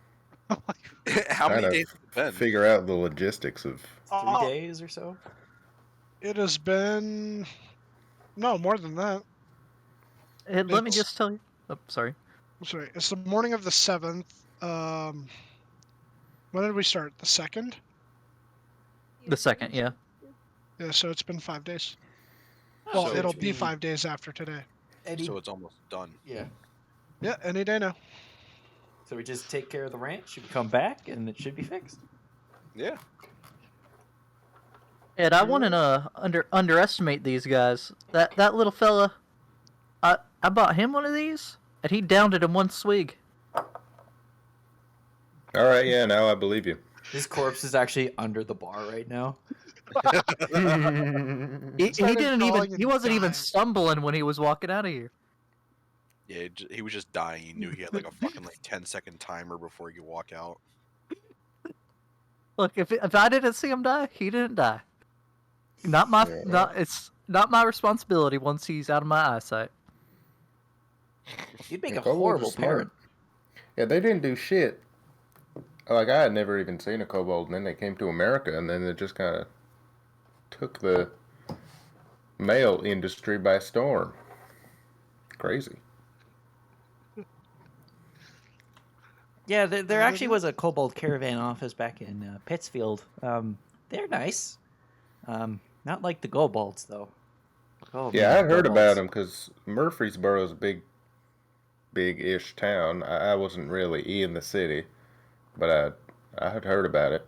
How many Trying days to has it been? figure out the logistics of 3 days or so. It has been no more than that. Let me just tell you. Oh, sorry. Sorry, it's the morning of the 7th. When did we start? The 2nd? The second, yeah. Yeah, so it's been 5 days. Well, So- it'll be 5 days after today. So it's almost done. Yeah. Yeah, any day now. So we just take care of the ranch, we come back, and it should be fixed. Yeah. Ed, I wouldn't underestimate these guys. That little fella, I bought him one of these, and he downed it in one swig. Alright, yeah, now I believe you. His corpse is actually under the bar right now. He didn't even. He wasn't even dying. stumbling when he was walking out of here. Yeah, he was just dying. He knew he had like a fucking 10-second timer before he could walk out. Look, if I didn't see him die, he didn't die. It's not my responsibility once he's out of my eyesight. You'd make The a kobolds horrible are smart. parent. Yeah, they didn't do shit. Like, I had never even seen a kobold, and then they came to America, and then it just kind of took the mail industry by storm. Crazy. Yeah, there actually was a kobold caravan office back in Pittsfield. They're nice. Not like the kobolds, though. Oh, Yeah, man, I'd heard about kobolds. them because Murfreesboro is a big-ish town. I wasn't really in the city, but I had heard about it.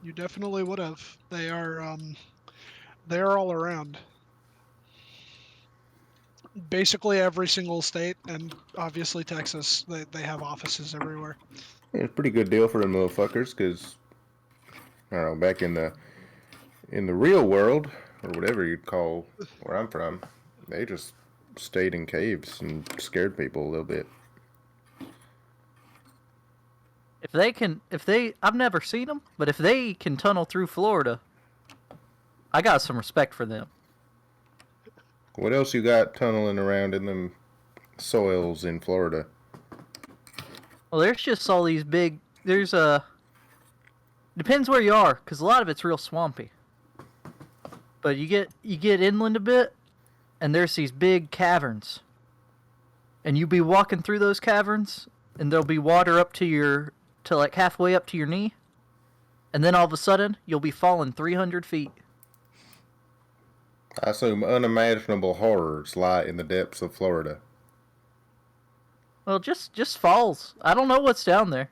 You definitely would have. They're all around. Basically every single state, and obviously Texas. They have offices everywhere. Yeah, it's a pretty good deal for them motherfuckers because, I don't know, back in the real world, or whatever you'd call where I'm from, they just stayed in caves and scared people a little bit. I've never seen them, but if they can tunnel through Florida, I got some respect for them. What else you got tunneling around in them soils in Florida? Well, there's just all these big. Depends where you are, because a lot of it's real swampy. But you get inland a bit, and there's these big caverns. And you be walking through those caverns, and there'll be water up to like halfway up to your knee. And then all of a sudden, you'll be falling 300 feet. I assume unimaginable horrors lie in the depths of Florida. Well, just falls. I don't know what's down there.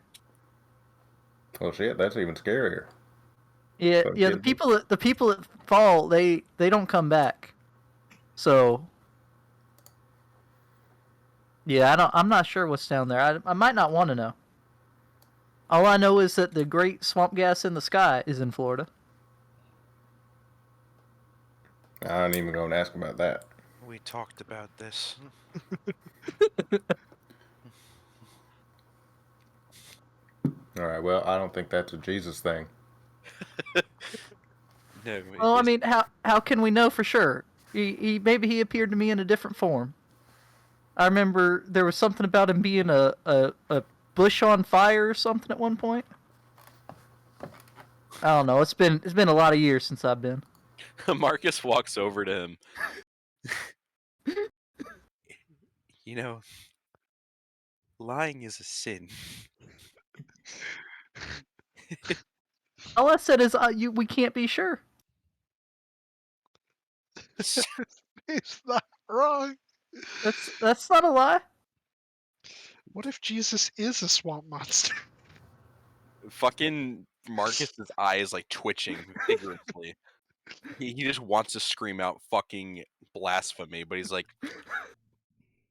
Oh shit, that's even scarier. Yeah, Fucking yeah. The people that fall, they don't come back. So, yeah, I'm not sure what's down there. I might not want to know. All I know is that the great swamp gas in the sky is in Florida. I ain't even gonna ask about that. We talked about this. All right. Well, I don't think that's a Jesus thing. No, Well, I his- mean, how can we know for sure? He maybe he appeared to me in a different form. I remember there was something about him being a bush on fire or something at one point. I don't know. It's been a lot of years since I've been. Marcus walks over to him. You know, lying is a sin. All I said is we can't be sure. He's not wrong. That's not a lie. What if Jesus is a swamp monster? Fucking Marcus's eye is like twitching vigorously. He just wants to scream out fucking blasphemy, but he's like,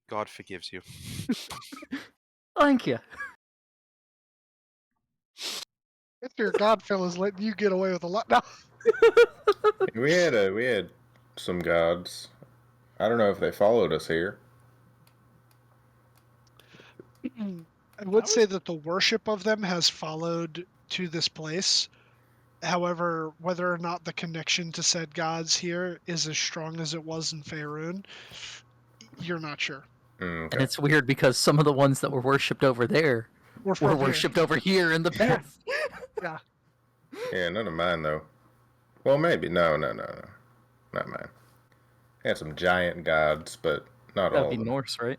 God forgives you. Thank you. If your Godfellas letting you get away with a lot. No. We had some gods. I don't know if they followed us here. I would say that the worship of them has followed to this place. However, whether or not the connection to said gods here is as strong as it was in Faerun, you're not sure. And Okay. it's weird because some of the ones that were worshipped over there We're were from here. worshipped over here in the past. Yeah. Yeah, none of mine though. Well, maybe. No, not mine. Had some giant gods, but not That would all be of them. Norse, right?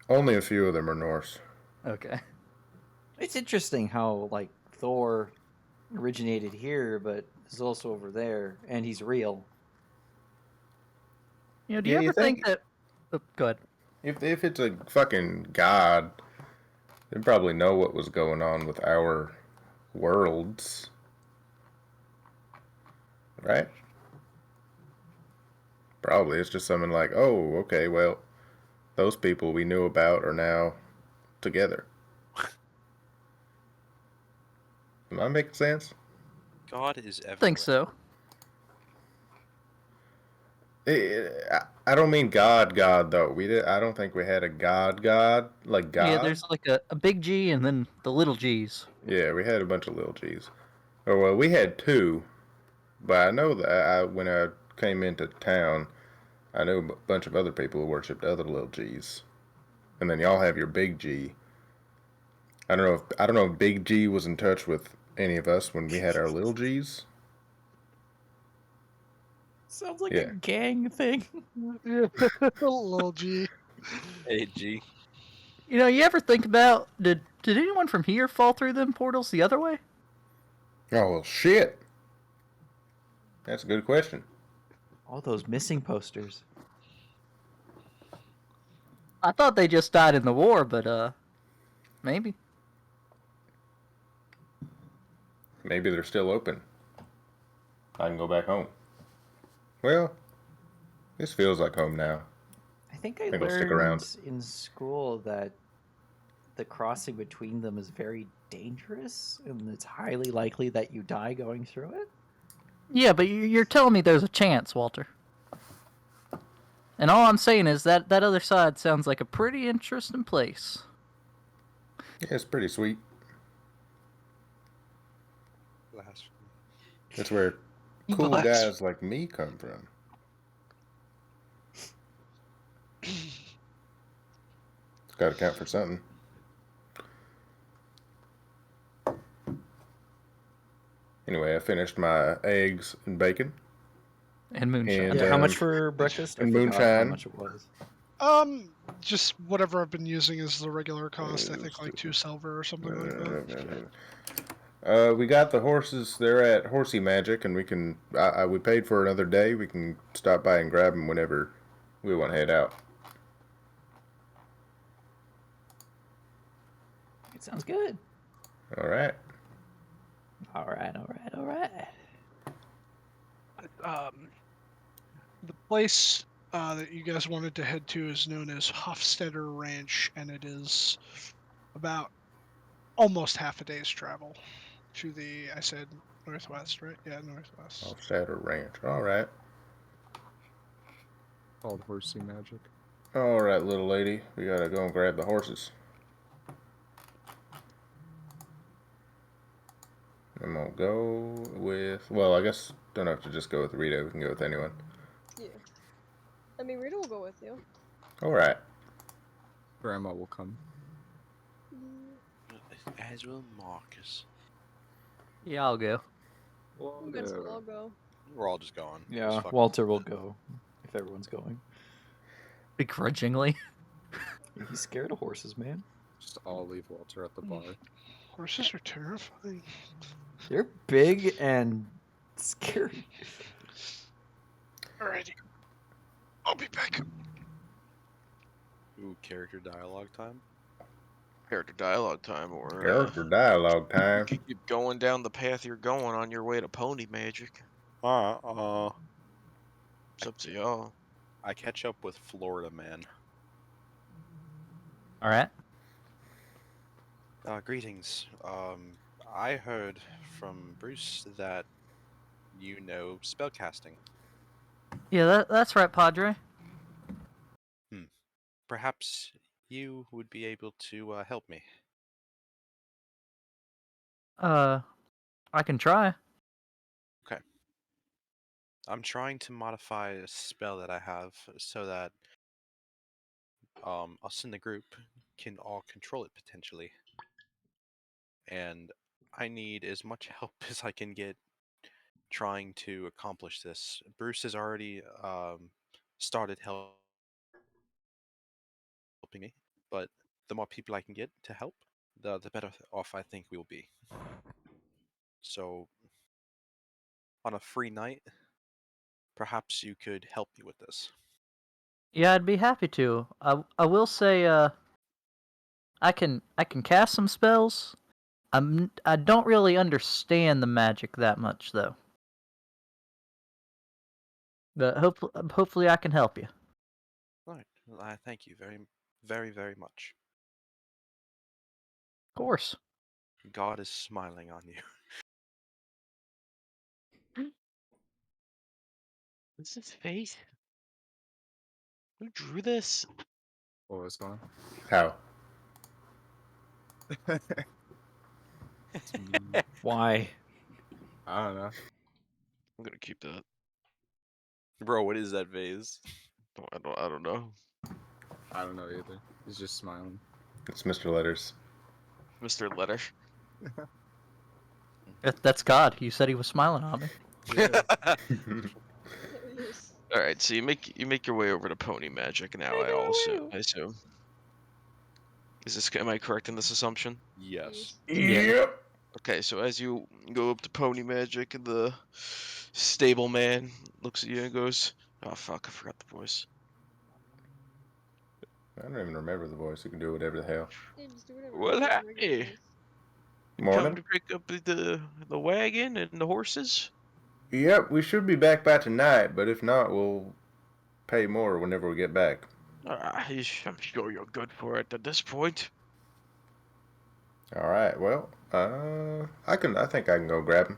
Only a few of them are Norse. Okay. It's interesting how like Thor originated here, but is also over there, and he's real. You know, do Yeah, you you ever think think- that? Oh, go ahead. If it's a fucking god, they probably know what was going on with our worlds, right? Probably it's just something like, oh, okay, well, those people we knew about are now together. Am I making sense? God is everywhere. I think so. I don't mean God though. I don't think we had a God like God. Yeah, there's like a big G and then the little G's. Yeah, we had a bunch of little G's. Oh well, we had two, but I know that when I came into town, I knew a bunch of other people who worshipped other little G's, and then y'all have your big G. I don't know if Big G was in touch with any of us when we had our little G's. Sounds like Yeah. a gang thing. Little G. Hey, G. You know, you ever think about did anyone from here fall through them portals the other way? Oh well, shit. That's a good question. All those missing posters. I thought they just died in the war, but maybe. Maybe they're still open. I can go back home. Well, this feels like home now. I think I Think I'll stick around. learned in school that the crossing between them is very dangerous, and it's highly likely that you die going through it. Yeah, but you're telling me there's a chance, Walter. And all I'm saying is that other side sounds like a pretty interesting place. Yeah, it's pretty sweet. Blasphemy. That's where cool Bless. guys like me come from. It's got to count for something. Anyway, I finished my eggs and bacon. And moonshine. And, Yeah, how much for breakfast? I and forgot how moonshine. much it was. Just whatever I've been using is the regular cost. I think like 2 silver or something like that. We got the horses. They're at Horsey Magic, and we can. We paid for another day. We can stop by and grab them whenever we want to head out. It sounds good. All right. All right. The place that you guys wanted to head to is known as Hofstetter Ranch, and it is about almost half a day's travel to the, I said northwest, right? Yeah, northwest. Hofstadter Ranch. All right. Called Horsey Magic. All right, little lady. We gotta go and grab the horses. go with. Well, I guess don't have to just go with Rita. We can go with anyone. Yeah. I mean, Rita will go with you. All right. Grandma will come. As will Marcus. Yeah, I'll go. You guys will all go. We're all just going. Yeah, Walter will go if everyone's going. Begrudgingly. He's scared of horses, man. Just all leave Walter at the bar. Horses are terrifying. They're big and scary. Alrighty. I'll be back. Ooh, character dialogue time. Character dialogue time, or Character dialogue you time. could keep going down the path you're going on your way to pony magic. It's up to y'all. I catch up with Florida Man. All right. Greetings. I heard from Bruce that you know spellcasting. Yeah, that's right, Padre. Perhaps you would be able to help me. I can try. Okay. I'm trying to modify a spell that I have so that us in the group can all control it potentially. And I need as much help as I can get trying to accomplish this. Bruce has already started helping me, but the more people I can get to help, the better off I think we will be. So, on a free night, perhaps you could help me with this. Yeah, I'd be happy to. I will say I can cast some spells. I don't really understand the magic that much though. But hopefully I can help you. All right. Well, I thank you very, very, very much. Of course. God is smiling on you. What's his face? Who drew this? What was going How? on? Why? I don't know. I'm gonna keep that. Bro, what is that vase? I don't know. I don't know either. He's just smiling. It's Mr. Letters. Mr. Letter. That's God. You said he was smiling on me. Yeah. There he is. All right, so you make your way over to pony magic now. I assume. Is this am I correct in this assumption? Yes. Yep. Okay, so as you go up to pony magic, the stable man looks at you and goes, "Oh fuck, I forgot the voice." I don't even remember the voice. You can do whatever the hell. Yeah, just do whatever. Well, Make it a regular hey, voice. you come Morning. to pick up the wagon and the horses? Yep, we should be back by tonight, but if not, we'll pay more whenever we get back. I'm sure you're good for it at this point. All right. Well, I think I can go grab him.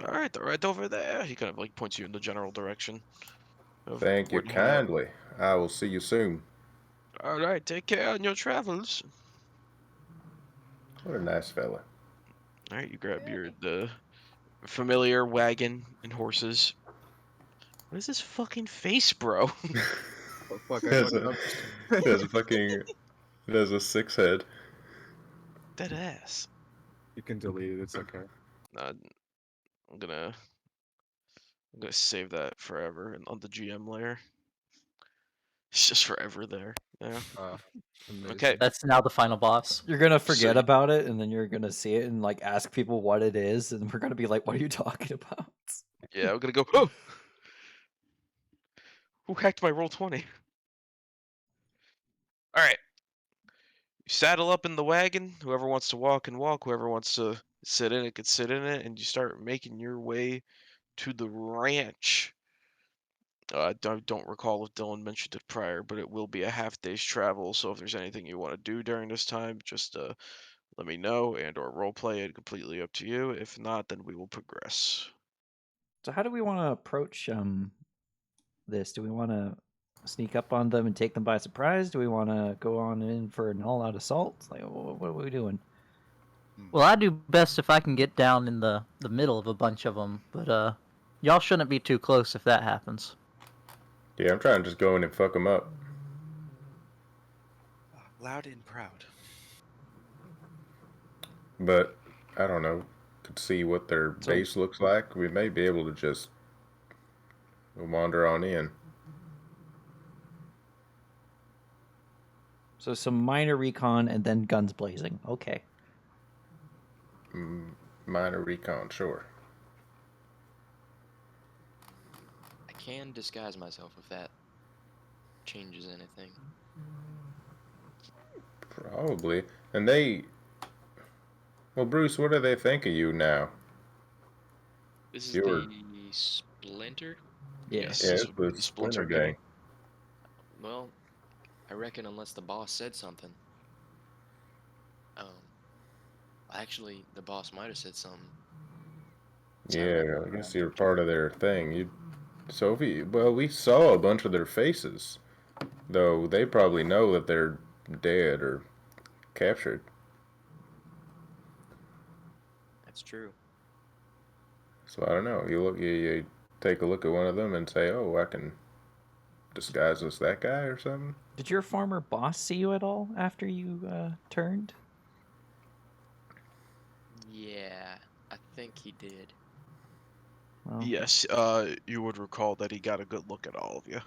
All right, they're right over there. He kind of like points you in the general direction. Of Thank you where to hang out. kindly. I will see you soon. All right, take care on your travels. What a nice fella. All right, you grab the familiar wagon and horses. What is this fucking face, bro? Oh, fuck, I There's fucked a, up. there's a fucking, there's a 6 head. Dead ass. You can delete it. It's okay. I'm gonna save that forever and on the GM layer. It's just forever there. Yeah. Amazing. Okay. That's now the final boss. You're gonna forget So- about it, and then you're gonna see it and like ask people what it is, and we're gonna be like, "What are you talking about?" Yeah, I'm gonna go. Oh, who hacked my roll 20? All right. You saddle up in the wagon. Whoever wants to walk can walk. Whoever wants to sit in it can sit in it, and you start making your way to the ranch. I don't recall if Dylan mentioned it prior, but it will be a half day's travel. So if there's anything you want to do during this time, just let me know and/or roleplay it. Completely up to you. If not, then we will progress. So how do we want to approach this? Do we want to sneak up on them and take them by surprise? Do we want to go on in for an all-out assault? Like, what are we doing? Well, I do best if I can get down in the middle of a bunch of them, but y'all shouldn't be too close if that happens. Yeah, I'm trying to just go in and fuck them up. Loud and proud. But I don't know. Could see what their So- base looks like. We may be able to just wander on in. So some minor recon and then guns blazing. Okay. Minor recon, sure. I can disguise myself if that changes anything. Probably. And well, Bruce, what do they think of you now? This is You're the splinter. Yeah. Yes, Yeah, this it's would be the the Splinter Splinter Gang. Well, I reckon unless the boss said something. Actually, the boss might have said something. So I Yeah, I guess you're part of their thing. Sophie, well, we saw a bunch of their faces, though they probably know that they're dead or captured. That's true. So I don't know. You take a look at one of them and say, "Oh, I can disguise as that guy" or something. Did your former boss see you at all after you turned? Yeah, I think he did. Well, Yes, you would recall that he got a good look at all of you.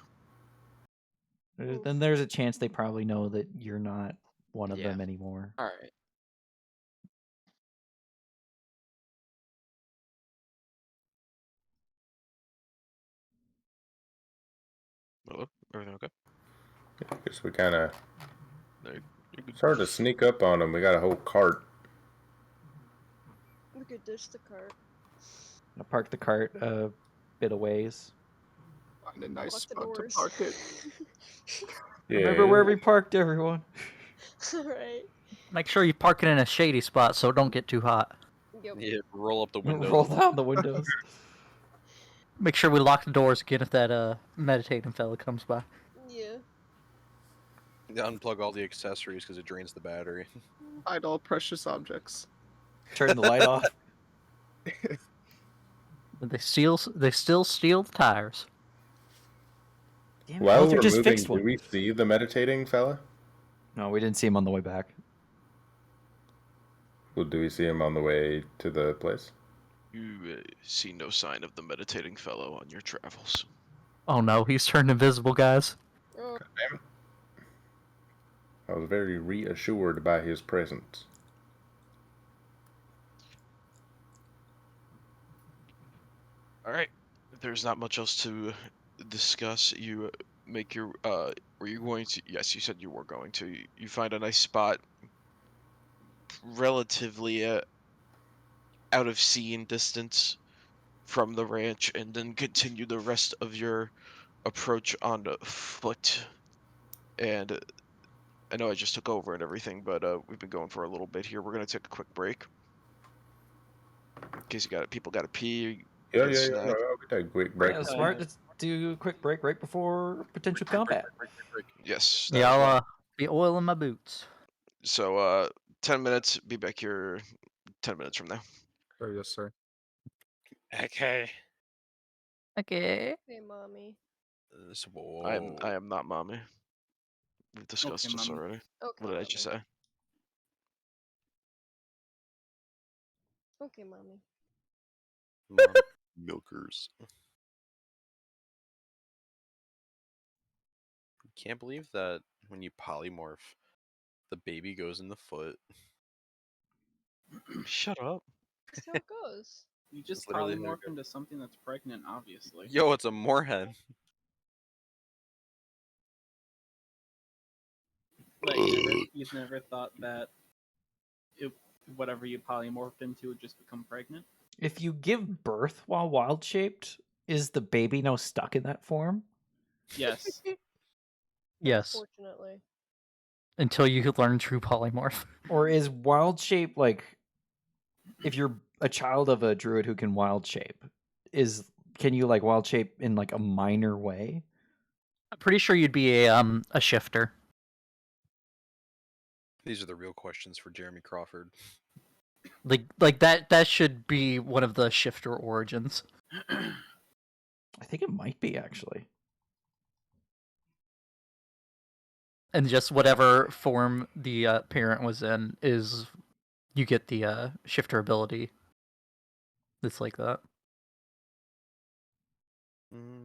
then there's a chance they probably know that you're not one of Yeah. them anymore. All right. Hello? Everything okay? I guess we kind of No, you're good. started to sneak up on them. We got a whole cart. We could ditch the cart. I parked the cart a bit of ways. Find a nice Lock the spot to doors. park it. Yeah. Remember where we parked, everyone. Alright. Make sure you park it in a shady spot so it don't get too hot. Yep. Yeah, roll up the windows. Roll down the windows. Make sure we lock the doors again if that meditating fella comes by. Yeah. Unplug all the accessories because it drains the battery. Hide all precious objects. Turn the light off. But they still steal the tires. Damn it, While Luther we're just moving, fixed do one. we see the meditating fella? No, we didn't see him on the way back. Well, do we see him on the way to the place? You see no sign of the meditating fellow on your travels. Oh no, he's turned invisible, guys. Oh, Damn it. I was very reassured by his presence. All right. There's not much else to discuss. You make your were you going to? Yes, you said you were going to. You find a nice spot, relatively out of seeing distance from the ranch, and then continue the rest of your approach on foot. And I know I just took over and everything, but we've been going for a little bit here. We're gonna take a quick break in case people got to pee, Yeah, get a yeah, snack. yeah. We take a quick break. Yeah, smart. Let's do a quick break right before potential combat. Yes. that Yeah, as well. I'll be oiling my boots. So 10 minutes. Be back here 10 minutes from now. Oh, yes, sir. Okay. Okay. hey, mommy. I am not mommy. We've discussed Okay, this mommy. already. Okay, What did I mommy. just say? Okay, mommy. Milkers. Can't believe that when you polymorph, the baby goes in the foot. Shut up. That's how it goes. You just That's literally how it polymorph goes. into something that's pregnant, obviously. Yo, it's a moorhen. But you've never thought that whatever you polymorphed into would just become pregnant? If you give birth while wild shaped, is the baby now stuck in that form? Yes. Yes. Unfortunately. Until you learn true polymorph. Or is wild shape like if you're a child of a druid who can wild shape, can you like wild shape in like a minor way? I'm pretty sure you'd be a shifter. These are the real questions for Jeremy Crawford. Like that should be one of the shifter origins. I think it might be actually. And just whatever form the parent was in is you get the shifter ability. That's like that. Mhm.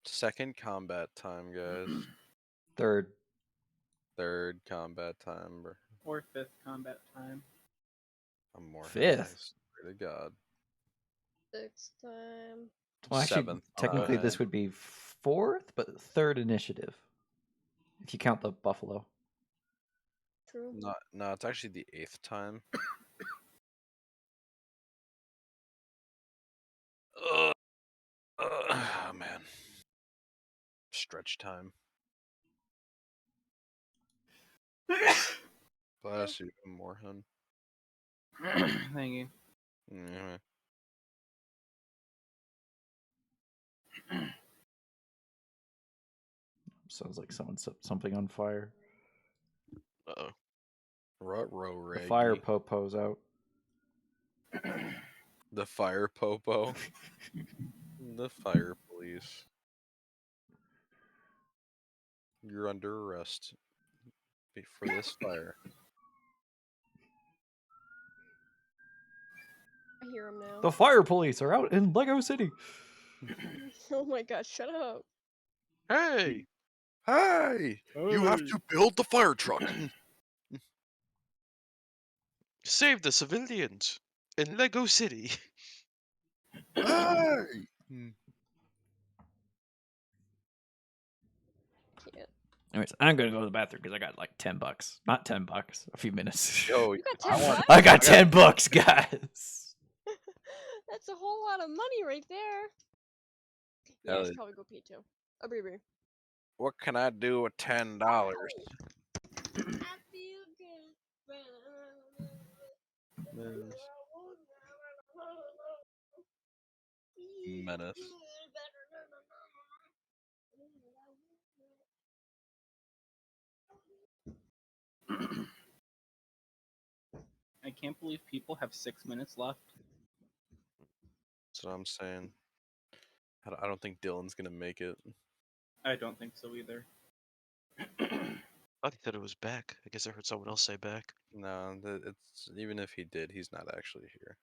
Second combat time, guys. Third. Third combat time. Or fifth combat time. I'm more hentai. Fifth. Swear to God. 6th time. Well, actually, Seventh technically combat. this would be fourth, but third initiative. If you count the buffalo. True. No, it's actually the 8th time. Oh man. Stretch time. Bless you, Moorhen. Thank you. Yeah. Sounds like someone set something on fire. Uh-oh. Ruh-roh, The Reggie. fire popo's out. The fire popo. The fire police. You're under arrest for this fire. I hear him now. The fire police are out in Lego City. Oh my god, shut up. Hey! Hey! You have to build the fire truck. Save the civilians in Lego City. Hey! Can't. Anyways, I'm gonna go to the bathroom because I got like $10. Not $10, a few minutes. Yo, You got I 10 want. bucks? I got $10, guys. That's a whole lot of money right there. Yeah, I should probably go pee too. I'll be right back. What can I do with $10? I feel good. Menace. I can't believe people have 6 minutes left. That's what I'm saying. I don't think Dylan's gonna make it. I don't think so either. I thought he said it was back. I guess I heard someone else say back. No, it's even if he did, he's not actually here.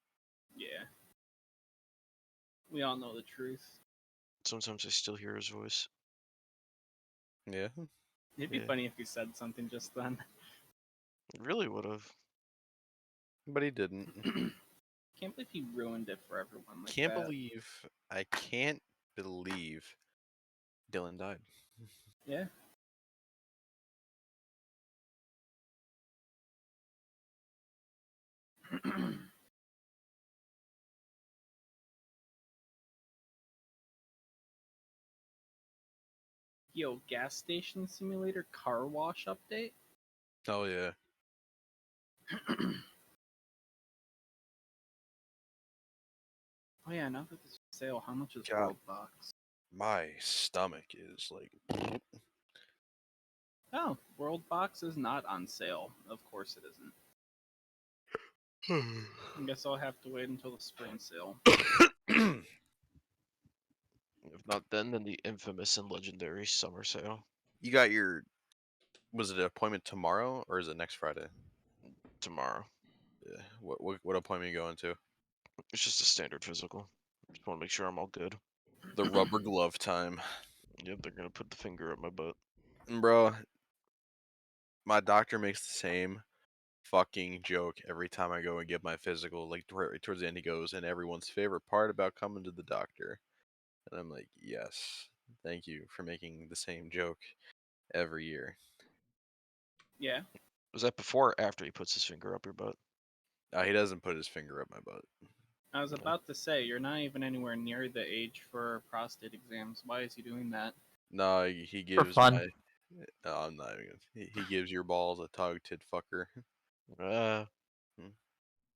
Yeah. We all know the truth. Sometimes I still hear his voice. Yeah. It'd be Yeah. funny if you said something just then. It really would have. But he didn't. Can't believe he ruined it for everyone like Can't that. believe I can't believe Dylan died. Yeah. Yo, gas station simulator car wash update? Oh yeah. Oh yeah, now that this is sale, how much is God. World Box? My stomach is like Oh, World Box is not on sale. Of course it isn't. I guess I'll have to wait until the spring sale. If not then the infamous and legendary summer sale. You got your was it an appointment tomorrow or is it next Friday? Tomorrow. Yeah. What appointment are you going to? It's just a standard physical. Just want to make sure I'm all good. The rubber glove time. Yep, they're gonna put the finger up my butt. Bro, my doctor makes the same fucking joke every time I go and get my physical. Like right towards the end, he goes, and everyone's favorite part about coming to the doctor. And I'm like, yes, thank you for making the same joke every year. Yeah. Was that before or after he puts his finger up your butt? He doesn't put his finger up my butt. I was about to say, you're not even anywhere near the age for prostate exams. Why is he doing that? No, he gives fun. my No, I'm not even gonna. He gives your balls a tug, tit fucker.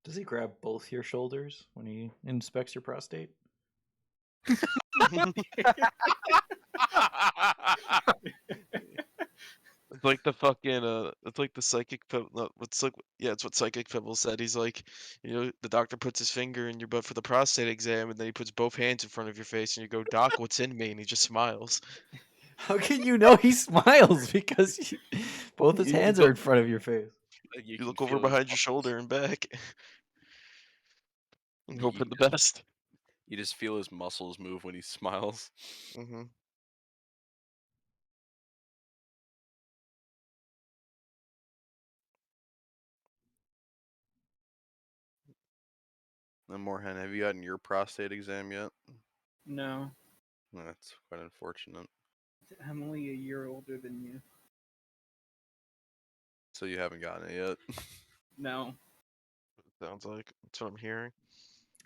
Does he grab both your shoulders when he inspects your prostate? It's like the fucking it's like the psychic no, it's like it's what Psychic Pebble said. He's like, the doctor puts his finger in your butt for the prostate exam, and then he puts both hands in front of your face, and you go, "Doc, what's in me?" And he just smiles. How can you know he smiles? Because both his hands are in front of your face. You can look over feel his behind your muscles. shoulder and back, and You, hope you for the just, best. you just feel his muscles move when he smiles. Mm-hmm. And Moorhen, have you gotten your prostate exam yet? No, That's quite unfortunate. I'm only a year older than you. So you haven't gotten it yet. No. Sounds like that's what I'm hearing.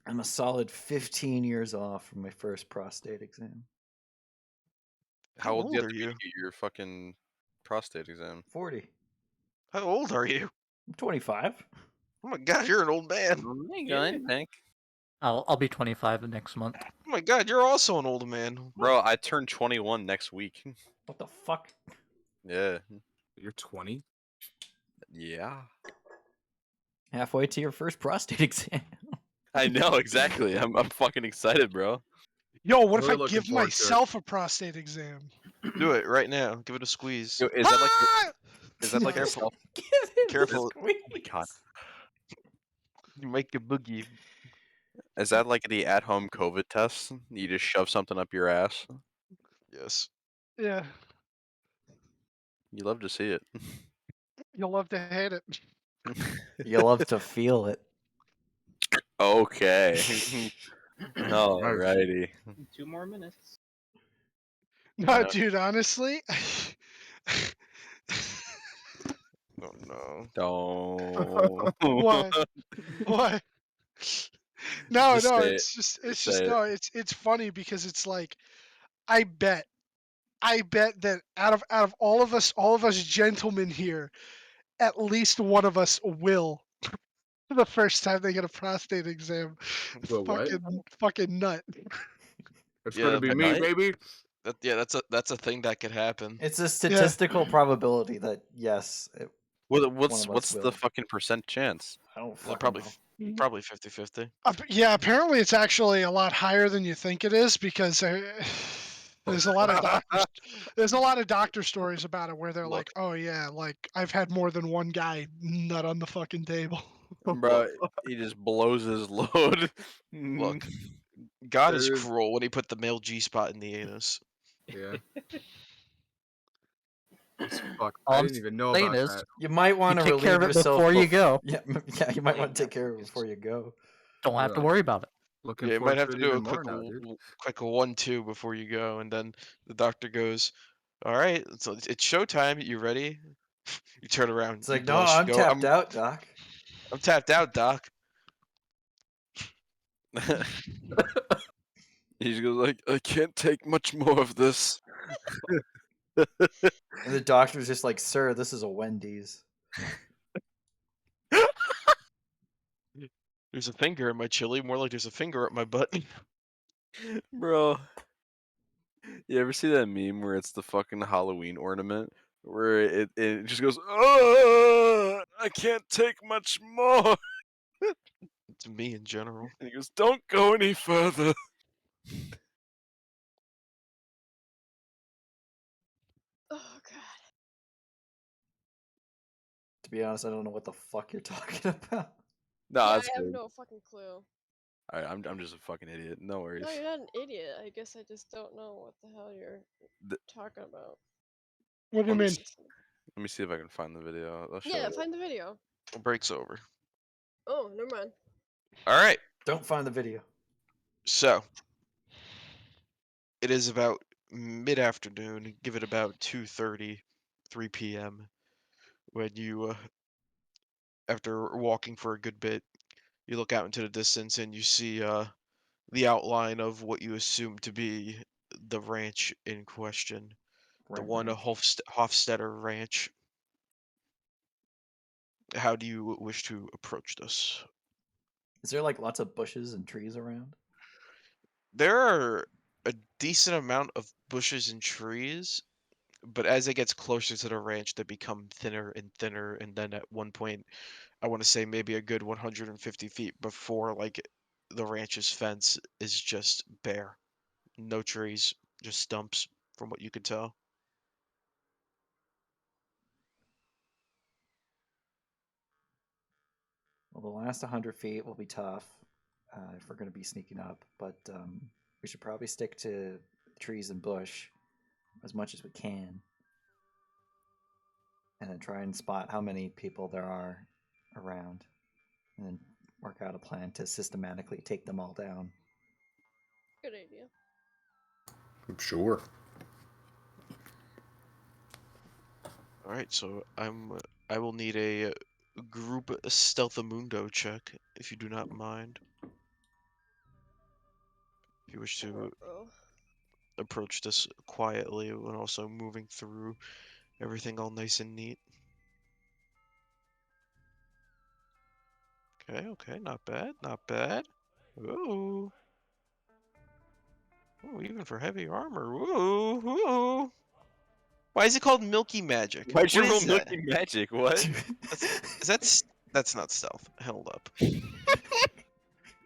I'm a solid 15 years off from my first prostate exam. How old do you old have are to be you? to get your fucking prostate exam? 40. How old are you? I'm 25. Oh my god, you're an old man. Oh my Yeah. Nick. I'll be 25 next month. Oh my god, you're also an old man. Bro, I turn 21 next week. What the fuck? Yeah. You're 20. Yeah. Halfway to your first prostate exam. I know exactly. I'm fucking excited, bro. Yo, what if Really I looking give forward to it. myself a prostate exam? Do it right now. Give it a squeeze. Yo, is that like Ah! is that like the Careful. self? Give him Careful. the Oh my squeeze. god. You make a boogie. Is that like the at-home COVID test? You just shove something up your ass. Yes. Yeah, You love to see it. you'll love to hate it. You love to feel it. Okay. Nice. Alrighty. 2 more minutes. No, Yeah. dude, honestly. Oh no. Don't. What? What? No, Just no, say it. it's Just just say it. no, it's funny because it's like I bet that out of all of us gentlemen here, at least one of us will the first time they get a prostate exam. Well, what? Fucking nut. It's Yeah, gonna be A me, night? baby. that's a thing that could happen. It's a Yeah. statistical probability that, yes, one of us What's the will. fucking percent chance? I don't Yeah, fucking probably know. probably 50-50. Yeah, apparently it's actually a lot higher than you think it is because there's a lot of doctor stories about it where they're Look, like, oh yeah, like I've had more than one guy nut on the fucking table. Bro, he just blows his load. look. God is There is- cruel when he put the male G spot in the anus. Yeah. It's fuck. All I I'm didn't even know saying about is, that. You might want to take care relieve of it yourself before you go. Yeah, yeah, you might Blame want to take care of it Marcus. before you go. Don't have to Ugh. worry about it. Looking Yeah, you might forward have to to it do a even more now, dude. quick 1-2 before you go, and then the doctor goes, "All right, so it's showtime. You ready?" You turn around, It's you like, no, blush, you I'm go, tapped out, Doc. I'm tapped out, Doc." He just goes like, I can't take much more of this. And the doctor's just like, sir, this is a Wendy's. There's a finger in my chili, more like there's a finger up my butt. Bro, you ever see that meme where it's the fucking Halloween ornament where it just goes, oh, I can't take much more. It's me in general. And he goes, don't go any further. Oh god. To be honest, I don't know what the fuck you're talking about. No, Yeah, that's I have good. no fucking clue. Alright, I'm just a fucking idiot. No worries. No, you're not an idiot. I guess I just don't know what the hell you're talking about. What do you Let me mean? Let me see if I can find the video. I'll show Yeah, you. find the video. The break's over. Oh, never mind. All right, Don't find the video. so it is about mid-afternoon. Give it about 2:30, 3 p.m. when you, after walking for a good bit, you look out into the distance and you see the outline of what you assume to be the ranch in question. the Grand one Ranch. Hofstetter Ranch. How do you wish to approach this? Is there like lots of bushes and trees around? There are a decent amount of bushes and trees, but as it gets closer to the ranch, they become thinner and thinner, and then at one point, I want to say maybe a good 150 feet before like the ranch's fence is just bare. No trees, just stumps, from what you could tell. Well, the last 100 feet will be tough if we're going to be sneaking up, but we should probably stick to trees and bush as much as we can, and then try and spot how many people there are around, and then work out a plan to systematically take them all down. Good idea. I'm sure. All right, so I will need a group stealthamundo check if you do not mind. If you wish to Oh. approach this quietly and also moving through everything all nice and neat. Okay, not bad, not bad. Ooh. Ooh, even for heavy armor. Ooh. Why is it called Milky Magic? Why'd you What roll is that? Milky Magic? What? That's not stealth. Hold up.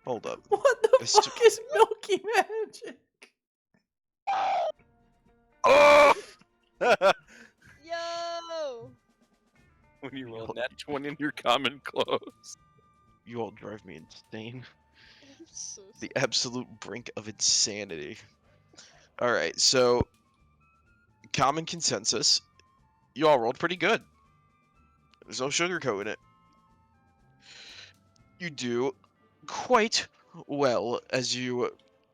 Hold up. What the It's fuck is Milky Magic? Oh! Yo! When you roll that 20 in your common clothes. You all drive me insane. I'm so The absolute brink of insanity. Alright, so common consensus. You all rolled pretty good. There's no sugarcoating it. You do quite well as you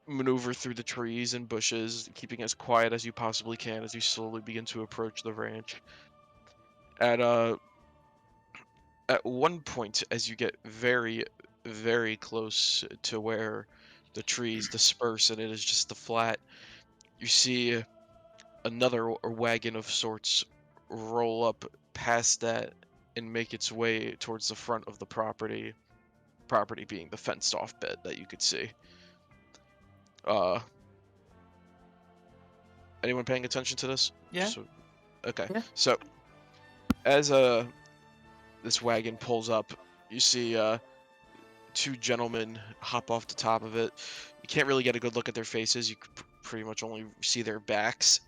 maneuver through the trees and bushes, keeping as quiet as you possibly can as you slowly begin to approach the ranch. At one point, as you get very, very close to where the trees disperse and it is just the flat, you see another wagon of sorts roll up past that and make its way towards the front of the property. Property being the fenced off bit that you could see. Anyone paying attention to this? Yeah. Okay. Yeah. So as this wagon pulls up, you see two gentlemen hop off the top of it. You can't really get a good look at their faces. You could pretty much only see their backs.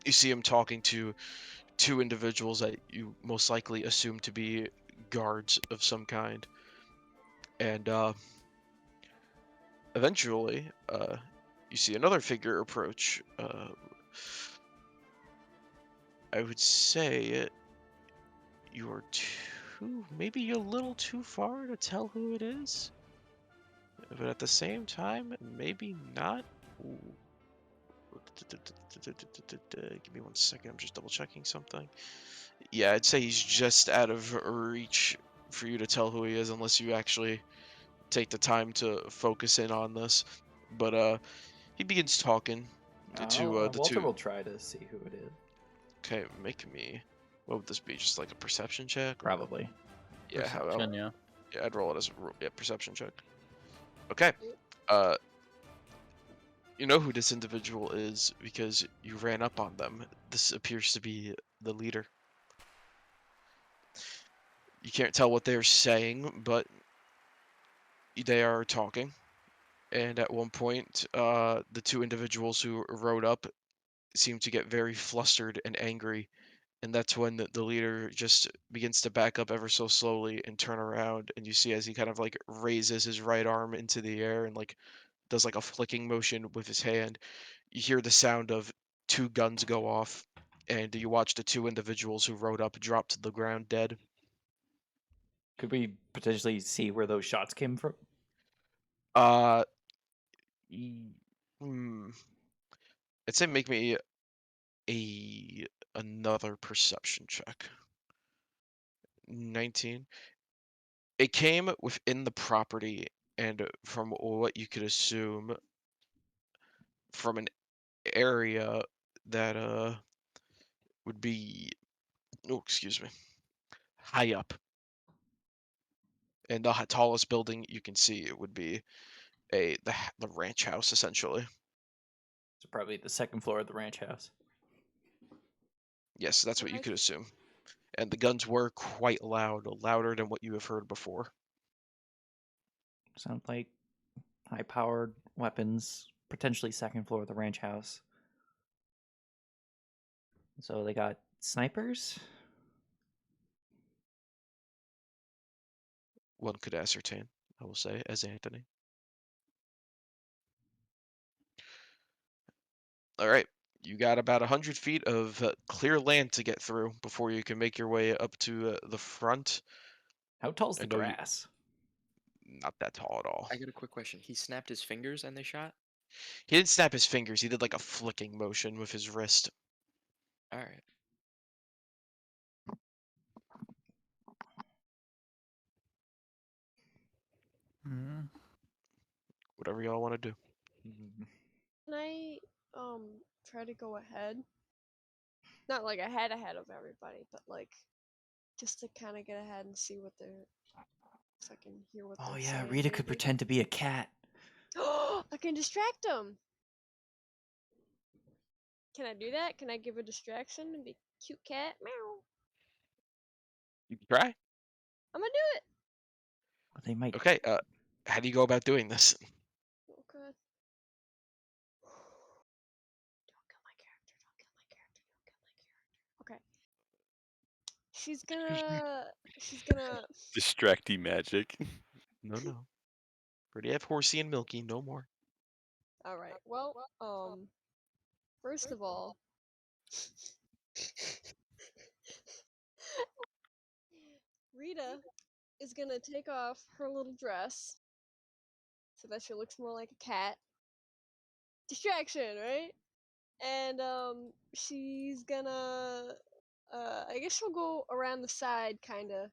You see them talking to two individuals that you most likely assume to be guards of some kind. And eventually, you see another figure approach. I would say you are maybe a little too far to tell who it is. But at the same time, maybe not. Ooh. Give me 1 second, I'm just double checking something. Yeah, I'd say he's just out of reach for you to tell who he is unless you actually take the time to focus in on this. But he begins talking to the Walter two. will try to see who it is. Okay, make me. What would this be? Just like a perception check? Or... Probably. Yeah, Perception, yeah. Yeah, I'd roll it as a perception check. Okay. You know who this individual is because you ran up on them. This appears to be the leader. You can't tell what they're saying, but they are talking. And at one point, the two individuals who rode up seem to get very flustered and angry. And that's when the leader just begins to back up ever so slowly and turn around. And you see as he kind of like raises his right arm into the air and like does like a flicking motion with his hand. You hear the sound of two guns go off, and you watch the two individuals who rode up drop to the ground dead. Could we potentially see where those shots came from? I'd say make me another perception check. 19. It came within the property, and from what you could assume from an area that would be, oh, excuse me, high up. And the tallest building you can see it would be the ranch house essentially. So probably the second floor of the ranch house. Yes, that's what you Okay. could assume. And the guns were quite loud, louder than what you have heard before. Sound like high-powered weapons, potentially second floor of the ranch house. So they got snipers. One could ascertain, I will say, as Anthony. All right, you got about 100 feet of clear land to get through before you can make your way up to the front. How tall's the I know you, grass? not that tall at all. I got a quick question. He snapped his fingers and they shot? He didn't snap his fingers. He did like a flicking motion with his wrist. All right. Mhm. Whatever y'all want to do. Can I try to go ahead? Not like ahead of everybody, but like just to kind of get ahead and see what they're, so I can hear what Oh they're yeah, saying. Rita could Maybe. pretend to be a cat. I can distract them. Can I do that? Can I give a distraction and be cute cat? Meow. You can try. I'm gonna do it. They might. Okay. How do you go about doing this? Okay. Don't kill my character. Don't kill my character. Don't kill my character. Okay. She's gonna. Distracty magic. No. Already have Horsey and Milky. No more. All right. Well, first of all, Rita is gonna take off her little dress so that she looks more like a cat. Distraction, right? And she's gonna I guess she'll go around the side kinda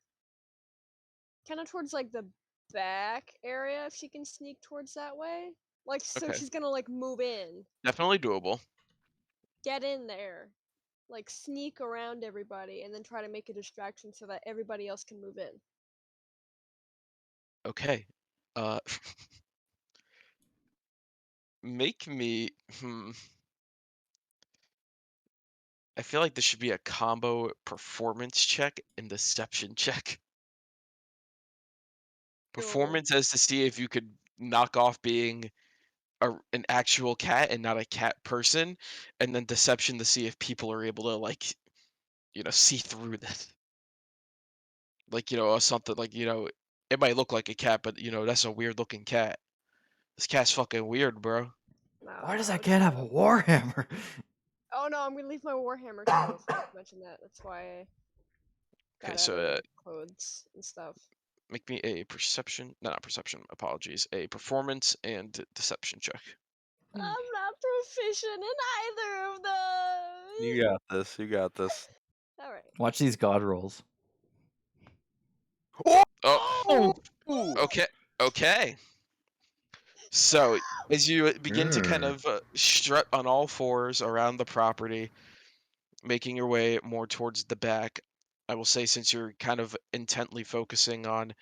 towards like the back area if she can sneak towards that way. Like so Okay. she's gonna like move in. Definitely doable. Get in there. Like sneak around everybody and then try to make a distraction so that everybody else can move in. Okay. Uh, make me. I feel like this should be a combo performance check and deception check. Cool. Performance as to see if you could knock off being an actual cat and not a cat person, and then deception to see if people are able to like, see through this. Like, or something like, it might look like a cat, but that's a weird looking cat. This cat's fucking weird, bro. Why does that Just cat have like a warhammer? oh no, I'm gonna leave my warhammer too. I forgot to mention that. That's why I Okay, got out so of the clothes and stuff. make me a perception, no, not perception, apologies, a performance and deception check. I'm not proficient in either of those. You got this. You got this. All right. Watch these god rolls. Oh, okay. So as you begin to kind of strut on all fours around the property, making your way more towards the back, I will say since you're kind of intently focusing on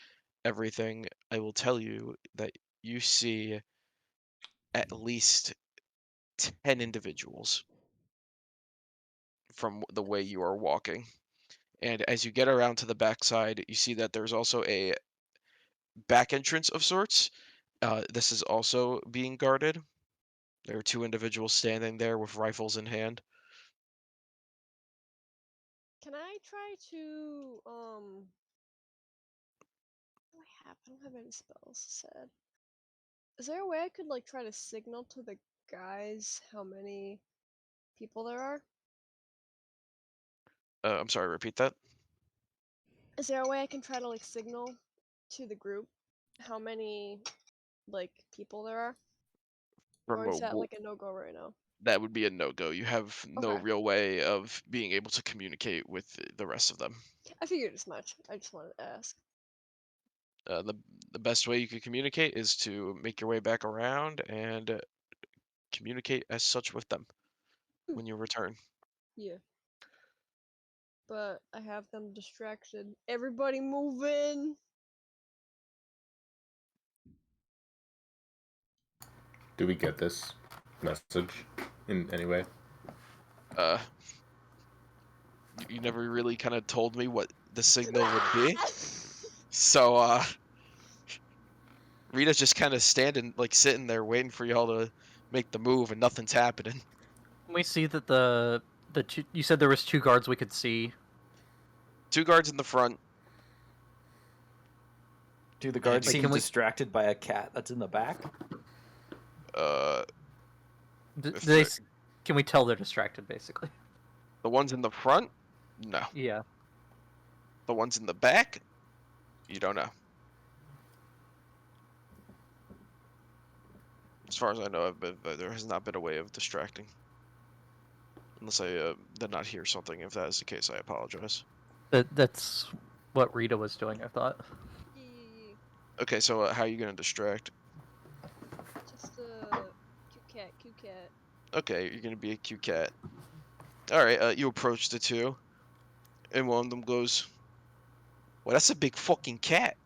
everything, I will tell you that you see at least 10 individuals from the way you are walking. And as you get around to the backside, you see that there's also a back entrance of sorts. This is also being guarded. There are two individuals standing there with rifles in hand. Can I try to what do I have? I don't have any spells said. Is there a way I could like try to signal to the guys how many people there are? I'm sorry, repeat that. Is there a way I can try to like signal to the group how many like people there are? From Or a is that like a no go right now? that would be a no-go. You have no Okay. real way of being able to communicate with the rest of them. I figured as much. I just wanted to ask. The best way you can communicate is to make your way back around and communicate as such with them. when you return. Yeah. But I have them distracted. Everybody move in. Do we get this message in any way? You never really kind of told me what the signal would be. So, Rita's just kind of sitting there waiting for y'all to make the move, and nothing's happening. We see that the you said there was 2 guards we could see. 2 guards in the front. Do the guards Like, seem can we- distracted by a cat that's in the back? Can we tell they're distracted, basically? The ones in the front? No. Yeah. The ones in the back? You don't know. As far as I know, there has not been a way of distracting. Unless I did not hear something. If that is the case, I apologize. That's what Rita was doing, I thought. Okay, so how are you gonna distract? Just cute cat. Okay, you're gonna be a cute cat. Alright, you approach the 2. And one of them goes, "Well, that's a big fucking cat."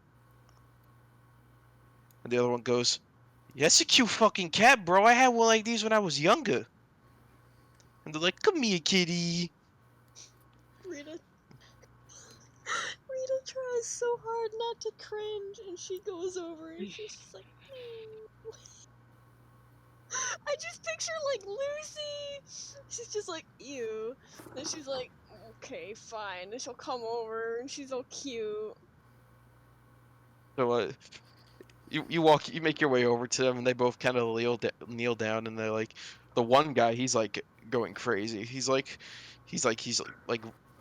And the other one goes, "Yeah, that's a cute fucking cat, bro. I had one like these when I was younger." And they're like, "Come here, kitty." Rita tries so hard not to cringe, and she goes over and she's just like, "Meow." I just picture like Lucy. She's just like, ew. And she's like, okay, fine. And she'll come over and she's all cute. So you make your way over to them, and they both kind of kneel down, and they're like, the one guy, he's like going crazy. He's like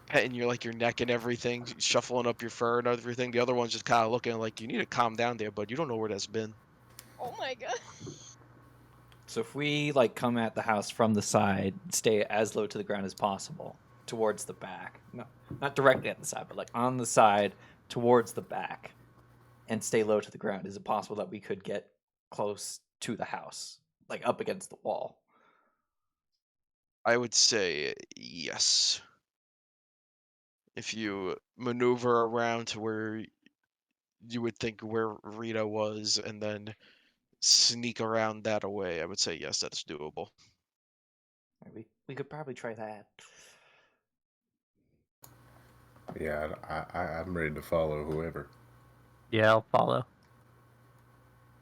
petting your neck and everything, shuffling up your fur and everything. The other one's just kind of looking like, you need to calm down there, bud. You don't know where that's been. Oh my god. So if we come at the house from the side, stay as low to the ground as possible, towards the back. No, not directly at the side, but on the side towards the back, and stay low to the ground, is it possible that we could get close to the house, up against the wall? I would say yes. If you maneuver around to where you would think where Rita was, and then sneak around that away, I would say yes, that's doable. We could probably try that. Yeah, I'm ready to follow whoever. Yeah, I'll follow.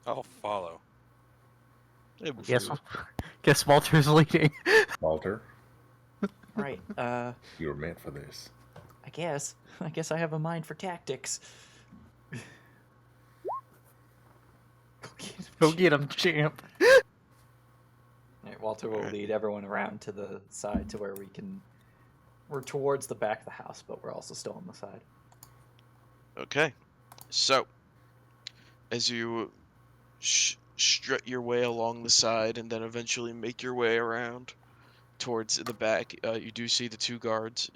I'll follow. Guess Walter's leading. Walter, Right. you were meant for this. I guess I have a mind for tactics. Go get him, champ. Right, Walter will lead everyone around to the side to where we're towards the back of the house, but we're also still on the side. Okay, so as you strut your way along the side and then eventually make your way around towards the back, you do see the 2 guards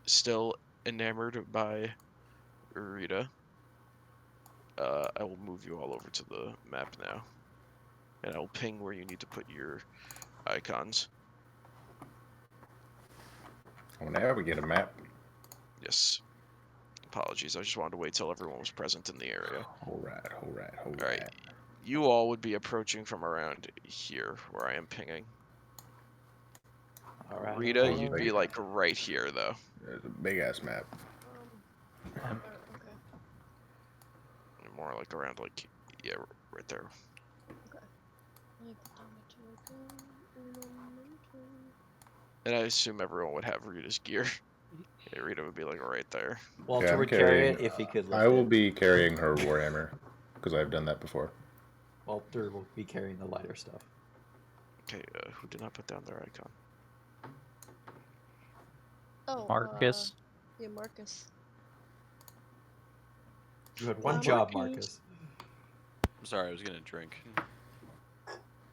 still enamored by Rita. I will move you all over to the map now, and I will ping where you need to put your icons. Oh, now we get a map. Yes. Apologies, I just wanted to wait till everyone was present in the area. All right. Alright, you all would be approaching from around here, where I am pinging. All right. Rita, you'd be right here, though. There's a big ass map. Okay. More around, yeah, right there. And I assume everyone would have Rita's gear. Yeah, Rita would be right there. Walter would carry it if he could lift I will it. be carrying her warhammer, because I've done that before. Walter will be carrying the lighter stuff. Okay, who did not put down their icon? Oh, Marcus. Yeah, Marcus. You had one job, Marcus. I'm sorry, I was gonna drink.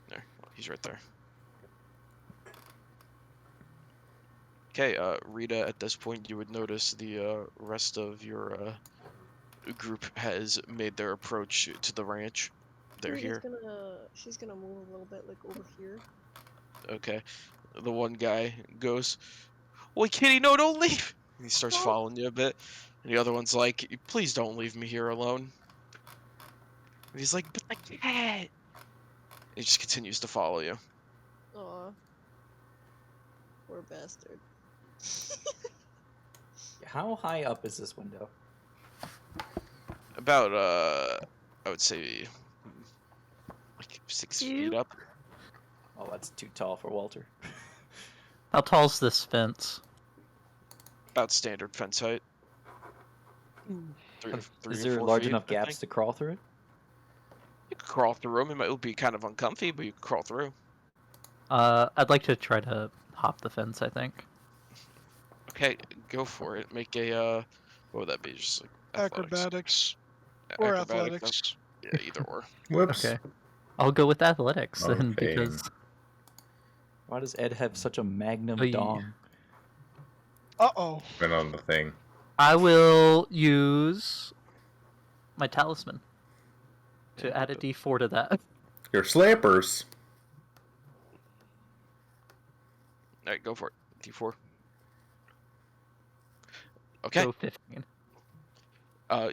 There, he's right there. Okay, Rita, at this point you would notice the rest of your group has made their approach to the ranch. They're here. She's gonna move a little bit, over here. Okay. The one guy goes, "Wait, Kitty, no, don't leave!" And he starts following you a bit. And the other one's like, "Please don't leave me here alone." And he's like, "But the cat!" And he just continues to follow you. Aw. Poor bastard. How high up is this window? About, I would say, like 6 feet up. Oh, that's too tall for Walter. How tall's this fence? About standard fence height. Three Is or there 4 large feet, enough I gaps think. to crawl through it? You could crawl through them. It might be kind of uncomfy, but you could crawl through. I'd like to try to hop the fence, I think. Okay, go for it. Make a, what would that be? Just like Acrobatics or Acrobatics? athletics. Yeah, either or. Whoops. Okay. I'll go with athletics then, Okay. because Why does Ed have such a magnum Oh, yeah. dong? Uh-oh. Been on the thing. I will use my talisman to add a d4 to that. Your slappers. Alright, go for it. D4. Okay. So 15.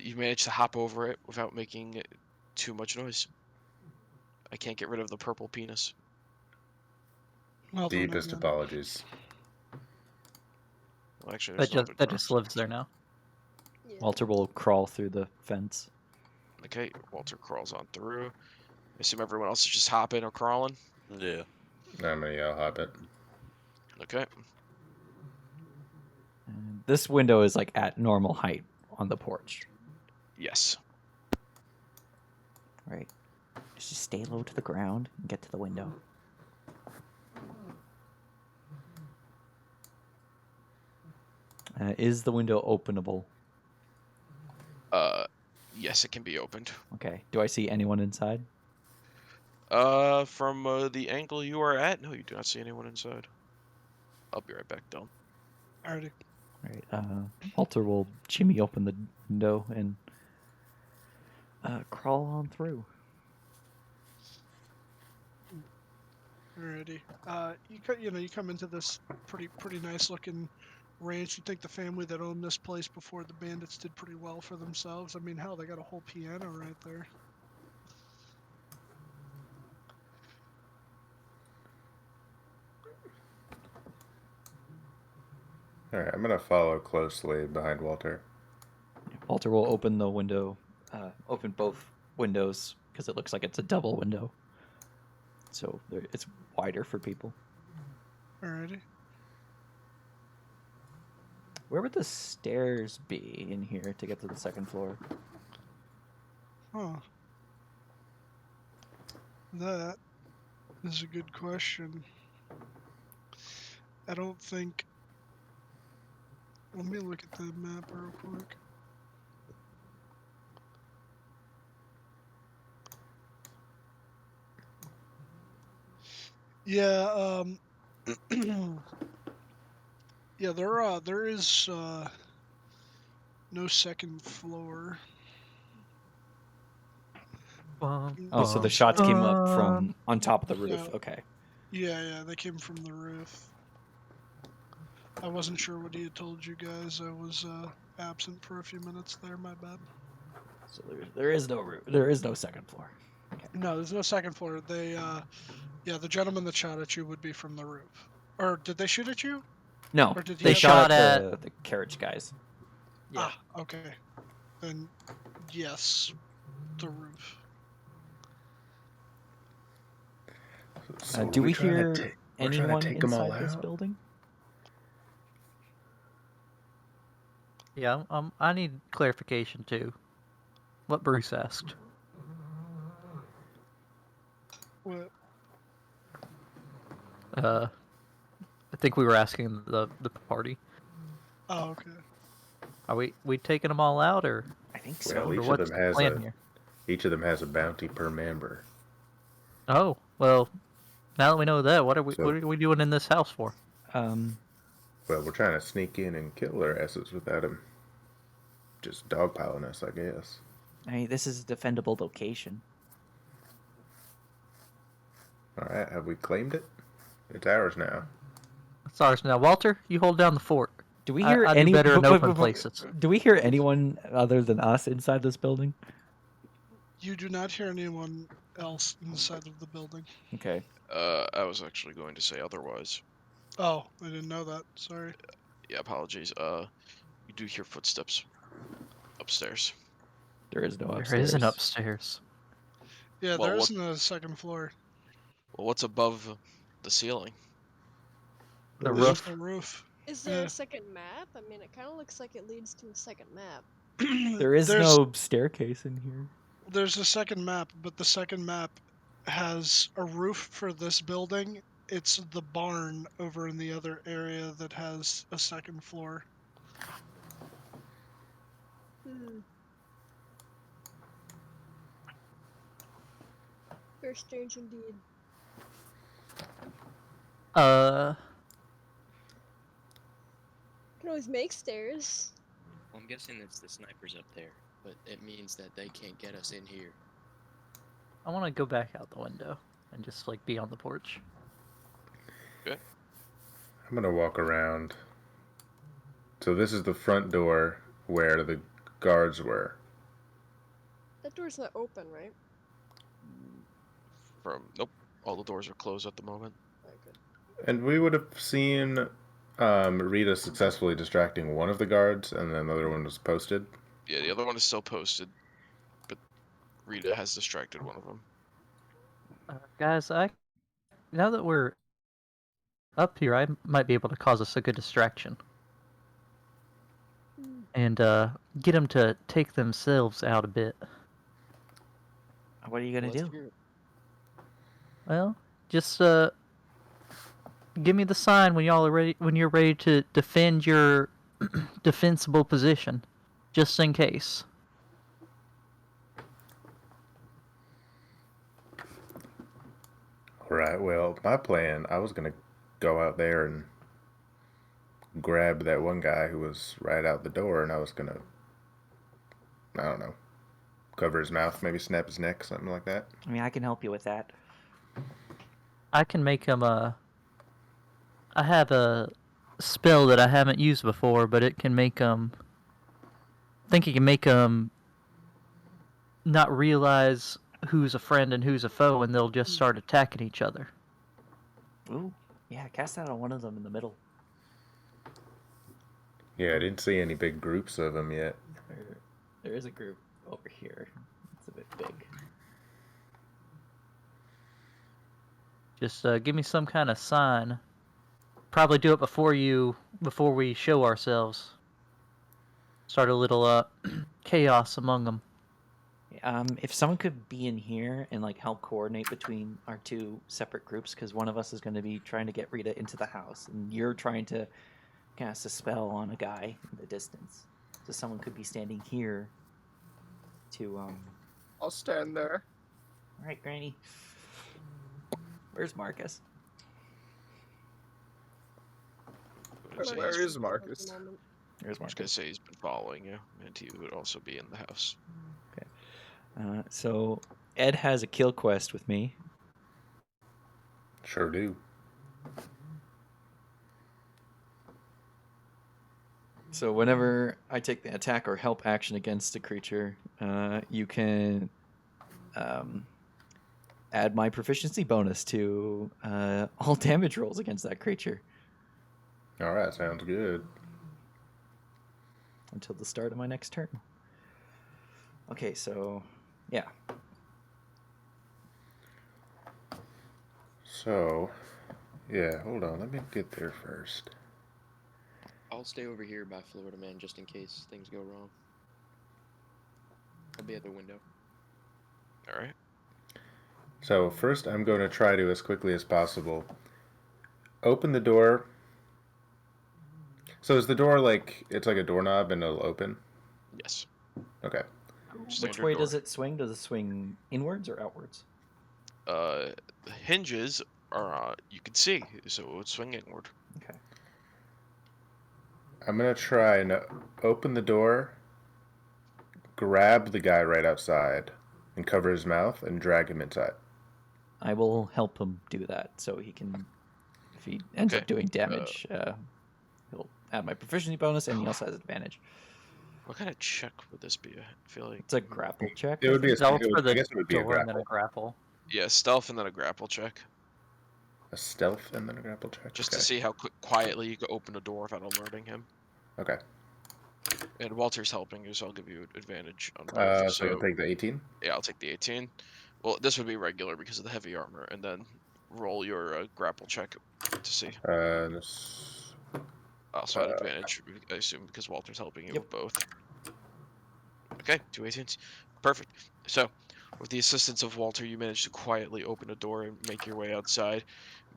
You managed to hop over it without making too much noise. I can't get rid of the purple penis. Well done, Deepest Edmund. apologies. Well, actually, there's That just lives there now. Yeah. Walter will crawl through the fence. Okay, Walter crawls on through. I assume everyone else is just hopping or crawling. Yeah. I'm gonna yell hop it. Okay. And this window is like at normal height on the porch. Yes. Right. Just stay low to the ground and get to the window. Is the window openable? Yes, it can be opened. Okay. Do I see anyone inside? From the angle you are at, no, you do not see anyone inside. I'll be right back, Dom. Alrighty. Right. Walter will jimmy open the window and crawl on through. Alrighty. You come into this pretty nice looking ranch. You think the family that owned this place before the bandits did pretty well for themselves. I mean, hell, they got a whole piano right there. Alright, I'm gonna follow closely behind Walter. Walter will open the window, open both windows because it looks like it's a double window. So it's wider for people. Alrighty. Where would the stairs be in here to get to the second floor? Huh. That is a good question. I don't think. Let me look at the map real quick. Yeah, yeah, there is no second floor. Oh, so the shots came up from on top of the roof. Yeah. Okay. Yeah, they came from the roof. I wasn't sure what he had told you guys. I was absent for a few minutes there. My bad. So there is no roof. There is no second floor. Okay. No, there's no second floor. Yeah, the gentleman that shot at you would be from the roof. Or did they shoot at you? No, Or did they you shot at- at the carriage guys. Yeah. Ah, okay. Then yes, the roof. So Do we hear we're trying to anyone take 'em all inside this out? building? Yeah, I need clarification too. What Bruce asked. What? I think we were asking the party. Oh, okay. Are we taking them all out, or I think Well, so. each or of what's them the has plan a here? each of them has a bounty per member. Oh, well, now that we know that, what are So- we doing in this house for? Well, we're trying to sneak in and kill their asses without them just dogpiling us, I guess. I mean, this is a defendable location. All right, have we claimed it? It's ours now. Sorry, now Walter, you hold down the fort. Do we hear I do any better in but- open but- places. Do we hear anyone other than us inside this building? You do not hear anyone else inside of the building. Okay. I was actually going to say otherwise. Oh, I didn't know that. Sorry. Yeah, apologies. You do hear footsteps upstairs. There is no upstairs. There is an upstairs. Yeah, Well, there what- isn't a second floor. Well, what's above the ceiling? The There's roof. the roof. Is there Yeah. a second map? I mean, it kind of looks like it leads to a second map. There is there's, no staircase in here. There's a second map, but the second map has a roof for this building. It's the barn over in the other area that has a second floor. Hmm. Very strange indeed. You can always make stairs. Well, I'm guessing it's the snipers up there, but it means that they can't get us in here. I want to go back out the window and just like be on the porch. Okay. I'm gonna walk around. So this is the front door where the guards were. That door's not open, right? Nope. All the doors are closed at the moment. Alright, good. And we would have seen Rita successfully distracting one of the guards, and then the other one was posted. Yeah, the other one is still posted, but Rita has distracted one of them. Guys, now that we're up here, I might be able to cause us a good distraction. And get them to take themselves out a bit. What are you gonna do? Well, just give me the sign when y'all are ready. When you're ready to defend your defensible position, just in case. Alright, well, my plan, I was gonna go out there and grab that one guy who was right out the door, and I was gonna, I don't know, cover his mouth, maybe snap his neck, something like that. I mean, I can help you with that. I can make him I have a spell that I haven't used before, but it can make I think it can make not realize who's a friend and who's a foe, and they'll just start attacking each other. Ooh, yeah, cast that on one of them in the middle. Yeah, I didn't see any big groups of them yet. There is a group over here. It's a bit big. Just give me some kind of sign. Probably do it before we show ourselves. Start a little chaos among them. If someone could be in here and like help coordinate between our two separate groups, because one of us is going to be trying to get Rita into the house, and you're trying to cast a spell on a guy in the distance. So someone could be standing here to I'll stand there. All right, Granny. Where's Marcus? Where is Marcus? There's I was gonna Marcus. say he's been following you, and he would also be in the house. So Ed has a kill quest with me. Sure do. So whenever I take the attack or help action against a creature, you can add my proficiency bonus to all damage rolls against that creature Alright, sounds good. until the start of my next turn. Okay, so yeah. So, yeah, hold on, let me get there first. I'll stay over here by Florida Man just in case things go wrong. I'll be at the window. Alright. So, first I'm going to try to, as quickly as possible, open the door. So is the door like, it's like a doorknob and it'll open? Yes. Okay. Which way does it swing? Does it swing inwards or outwards? The hinges are you can see, so it would swing inward. Okay. I'm going to try and open the door, grab the guy right outside, and cover his mouth and drag him inside. I will help him do that so he can he ends Okay, up doing damage, he'll add my proficiency bonus, and he also has advantage. What kind of check would this be? I feel like It's a grapple check. It would be a, Stealth it would, for I the guess it would be a door and then a grapple. grapple. yeah, stealth and then a grapple check, A stealth and then a grapple check. just Okay. to see how quietly you can open a door without alerting him. Okay. And Walter's helping you, so I'll give you advantage on both. So So you'll take the 18. yeah, I'll take the 18. Well, this would be regular because of the heavy armor, and then roll your grapple check to see. This, Also at advantage, I assume, because Walter's helping you Yep. with both. Okay, 2 18s. Perfect. So, with the assistance of Walter, you manage to quietly open a door and make your way outside,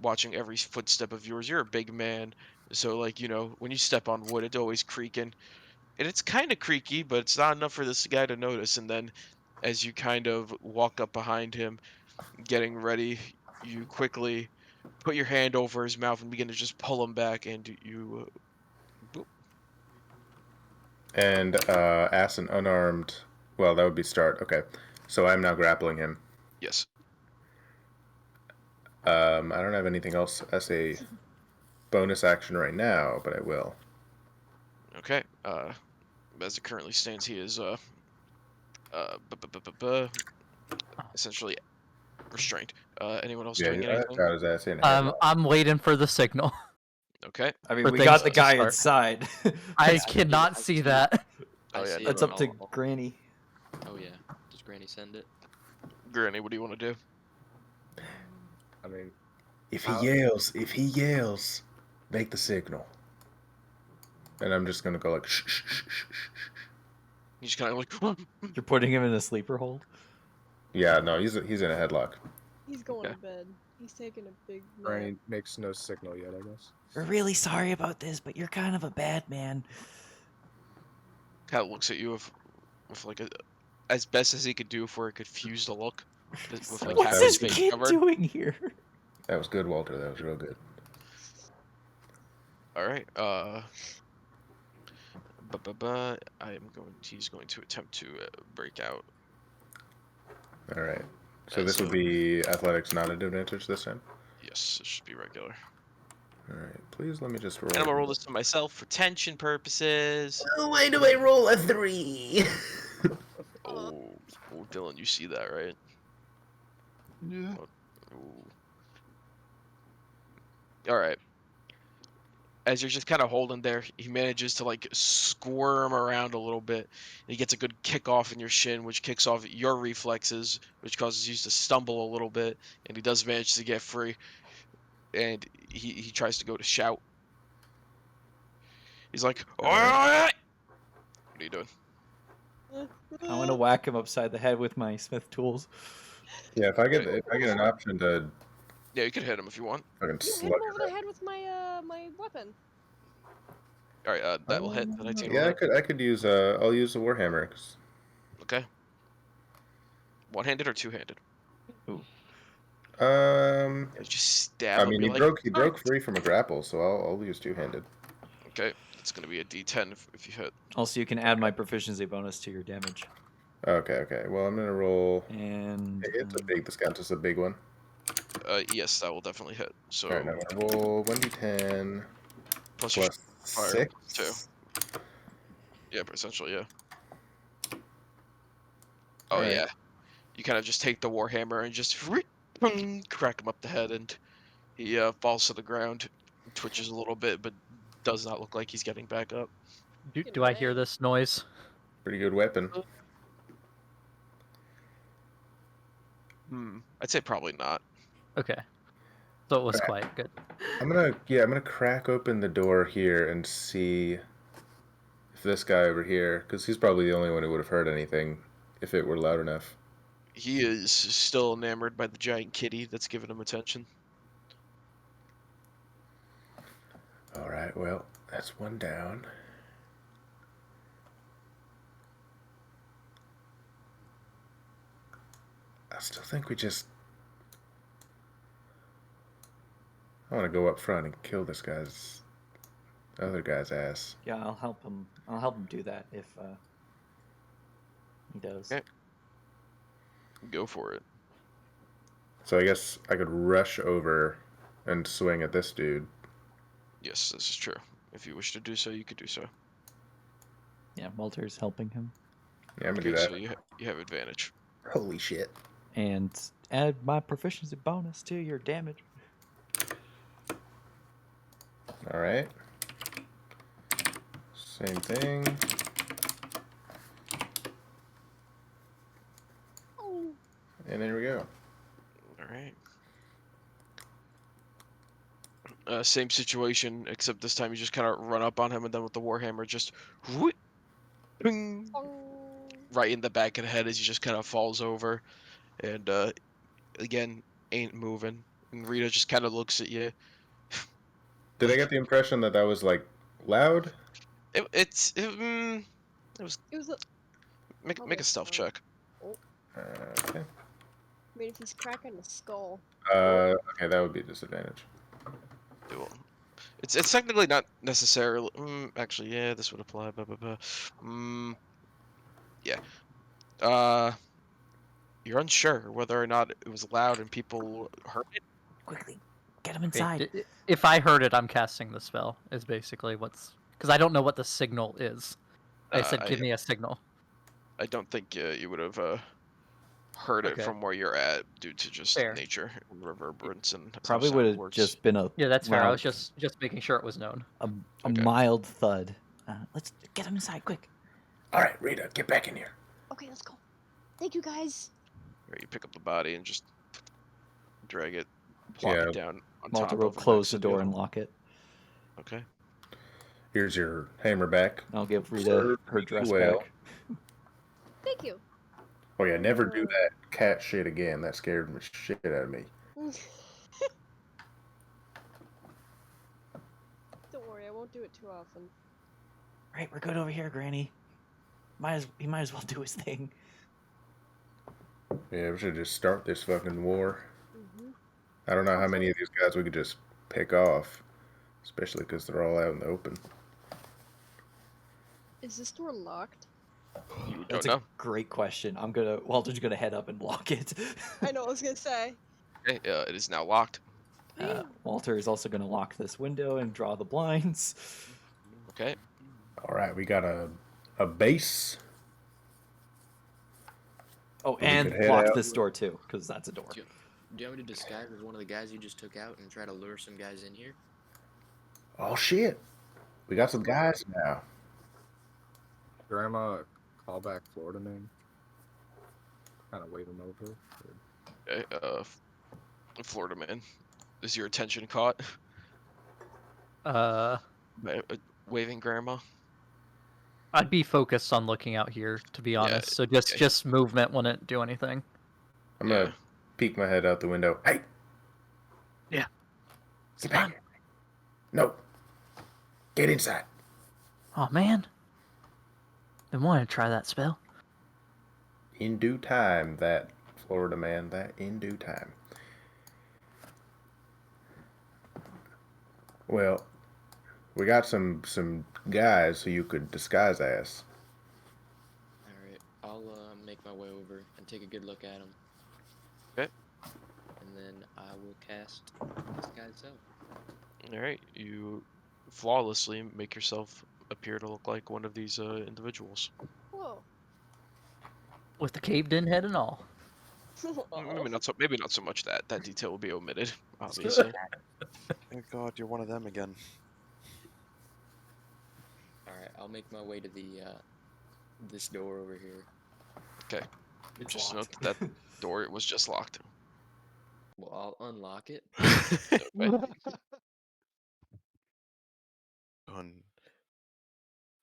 watching every footstep of yours. You're a big man, so, like, you know, when you step on wood, it's always creaking. And it's kind of creaky, but it's not enough for this guy to notice. And then, as you kind of walk up behind him, getting ready, you quickly put your hand over his mouth and begin to just pull him back, and you boop. and as an unarmed, well, that would be start. Okay, so I'm now grappling him. Yes. I don't have anything else as a bonus action right now, but I will. Okay. As it currently stands, he is essentially restrained. Anyone else Yeah, doing I anything? got his ass in a headlock. I'm waiting for the signal. Okay. I mean, For we things got the to guy start. inside. I I cannot see see it. that. Oh, yeah, see That's it. up to I'll- Granny. Oh yeah. Does Granny send it? Granny, what do you want to do? I mean, If he yells, make the signal. And I'm just gonna go like shh shh shh shh shh. He's kind of like, You're putting him in a sleeper hold. Yeah, no, he's in a headlock. He's going Okay. to bed. He's taking a big nap. Granny makes no signal yet, I guess. We're really sorry about this, but you're kind of a bad man. kind of looks at you with like as best as he could do for a confused look, with like What's half What's his this face kid covered. doing here? That was good, Walter. That was real good. All right. He's going to attempt to break out. All right. So And this would so- be athletics, not an advantage this time. Yes, it should be regular. All right. Please let me just roll. And I'm gonna roll this to myself for tension purposes. Why do I roll a 3? Oh, Dylan, you see that, right? Yeah. All right. As you're just kind of holding there, he manages to like squirm around a little bit. He gets a good kick off in your shin, which kicks off your reflexes, which causes you to stumble a little bit. And he does manage to get free. And he tries to go to shout. He's like, "All right." What are you doing? I want to whack him upside the head with my Smith tools. Yeah, if I get an option to Yeah, you can hit him if you want. fucking You hit slug him over the head with my my weapon. All right, that will hit. The 19 will Yeah, hit. I could use I'll use the warhammer. Okay. One-handed or two-handed? Yeah, Just stab I him. mean, You're he like, broke free from a grapple, so I'll use two-handed. okay, it's gonna be a D10 if you hit. Also, you can add my proficiency bonus to your damage. Okay. Well, I'm gonna roll. And It's a big. This count is a big one. Yes, that will definitely hit. So All right, now I'm gonna roll 1d10 plus your plus fire 6. too. Yeah, but essentially, yeah. Oh Alright. yeah. You kind of just take the warhammer and just crack him up the head, and he falls to the ground, twitches a little bit, but does not look like he's getting back up. Do I hear this noise? Pretty good weapon. I'd say probably not. Okay. So it was Okay. quiet. Good. I'm gonna crack open the door here and see if this guy over here, because he's probably the only one who would have heard anything if it were loud enough. He is still enamored by the giant kitty that's giving him attention. All right, well, that's one down. I still think we just. I want to go up front and kill this other guy's ass. yeah, I'll help him. I'll help him do that if he does. Okay. Go for it. So I guess I could rush over and swing at this dude. Yes, this is true. If you wish to do so, you could do so. Yeah, Walter's helping him. Yeah, I'm gonna do Okay, that. so you have advantage. Holy shit. And add my proficiency bonus to your damage. Alright. Same thing. Oh. And there we go. All right. Same situation, except this time you just kind of run up on him, and then with the warhammer, just whoop, ping, right in the back of the head as he just kind of falls over, and again ain't moving. And Rita just kind of looks at you. Did I get the impression that that was like loud? It was. It was a. Make a stealth check. Oh. Okay. I mean, if he's cracking the skull. Okay, that would be a disadvantage. It will. It's technically not necessarily. Actually, yeah, this would apply. Blah, blah, blah. Yeah. You're unsure whether or not it was loud and people heard it. Quickly, get him inside. If I heard it, I'm casting the spell. Is basically what's because I don't know what the signal is. I said, give me a signal. I don't think you would have heard it from where you're at due to just nature and reverberance and Probably would have just been a that's fair. I loud, was just making sure it was known. A mild thud. Let's get him inside quick. All right, Rita, get back in here. Okay, let's go. Thank you, guys. You pick up the body and just drag it, plop it down on Walter top will of it close next the to door and lock it. Okay. Here's your hammer back. I'll give Rita her dress back. Thank you. Oh yeah, never do that cat shit again. That scared the shit out of me. Don't worry, I won't do it too often. Right, we're good over here, Granny. He might as well do his thing. Yeah, we should just start this fucking war. I don't know how many of these guys we could just pick off, especially because they're all out in the open. Is this door locked? That's a great question. Walter's gonna head up and lock it. I know, I was gonna say. Okay, it is now locked. Walter is also gonna lock this window and draw the blinds. Okay. All right, we got a base. Oh, and lock this door too, because that's a door. Do you want me to disguise as one of the guys you just took out and try to lure some guys in here? Oh shit, we got some guys now. Grandma, call back Florida name. Kind of wave him over. Okay, Florida man, is your attention caught? Waving grandma. I'd be focused on looking out here, to be honest. So just movement wouldn't do anything. I'm gonna peek my head out the window. Hey. Yeah. Get back here. No. Get inside. Oh man. Been wanting to try that spell. In due time, that Florida man. That in due time. Well, we got some guys who you could disguise as. Alright, I'll make my way over and take a good look at them. Okay. And then I will cast Disguise Self. Alright, you flawlessly make yourself appear to look like one of these individuals. Whoa. With the caved in head and all. Maybe not so much that. That detail will be omitted, obviously. Thank God you're one of them again. Alright, I'll make my way to the this door over here. Okay. Just note that door was just locked. Well, I'll unlock it.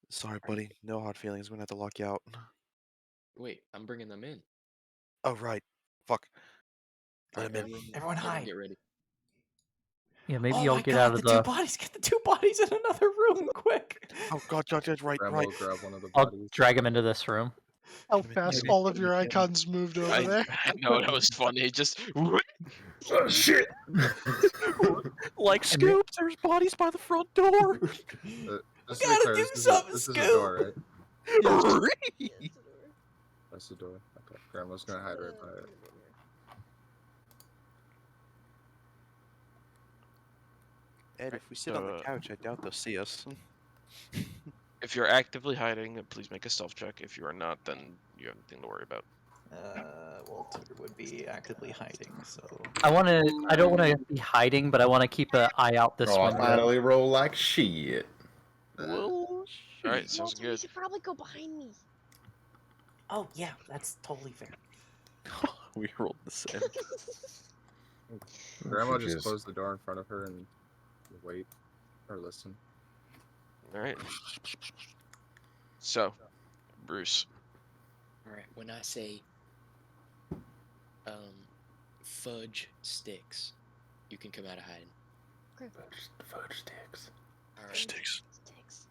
Sorry, buddy. No hard feelings. We're gonna have to lock you out. Wait, I'm bringing them in. Oh, right. Fuck. Let him in. Everyone hide. Get ready. Yeah, maybe I'll I'll get out of the. two bodies. Get the two bodies in another room, quick. Oh God, right. Grandma will grab one of the I'll bodies. drag him into this room. How fast all of your icons moved over there. I know, that was funny. Just. Oh shit! Like Scoop, there's bodies by the front door. Just to be clear, this is a door, right? That's the door. Okay. Grandma's gonna hide right by it. Ed, if we sit on the couch, I doubt they'll see us. If you're actively hiding, then please make a stealth check. If you are not, then you have nothing to worry about. Walter would be actively hiding, so. I don't want to be hiding, but I want to keep an eye out this Oh, I window. finally roll like shit. All right, sounds Walter, you good. should probably go behind me. Oh yeah, that's totally fair. We rolled the same. Grandma just closed the door in front of her and wait or listen. All right. So, Bruce. All right, when I say fudge sticks, you can come out of hiding. Fudge sticks. All right. Sticks.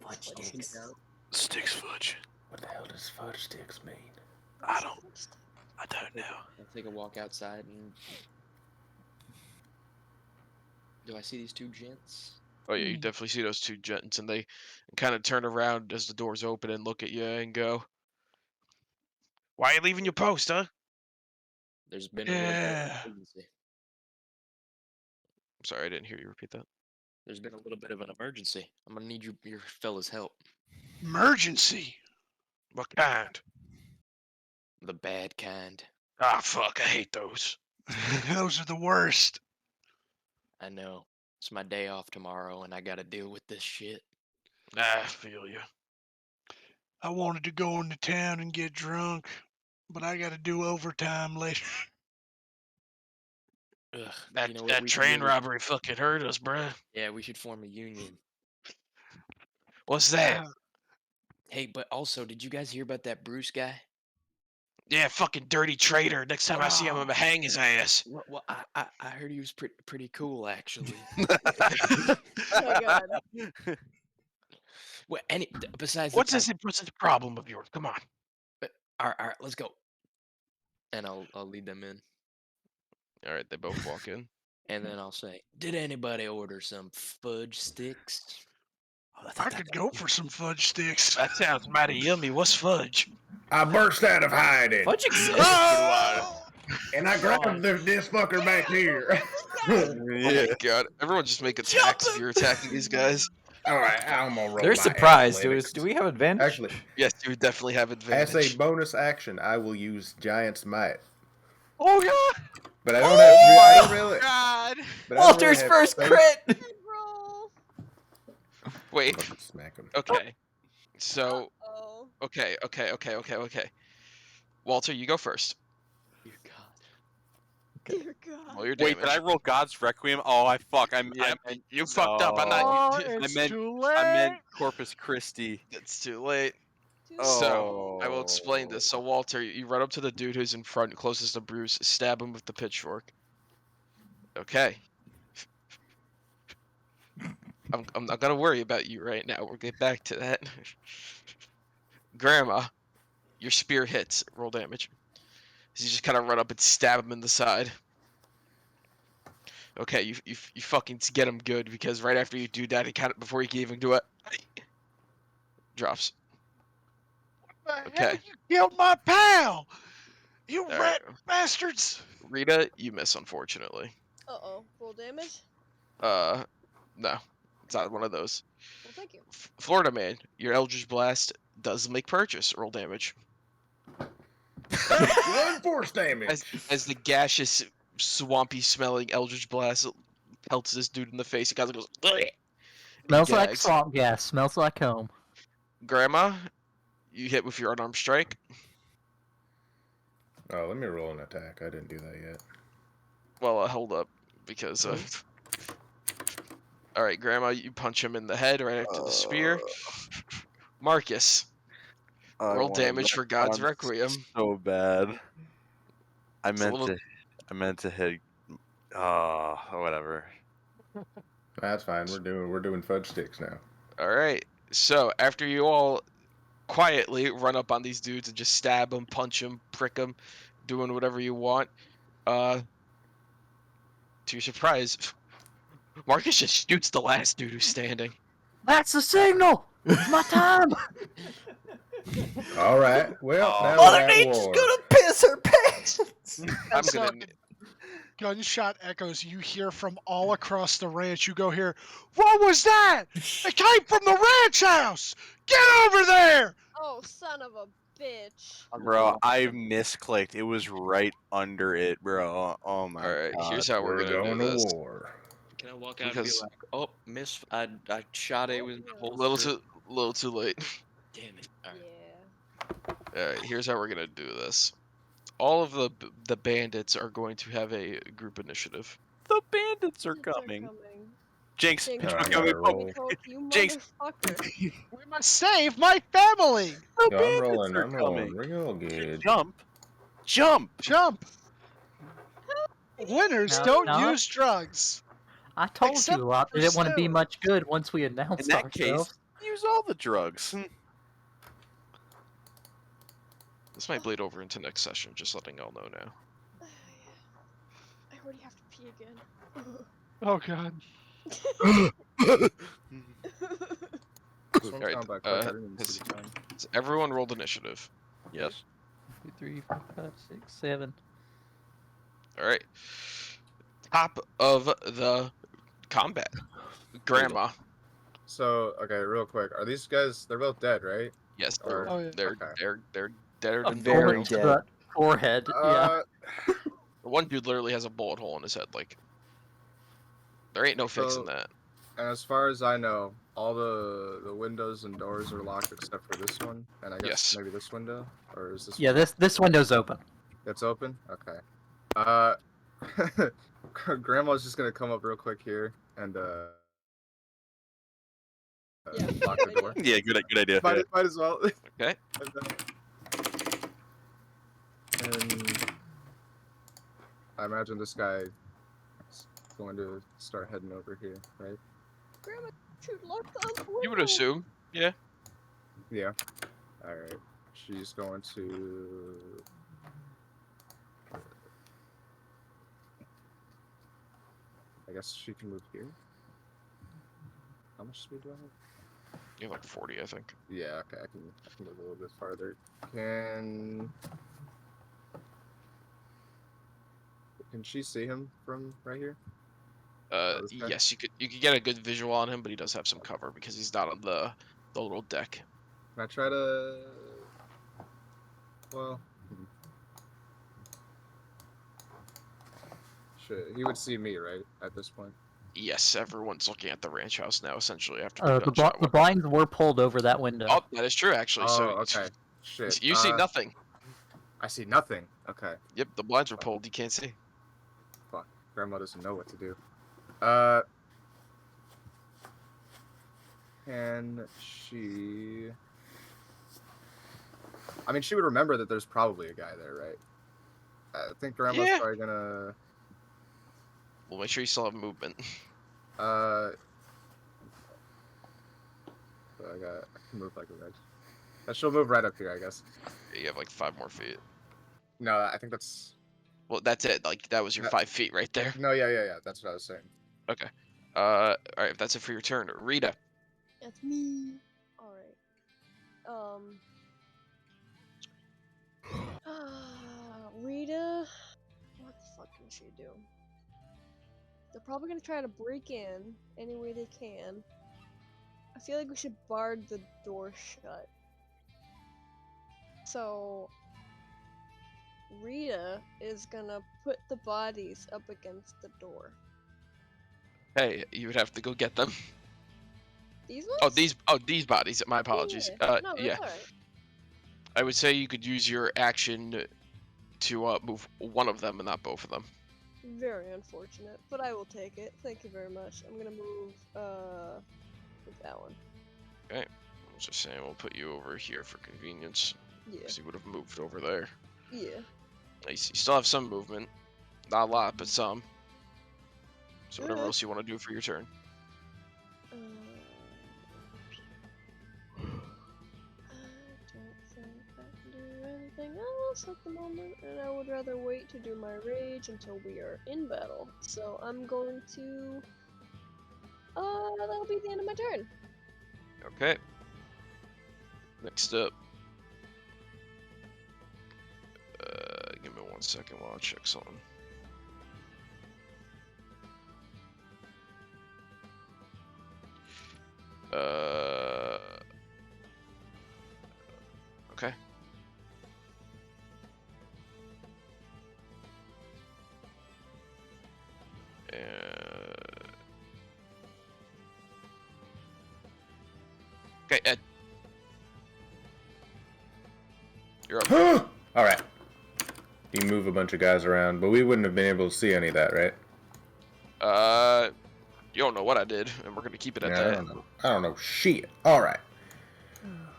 Fudge sticks. Sticks fudge. What the hell does fudge sticks mean? I don't know. I'll take a walk outside and. Do I see these two gents? Oh yeah, you definitely see those two gents, and they kind of turn around as the doors open and look at you and go, "Why are you leaving your post, huh?" There's been a little bit of an emergency. I'm sorry, I didn't hear you repeat that. There's been a little bit of an emergency. I'm gonna need your fellas' help. Emergency. What kind? The bad kind. Ah, fuck, I hate those. Those are the worst. I know. It's my day off tomorrow, and I gotta deal with this shit. I feel you. I wanted to go into town and get drunk, but I got to do overtime later. Ugh, That you know what, that we should train really- robbery fucking hurt us, bruh. Yeah, we should form a union. What's that? Hey, but also, did you guys hear about that Bruce guy? Yeah, fucking dirty traitor. Next time I see him, I'm gonna hang his ass. Well, I heard he was pretty cool, actually. Oh my god. Well, besides What's the this problem of yours? Come on. all right, let's go. And I'll lead them in, All right, they both walk in. and then I'll say, "Did anybody order some fudge sticks?" I could go for some fudge sticks. That sounds mighty yummy. What's fudge? I burst out of hiding. Fudge exists. And I grabbed this fucker back here. Oh my god. Everyone just make attacks if you're attacking these guys. Alright, I'm gonna roll They're my surprised. athletics. Do we have advantage? Actually, Yes, you would definitely have advantage. as a bonus action, I will use Giant's Might. Oh god! But I don't have to. I don't really. God! But I don't Walter's really have first space. crit. Roll. Wait. Fucking smack him. Okay. So, Oh. okay. Walter, you go first. Dear God. Dear God. Roll your Wait, did I damage. roll God's Requiem? Oh, I fuck. Yeah, you fucked up. I'm not. Oh, I it's meant- too late. I meant Corpus Christi. It's too late. Too So, I will explain Oh. this. So, Walter, you run up to the dude who's in front, closest to Bruce, stab him with the pitchfork. Okay. I'm not gonna worry about you right now. We'll get back to that. Grandma, your spear hits. Roll damage. So you just kind of run up and stab him in the side. Okay, you fucking get him good, because right after you do that, he kind of, before he can even do it, drops. Okay. You killed my pal. You All rat right. bastards. Rita, you miss, unfortunately. Uh-oh. Roll damage? No, it's not one of those. Well, thank you. Florida man, your Eldritch Blast does make purchase. Roll damage. 1 force damage. As the gaseous, swampy smelling Eldritch Blast pelts this dude in the face, he kind of goes, "Ugh," and he Smells like gags. swamp gas. Smells like home. Grandma, you hit with your unarmed strike. Oh, let me roll an attack. I didn't do that yet. Well, hold up, because all right, Grandma, you punch him in the head right after the spear. Marcus, roll damage for God's Requiem. So bad. I It's a meant little- to hit. Whatever. That's fine. We're doing fudge sticks now. All right. So after you all quietly run up on these dudes and just stab them, punch them, prick them, doing whatever you want, to your surprise, Marcus just shoots the last dude who's standing. That's the signal. It's my time. All right. Well, now Mother we're at Nature's war. gonna piss her pants. I'm gonna. gunshot echoes you hear from all across the ranch. You go here. What was that? It came from the ranch house. Get over there. Oh, son of a bitch. Bro, I misclicked. It was right under it, bro. Oh my Alright, god. here's how we're gonna do this. war. Can I walk out and be Because like, "Oh, miss, I shot it Oh, with my yeah. holster." little too late. Damn it! All right. Yeah. Alright, here's how we're gonna do this. All of the bandits are going to have a group initiative. The bandits are Kids are coming. coming. Jinx, Jinx, Pitch I was you coming. gotta beat me roll. told you Jinx. motherfucker. We must save my family. The Yo, I'm bandits rolling. are I'm rolling coming. real good. Jump. Jump. Jump. Winners Now- don't now- use drugs. I told Except you I for didn't want to be Sue. much good once we In announced that case, ourselves. use all the drugs. This might bleed over into next session, just letting y'all know now. I already have to pee again. Oh God. This one's Alright, gone by quick. I didn't even see the time. has everyone rolled initiative? Yes. 2, 3, 4, 5, 6, 7. Alright. Top of the combat. Grandma. So, okay, real quick. Are these guys? They're both dead, right? Yes, Or Oh, yeah. they're okay. they're deader A than Very bullet to dead. the forehead. Yeah. One dude literally has a bullet hole in his head. Like, there ain't no fixing So- that. And as far as I know, all the windows and doors are locked except for this one, and I guess Yes. maybe this window, or is this? Yeah, one this window's open. It's open. Okay. Grandma's just gonna come up real quick here and Yeah, lock the good door. idea. Yeah, good idea. Might, yeah. might as well. Okay. And I imagine this guy is going to start heading over here, right? Grandma should lock the other window. You would assume. Yeah. Yeah. All right. She's going to. I guess she can move here. How much speed do I have? You have like 40, I think. Yeah. Okay. I can move a little bit farther. Can she see him from right here? this guy? Yes, you could get a good visual on him, but he does have some cover because he's not on the little deck. Can I try to? Well. Shit, he would see me, right? At this point. Yes, everyone's looking at the ranch house now, essentially after The blinds were pulled over that window. Oh, that is true, actually. Oh, So okay. Shit. you see nothing. I see nothing. Okay. Yep, the blinds were pulled. You can't see. Fuck. Grandma doesn't know what to do. Can she? I mean, she would remember that there's probably a guy there, right? I think Grandma's Yeah. probably gonna. We'll make sure you still have movement. I can move like a red. She'll move right up here, I guess. You have like 5 more feet. No, I think that's. Well, that's it. Like that was your No. 5 feet right there. No, yeah. That's what I was saying. Okay. All right. That's it for your turn, Rita. That's me. Alright. Rita. What the fuck can she do? They're probably gonna try to break in any way they can. I feel like we should bar the door shut. So Rita is gonna put the bodies up against the door. Hey, you would have to go get them. These ones? These bodies. My apologies. Yeah. No, that's Yeah. alright. I would say you could use your action to move one of them and not both of them. Very unfortunate, but I will take it. Thank you very much. I'm gonna move that one. Okay. I was just saying we'll put you over here for convenience. Yeah. Because you would have moved over there. Yeah. Nice. You still have some movement. Not a lot, but some. So whatever else you want to do for your turn. I don't think I can do anything else at the moment, and I would rather wait to do my rage until we are in battle. So I'm going to. That'll be the end of my turn. Okay. Next up. Give me 1 second while I check something. Okay, Ed. You're up. All right. You move a bunch of guys around, but we wouldn't have been able to see any of that, right? You don't know what I did, and we're gonna keep it at Yeah, I that. don't know. I don't know shit. All right.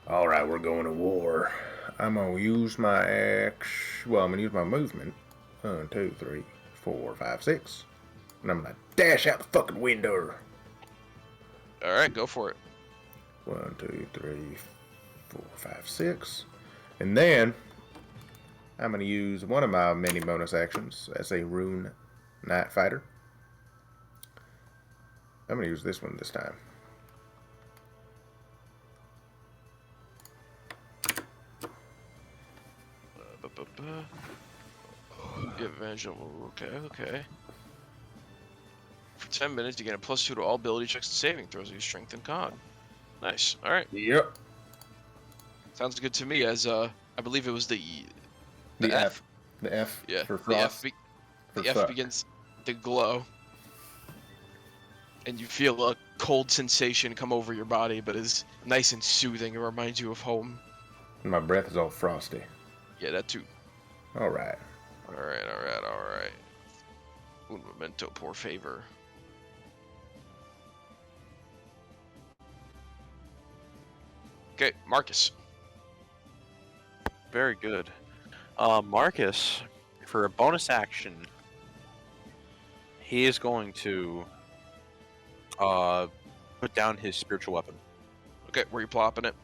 All right, we're going to war. I'm gonna use my Well, I'm gonna use my movement. 1, 2, 3, 4, 5, 6, and I'm gonna dash out the fucking window. All right, go for it. 1, 2, 3, 4, 5, 6, and then I'm gonna use one of my many bonus actions as a rune night fighter. I'm gonna use this one this time. You have advantage on. Okay. For 10 minutes, you get a +2 to all ability checks and saving throws. Use strength and con. Nice. All right. Yep. Sounds good to me. As I believe it was the F. The F Yeah. for frost. The F begins to glow, and you feel a cold sensation come over your body, but it's nice and soothing. It reminds you of home. My breath is all frosty. Yeah, that too. All right. All right. Un momento, por favor. Okay, Marcus. Very good. Marcus, for a bonus action, he is going to put down his spiritual weapon. Okay, where you plopping it?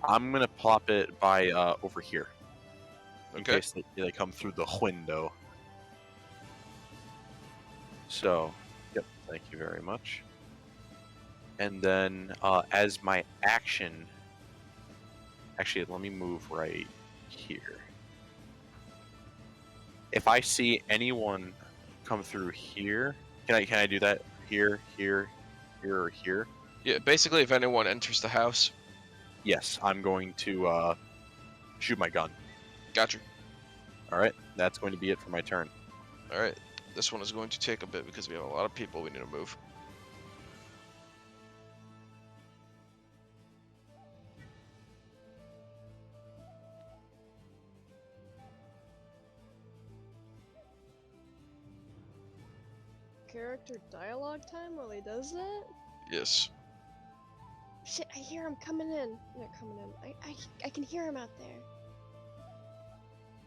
I'm gonna plop it by over here. In Okay. case they come through the window. So, yep, thank you very much. And then, as my action, actually, let me move right here. If I see anyone come through here, can I do that? Here, or here? Yeah, basically, if anyone enters the house. Yes, I'm going to shoot my gun. Gotcha. All right, that's going to be it for my turn. All right, this one is going to take a bit because we have a lot of people we need to move. Character dialogue time while he does that? Yes. Shit, I hear him coming in. Not coming in. I can hear him out there.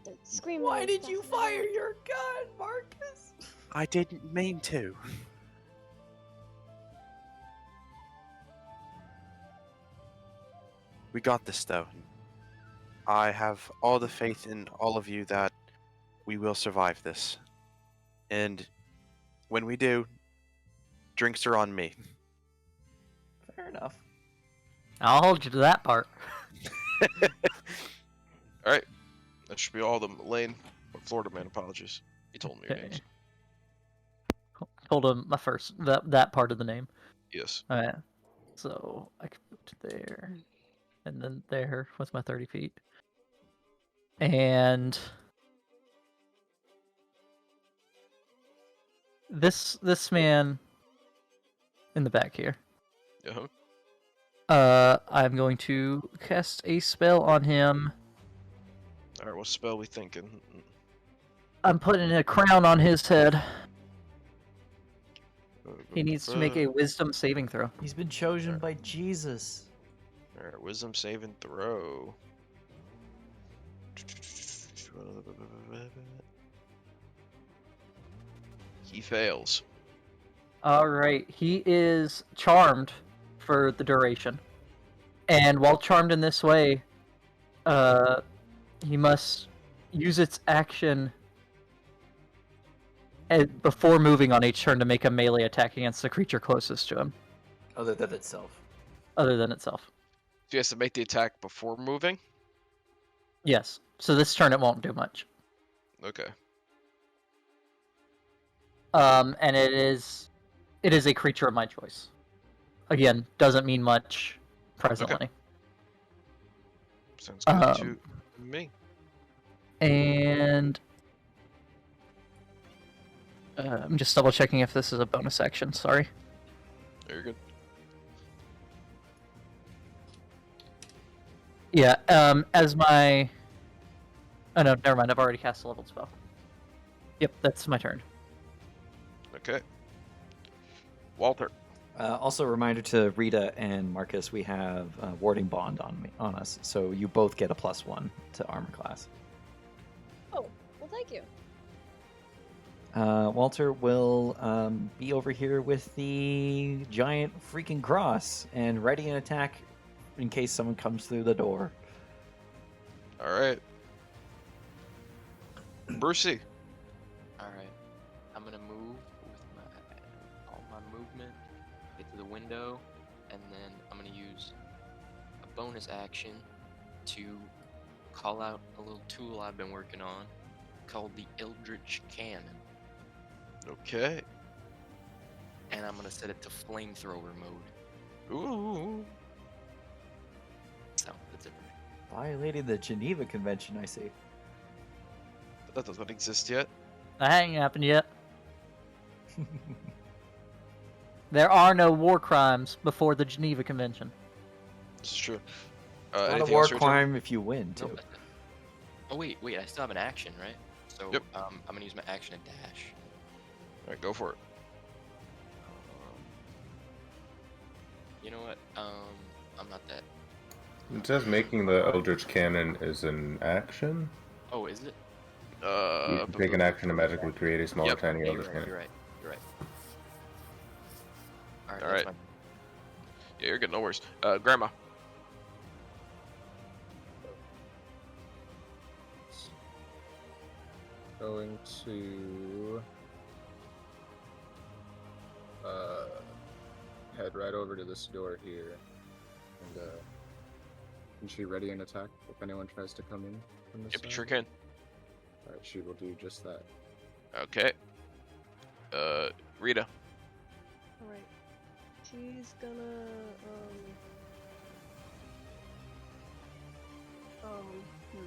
They're screaming. Why and did stuff you in the fire house. your gun, Marcus? I didn't mean to. We got this, though. I have all the faith in all of you that we will survive this. And when we do, drinks are on me. Fair enough. I'll hold you to that part. All right, that should be all of them. Lane, Florida man, apologies. He told me your names. Hold on, that part of the name. Yes. All right. So I can move to there, and then there with my 30 feet, and this man in the back here. I'm going to cast a spell on him. All right, what spell we thinking? I'm putting a crown on his head. He needs to make a wisdom saving throw. He's been chosen by Jesus. All right, wisdom saving throw. He fails. All right, he is charmed for the duration, and while charmed in this way, he must use its action before moving on each turn to make a melee attack against the creature closest to him. Other than itself. Other than itself. So he has to make the attack before moving? Yes. So this turn it won't do much. Okay. And it is a creature of my choice. Again, doesn't mean much presently. Okay. Sounds good to me. And I'm just double checking if this is a bonus action. Sorry. Very good. Yeah. As my. Oh no, never mind. I've already cast a leveled spell. Yep, that's my turn. Okay. Walter. Also, a reminder to Rita and Marcus, we have warding bond on us, so you both get a +1 to armor class. Oh, well, thank you. Walter will be over here with the giant freaking cross and ready an attack in case someone comes through the door. All right. Brucey. All right. I'm gonna move with all my movement, get to the window, and then I'm gonna use a bonus action to call out a little tool I've been working on called the Eldritch Cannon. Okay. And I'm gonna set it to flamethrower mode. Ooh. So that's it for me. Violating the Geneva Convention, I see. That doesn't exist yet. That ain't happened yet. There are no war crimes before the Geneva Convention. This is true. It's not a anything war else for your turn? crime if you win, too. No, oh wait, I still have an action, right? So Yep. I'm gonna use my action to dash. All right, go for it. You know what? I'm not that. It says making the Eldritch Cannon is an action. Oh, is it? You can take an action to magically create a small Yep, tiny yeah, Eldritch you're Cannon. right. You're right. All right. All That's right. Yeah, you're good. No worries. Grandma. Going to head right over to this door here, and can she ready an attack if anyone tries to come in from this Yep, side? sure can. All right, she will do just that. Okay. Rita. All right. She's gonna here.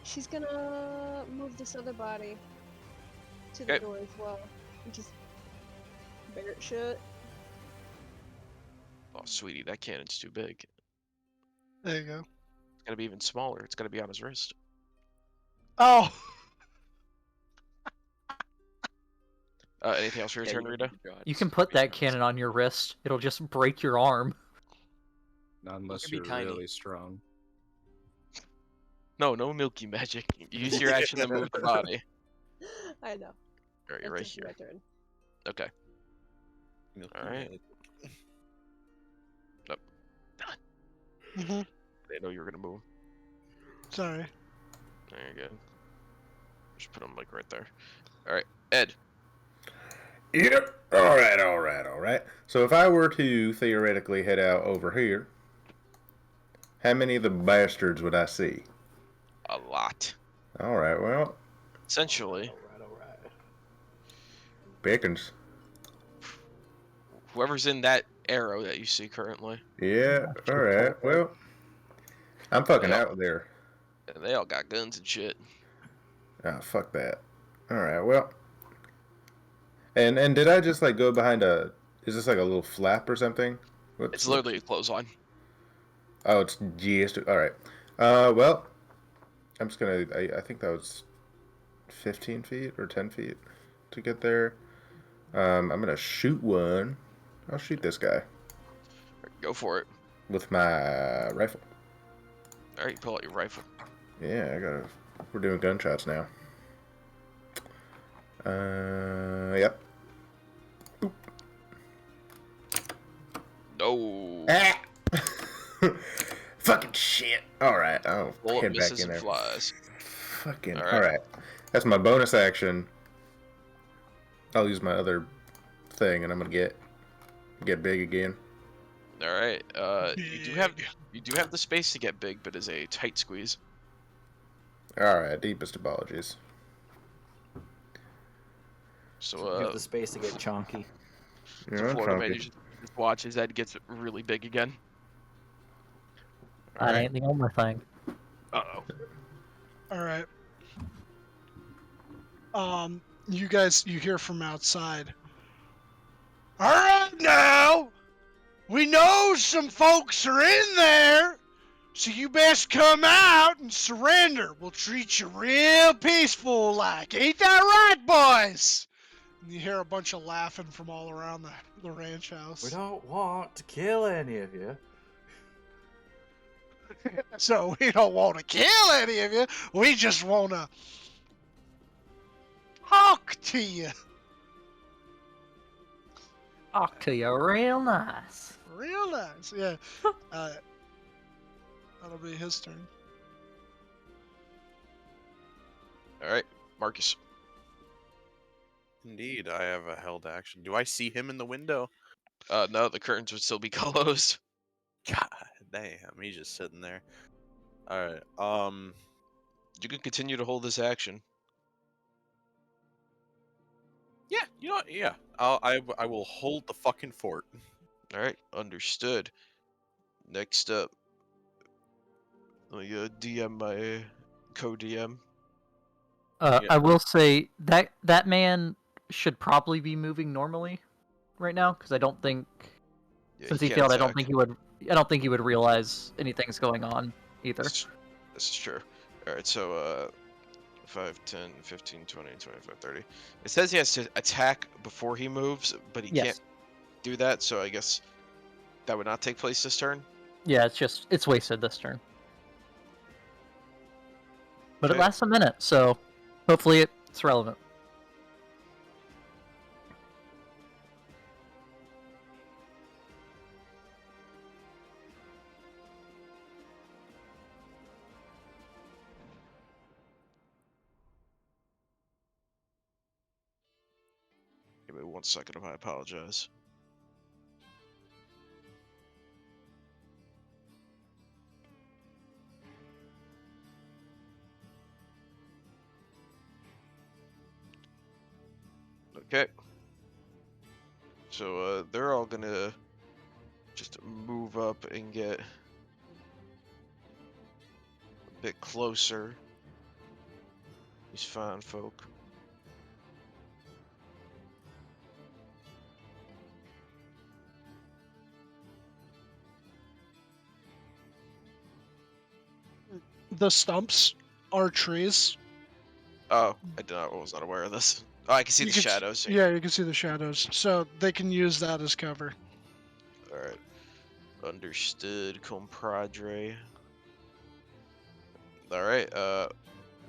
She's gonna move this other body to the Okay. door as well, and just bear it shut. Oh, sweetie, that cannon's too big. There you go. It's gotta be even smaller. It's gotta be on his wrist. Oh, Anything else for your Yeah, turn, you Rita? can draw it. You can put that cannon on your wrist. It'll just break your arm. Not unless could be you're tiny. really strong. No Milky Magic. Use your action to move the body. I know. All right, you're It's right just here. my turn. Okay. Milky All right. Way. Nope. hmm I didn't know you were gonna move. Sorry. There you go. Just put him like right there. All right, Ed. Yep. All right. So if I were to theoretically head out over here, how many of the bastards would I see? A lot. All right. Well, Essentially, All right. Pickens. whoever's in that arrow that you see currently, Yeah. All right. Well, I'm fucking Yeah. out there. they all got guns and shit. Oh, fuck that. All right. Well. And did I just like go behind a? Is this like a little flap or something? It's literally a clothesline. Oh, it's GS. All right. Well, I'm just gonna. I think that was 15 feet or 10 feet to get there. I'm gonna shoot one. I'll shoot this guy Go for it. with my rifle. All right, you pull out your rifle. Yeah, I gotta. We're doing gunshots now. Yep. No. Ah! Fucking shit. All right, I'll Bullet head back misses in and there. flies. Fucking. All right. All right. That's my bonus action. I'll use my other thing, and I'm gonna get big again. All right. You do have the space to get big, but it's a tight squeeze. All right, deepest apologies. So You have the space to get chonky. so Yeah, Florida man, chunky. you just watch his head gets really big again. All That right. ain't the only thing. Uh oh. All right. you hear from outside. All right now, we know some folks are in there, so you best come out and surrender. We'll treat you real peaceful like. Ain't that right, boys? And you hear a bunch of laughing from all around the ranch house. We don't want to kill any of you. So we don't want to kill any of you. We just want to talk to you. Talk to you real nice. Real nice, yeah. That'll be his turn. All right, Marcus. Indeed, I have a held action. Do I see him in the window? No, the curtains would still be closed. God damn, he's just sitting there. All right. You can continue to hold this action. Yeah. You know what? Yeah. I will hold the fucking fort. All right, understood. Next up, let me DM my co-DM. Yeah. I will say that man should probably be moving normally right now because I don't think Yeah, since he he can't failed, I don't attack. think he would. I don't think he would realize anything's going on either. This is true. All right, so 5, 10, 15, 20, 25, 30. It says he has to attack before he moves, but he Yes. can't do that, so I guess that would not take place this turn. Yeah, it's wasted this turn. But it Okay. lasts a minute, so hopefully it's relevant. Give me 1 second, I apologize. Okay. So they're all gonna just move up and get a bit closer. These fine folk. The stumps are trees. Oh, I was not aware of this. Oh, I can see You the can shadows. Yeah, you can see the shadows. So they can use that as cover. All right. Understood, compadre. All right,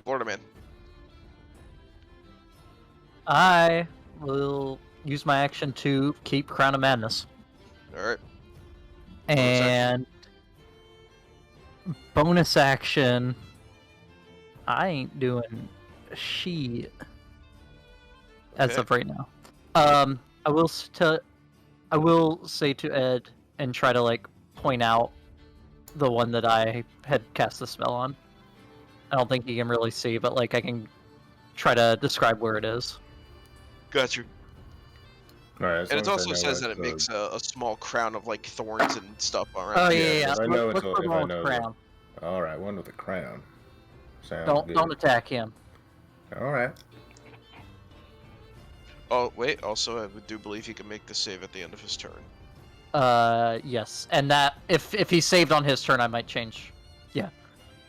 Florida man. I will use my action to keep Crown of Madness. All right. And bonus action, I ain't doing shit as Okay. of right now. I will say to Ed and try to like point out the one that I had cast the spell on. I don't think he can really see, but like I can try to describe where it is. Got you. All right, as And long it as I also know says that it's it makes a small crown of like thorns and stuff around. Oh it. yeah. if I know Look for the if one I with know crown. all right, one with a crown. Sounds Don't good. attack him. All right. Oh wait, also I do believe he can make the save at the end of his turn. Yes, and that if he's saved on his turn, I might change. Yeah.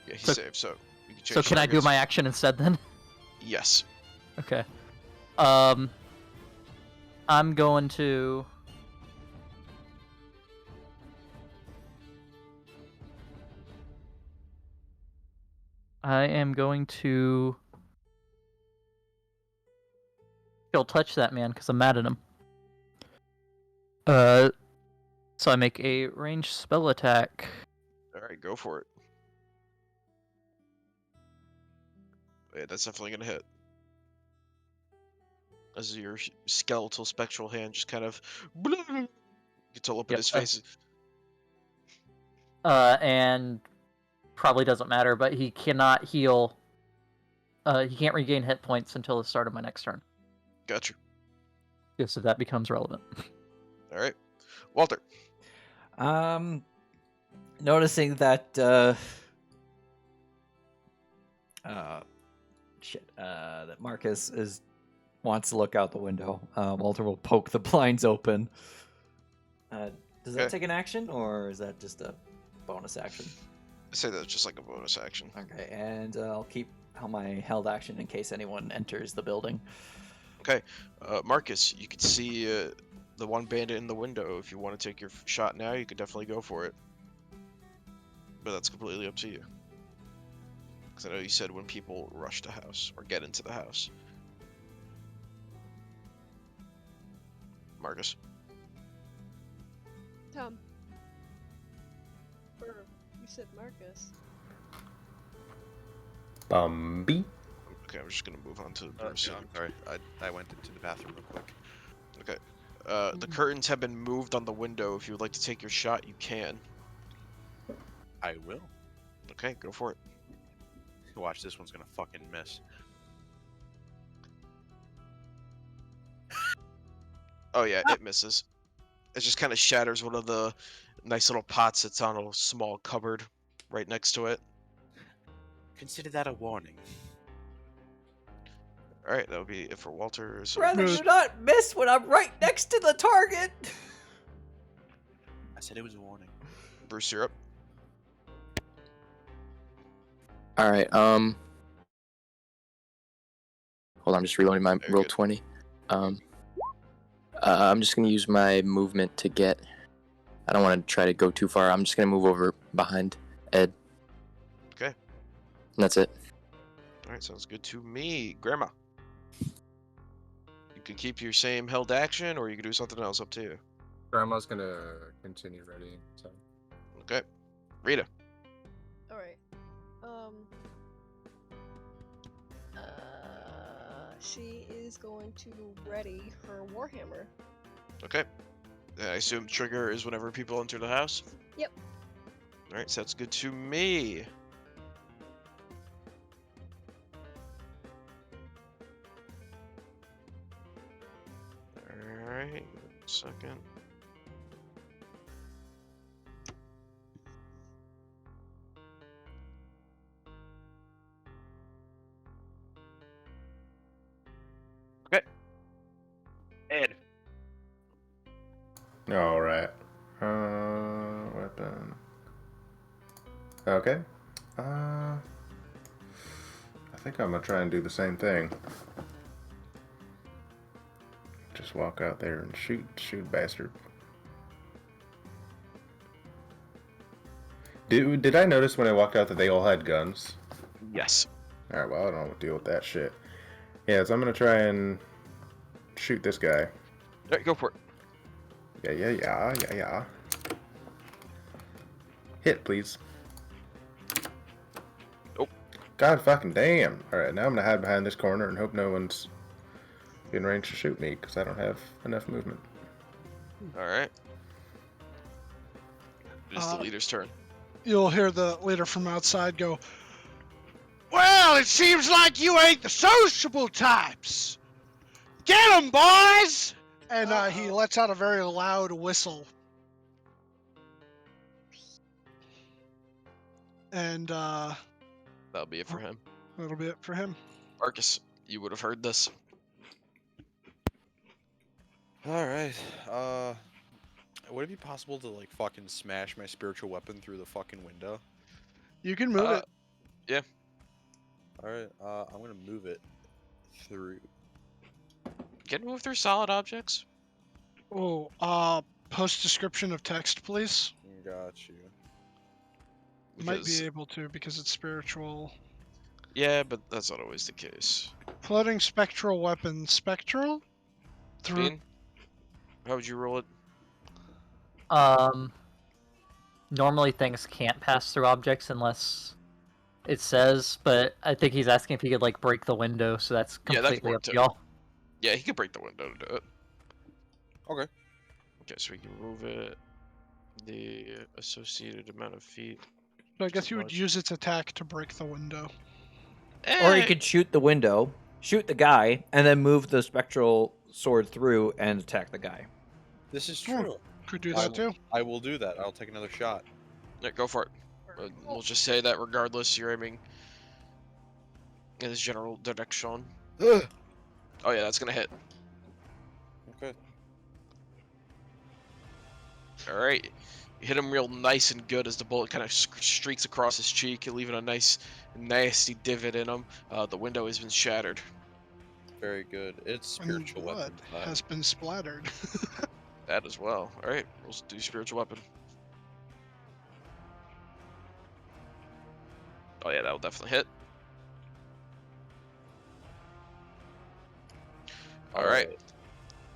Yeah, he So- saved, so you can change. So can I do targets. my action instead then? Yes. Okay. I'm going to. I am going to. He'll touch that man because I'm mad at him. So I make a ranged spell attack. All right, go for it. Yeah, that's definitely gonna hit. As your skeletal spectral hand just kind of gets all up in Yep, his face. And probably doesn't matter, but he cannot heal. He can't regain hit points until the start of my next turn. Gotcha. Yes, so that becomes relevant. All right, Walter. Noticing that that Marcus is wants to look out the window. Walter will poke the blinds open. Does that Okay. take an action, or is that just a bonus action? I say that's just like a bonus action. Okay, and I'll keep my held action in case anyone enters the building. Okay, Marcus, you could see the one bandit in the window. If you want to take your shot now, you could definitely go for it. But that's completely up to you. Because I know you said when people rush the house or get into the house. Marcus. Tom. Or you said Marcus. Bumby. Okay, I'm just gonna move on to Yeah, Bruce. I'm sorry. I went into the bathroom real quick. Okay. The curtains have been moved on the window. If you would like to take your shot, you can. I will. Okay, go for it. Watch, this one's gonna fucking miss. Oh yeah, it misses. It just kind of shatters one of the nice little pots that's on a small cupboard right next to it. Consider that a warning. All right, that would be it for Walter. So Rather Bruce- do not miss when I'm right next to the target. I said it was a warning. Bruce, you're up. All right. Hold on, I'm just reloading my Very roll good. 20. I'm just gonna use my movement to get. I don't want to try to go too far. I'm just gonna move over behind Ed. Okay. And that's it. All right, sounds good to me. Grandma. You can keep your same held action, or you can do something else. Up to you. Grandma's gonna continue ready. So Okay. Rita. Alright. She is going to ready her Warhammer. Okay. I assume trigger is whenever people enter the house. Yep. All right, sounds good to me. All right, 1 second. Okay. Ed. All right. Weapon. Okay. I think I'm gonna try and do the same thing. Just walk out there and shoot bastard. Did I notice when I walked out that they all had guns? Yes. All right. Well, I don't know what to deal with that shit. Yeah, so I'm gonna try and shoot this guy. All right, go for it. Yeah. Hit, please. Nope. God fucking damn. Alright, now I'm gonna hide behind this corner and hope no one's in range to shoot me, because I don't have enough movement. All right. It is the leader's turn. You'll hear the leader from outside go, "Well, it seems like you ain't the sociable types. Get 'em, boys!" And he lets out a very loud whistle. And That'll be it for him. that'll be it for him. Marcus, you would have heard this. All right. Would it be possible to like fucking smash my spiritual weapon through the fucking window? You can move it. Yeah. All right. I'm gonna move it through. Can move through solid objects. Oh, post description of text, please. Got you. Might Because- be able to because it's spiritual. Yeah, but that's not always the case. Floating spectral weapon. Spectral? Through. Bean, how would you roll it? Normally things can't pass through objects unless it says, but I think he's asking if he could like break the window, so that's Yeah, that's completely more up to to- y'all. Yeah, he could break the window to do it. Okay. Okay, so we can move it the associated amount of feet. So I guess you would much. use its attack to break the window. Or he Eh, could shoot the window, shoot the guy, and then move the spectral sword through and attack the guy. This is Oh, true. Could do I that too. I will do that. I'll take another shot. Yeah, go for it. We'll just say that regardless, you're aiming in his general direction. Ugh. Oh yeah, that's gonna hit. Okay. All right. You hit him real nice and good as the bullet kind of streaks across his cheek, leaving a nice, nasty divot in him. The window has been shattered. Very good. It's And spiritual blood weapon time. has been splattered. That as well. All right, we'll do spiritual weapon. Oh yeah, that'll definitely hit. All right.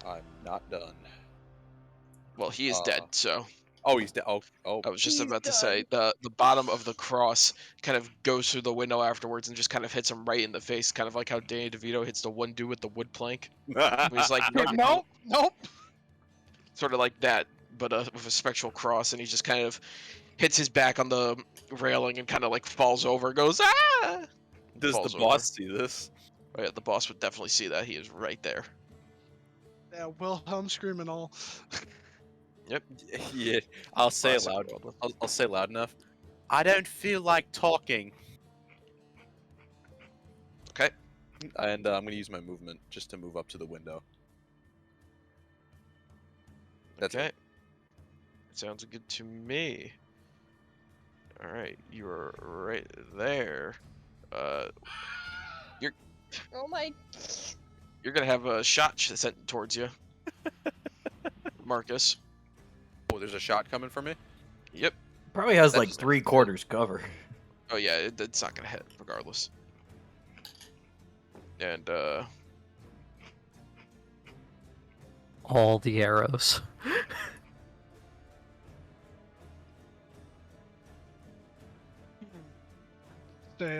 I'm not done. Well, he is dead. So Oh, he's dead. Oh. I was just He's about to done. say the bottom of the cross kind of goes through the window afterwards and just kind of hits him right in the face, kind of like how Danny DeVito hits the one dude with the wood plank. He's like, Nope. sort of like that, but with a spectral cross, and he just kind of hits his back on the railing and kind of like falls over, goes ah. Does the falls boss over. see this? Oh yeah, the boss would definitely see that. He is right there. Yeah, Wilhelm screaming all. Yep. Yeah, I'll say it Classic loud. Goblin. I'll say loud enough. I don't feel like talking. Okay. And I'm gonna use my movement just to move up to the window. That's Okay. it. Sounds good to me. All right, you are right there. Oh my. You're gonna have a shot sent towards you, Marcus. Oh, there's a shot coming for me. Yep. Probably has That like just- 3/4 cover. Oh yeah, it's not gonna hit regardless. And All the arrows. They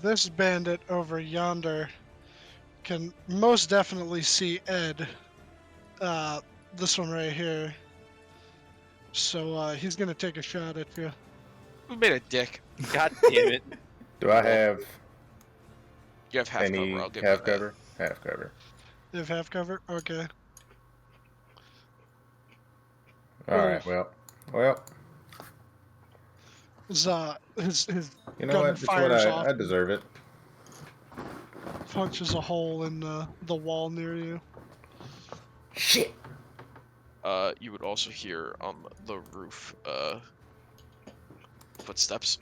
this bandit over yonder can most definitely see Ed. This one right here. So he's gonna take a shot at you. who made a dick? God damn it! Do I have You have half any cover. I'll give half you that. cover? Half cover. You have half cover? Okay. All right. Well. His You know gun what? It's what fires I off. deserve it. Punches a hole in the wall near you. Shit. You would also hear on the roof footsteps.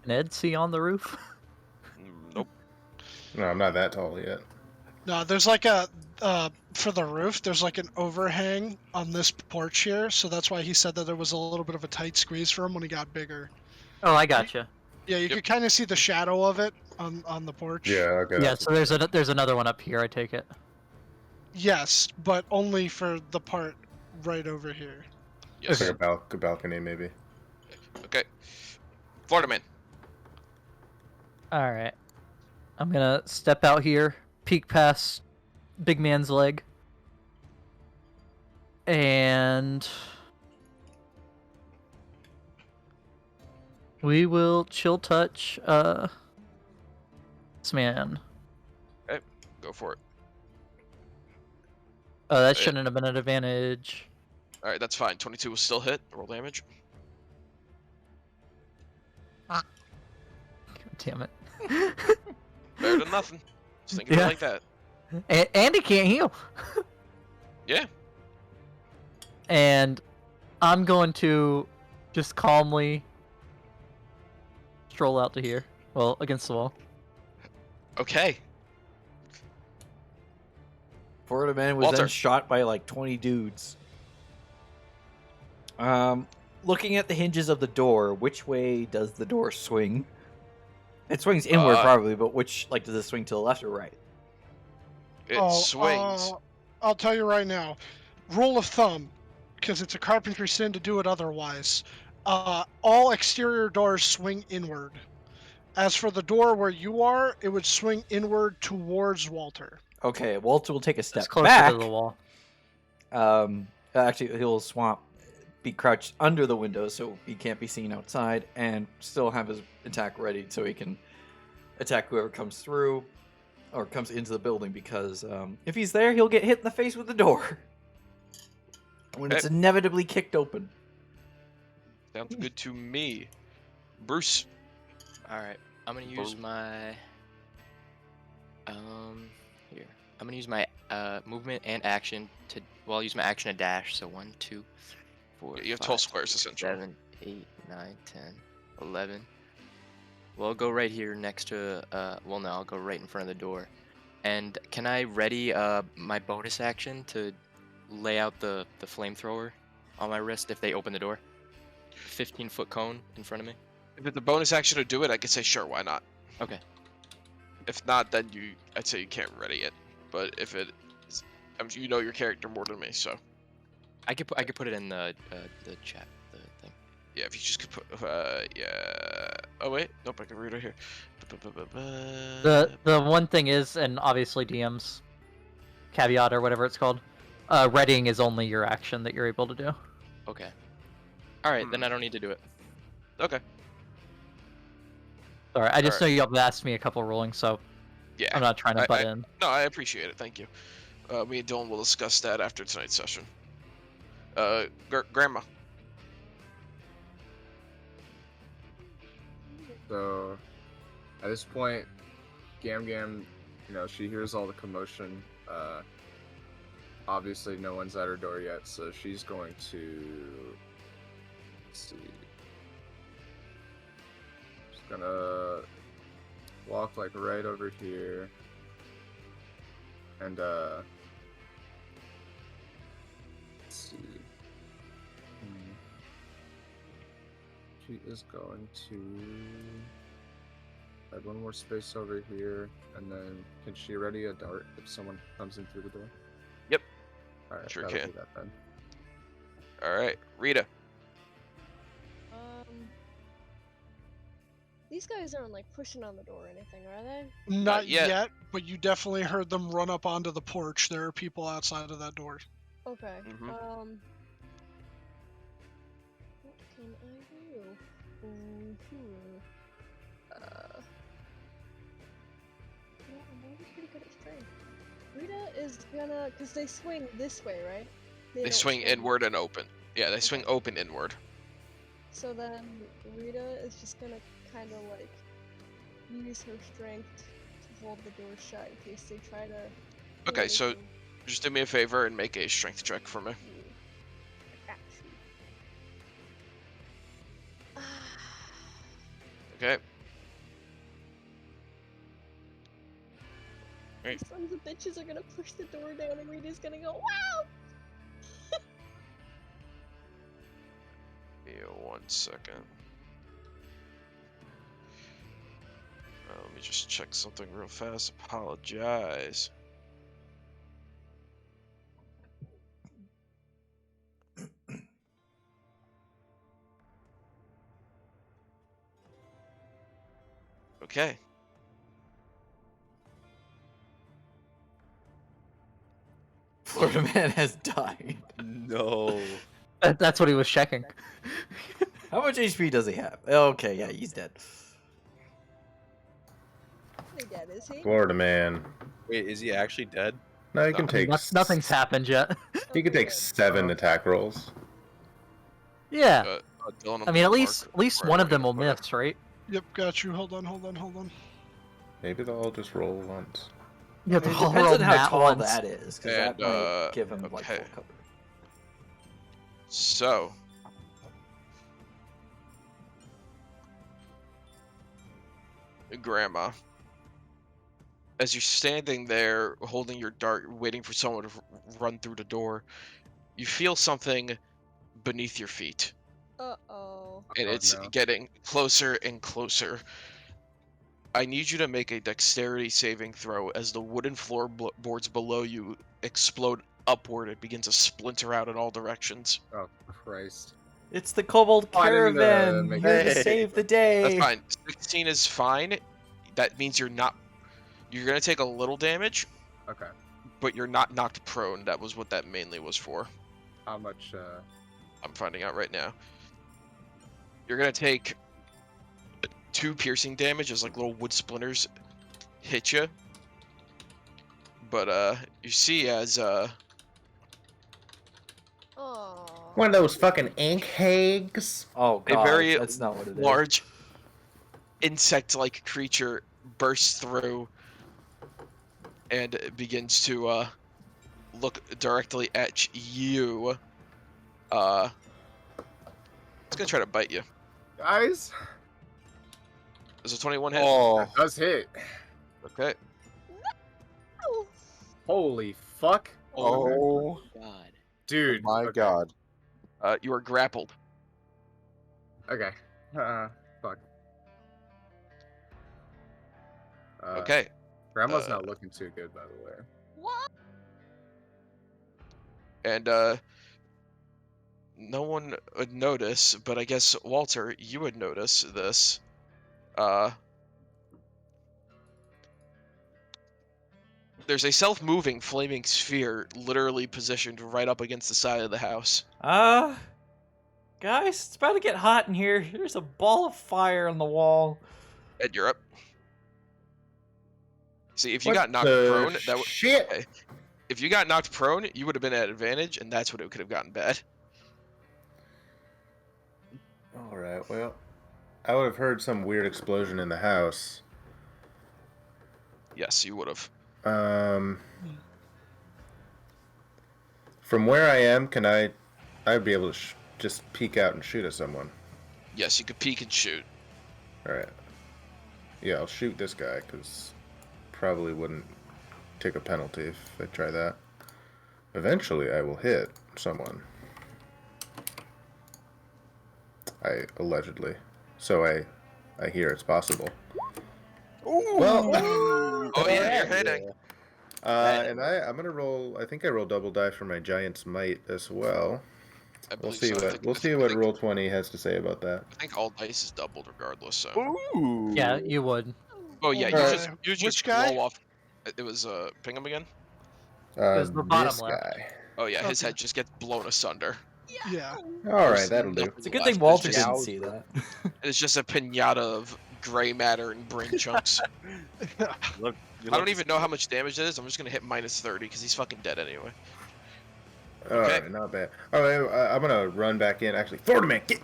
Can Ed see on the roof? Nope. No, I'm not that tall yet. No, there's like a for the roof. There's like an overhang on this porch here, so that's why he said that there was a little bit of a tight squeeze for him when he got bigger. Oh, I gotcha. Yeah, you Yep. could kind of see the shadow of it on the porch. Yeah. Okay. Yeah, so there's another one up here. I take it. Yes, but only for the part right over here. Yes. It's like a balcony, maybe. Okay. Florida man. All right. I'm gonna step out here, peek past big man's leg, and we will chill touch this man. Okay. Go for it. Oh, that shouldn't have been an advantage. All right, that's fine. 22 will still hit. Roll damage. God damn it. Better than nothing. Just think of Yeah. it like that. And he can't heal. Yeah. And I'm going to just calmly stroll out to here. Well, against the wall. Okay. Florida man was Walter. then shot by like 20 dudes. Looking at the hinges of the door, which way does the door swing? It swings inward probably, but which, like, does it swing to the left or right? It swings. I'll tell you right now. Rule of thumb, because it's a carpentry sin to do it otherwise. All exterior doors swing inward. As for the door where you are, it would swing inward towards Walter. Okay, Walter will take a step It's closer back. to the wall. Actually, he'll be crouched under the window so he can't be seen outside, and still have his attack ready so he can attack whoever comes through. or comes into the building because if he's there, he'll get hit in the face with the door when it's inevitably kicked open. Sounds good to me. Bruce. Alright. I'm gonna use my here. I'm gonna use my movement and action to I'll use my action to dash, so 1, 2, 4. You have 5, 12 squares essentially. 7, 8, 9, 10, 11. Well, I'll go right here next to well no, I'll go right in front of the door. And can I ready my bonus action to lay out the flamethrower on my wrist if they open the door? 15-foot cone in front of me. If it's a bonus action to do it, I could say sure, why not? Okay. If not, then I'd say you can't ready it. But if it, you know your character more than me, so. I could put it in the chat, the thing. Yeah, if you just could put, yeah. Oh wait, nope, I can read it here. The one thing is, and obviously DM's caveat or whatever it's called, readying is only your action that you're able to do. Okay. Alright, then I don't need to do it. Okay. Sorry, I just know you all asked me a couple rulings, so yeah, I'm not trying to butt in. No, I appreciate it, thank you. Me and Dylan will discuss that after tonight's session. Grandma. So, at this point, Gam, you know, she hears all the commotion. Obviously, no one's at her door yet, so she's going to. Let's see. She's gonna walk like right over here, and let's see. She is going to add one more space over here, and then can she ready a dart if someone comes in through the door? Yep. Alright, Sure that'll can. do that then. Alright, Rita. These guys aren't like pushing on the door or anything, are they? Not yet, but you definitely heard them run up onto the porch. There are people outside of that door. Okay. Mhm. What can I do? Yeah, I'm already pretty good at strength. Rita is gonna, cause they swing this way, right? They don't swing inward and open. Yeah, they swing open inward. So then Rita is just gonna kind of like use her strength to hold the door shut in case they try to. Okay, so just do me a favor and make a strength check for me. Okay. These sons of bitches are gonna push the door down and Rita's gonna go, wow! Yeah, 1 second. Let me just check something real fast. Apologize. Okay. Florida man has died. No. That's what he was checking. How much HP does he have? Okay, yeah, he's dead. Hey, Dad, is he? Florida man. Wait, is he actually dead? No, he can take. Nothing's happened yet. He can take 7 attack rolls. Yeah. Dylan, I mean, at Mark, least one of them will miss, right? Yep, got you. Hold on. Maybe they'll all just roll once. Yeah, It depends on how tall that is, because that might give him like full cover. So, Grandma, as you're standing there holding your dart, waiting for someone to run through the door, you feel something beneath your feet. Uh-oh. And it's getting closer and closer. I need you to make a dexterity saving throw as the wooden floorboards below you explode upward and begin to splinter out in all directions. Oh, Christ. It's the Kobold Oh, I didn't, Caravan! make Here it. to save the day! That's fine. 16 is fine. That means you're going to take a little damage. Okay. But you're not knocked prone. That was what that mainly was for. How much, I'm finding out right now. You're going to take 2 piercing damage as like little wood splinters hit you. But you see as Oh. One of those fucking ink hags. Oh a god, very that's not what it is. large insect-like creature bursts through and begins to look directly at you. It's gonna try to bite you. Guys, Does a 21 hit? Oh, that does hit. Okay. Oh. Holy fuck. oh God. Dude. my okay. god. You are grappled. Okay. Fuck. Okay. Grandma's uh, not looking too good, by the way. What? And no one would notice, but I guess Walter, you would notice this. There's a self-moving flaming sphere literally positioned right up against the side of the house. Guys, it's about to get hot in here. There's a ball of fire on the wall. And you're up. See, if you What got knocked the prone, that would. shit? Okay. If you got knocked prone, you would have been at advantage, and that's when it could have gotten bad. All right. Well, I would have heard some weird explosion in the house. Yes, you would have. From where I am, can I'd be able to just peek out and shoot at someone? Yes, you could peek and shoot. All right. Yeah, I'll shoot this guy because probably wouldn't take a penalty if I try that. Eventually, I will hit someone. Allegedly. So I hear it's possible. Ooh. Well. Oh yeah, you're hitting. And I'm gonna roll. I think I roll double die for my giant's might as well. I We'll believe see so. what roll 20 has to say about that. I think all dice is doubled regardless. So. Ooh. Yeah, you would. Oh yeah, you Alright. just Which guy? blow off. It was ping him again. was the bottom This left. guy. Oh yeah, his Okay. head just gets blown asunder. Yeah. All right, that'll do. Nothing It's a good left. thing Walter It's just, didn't see that. it's just a pinata of gray matter and brain chunks. Look, I don't even know how much damage it is. I'm just gonna hit -30 because he's fucking dead anyway. All right, not bad. All right, I'm gonna run back in. Actually, Florida man, get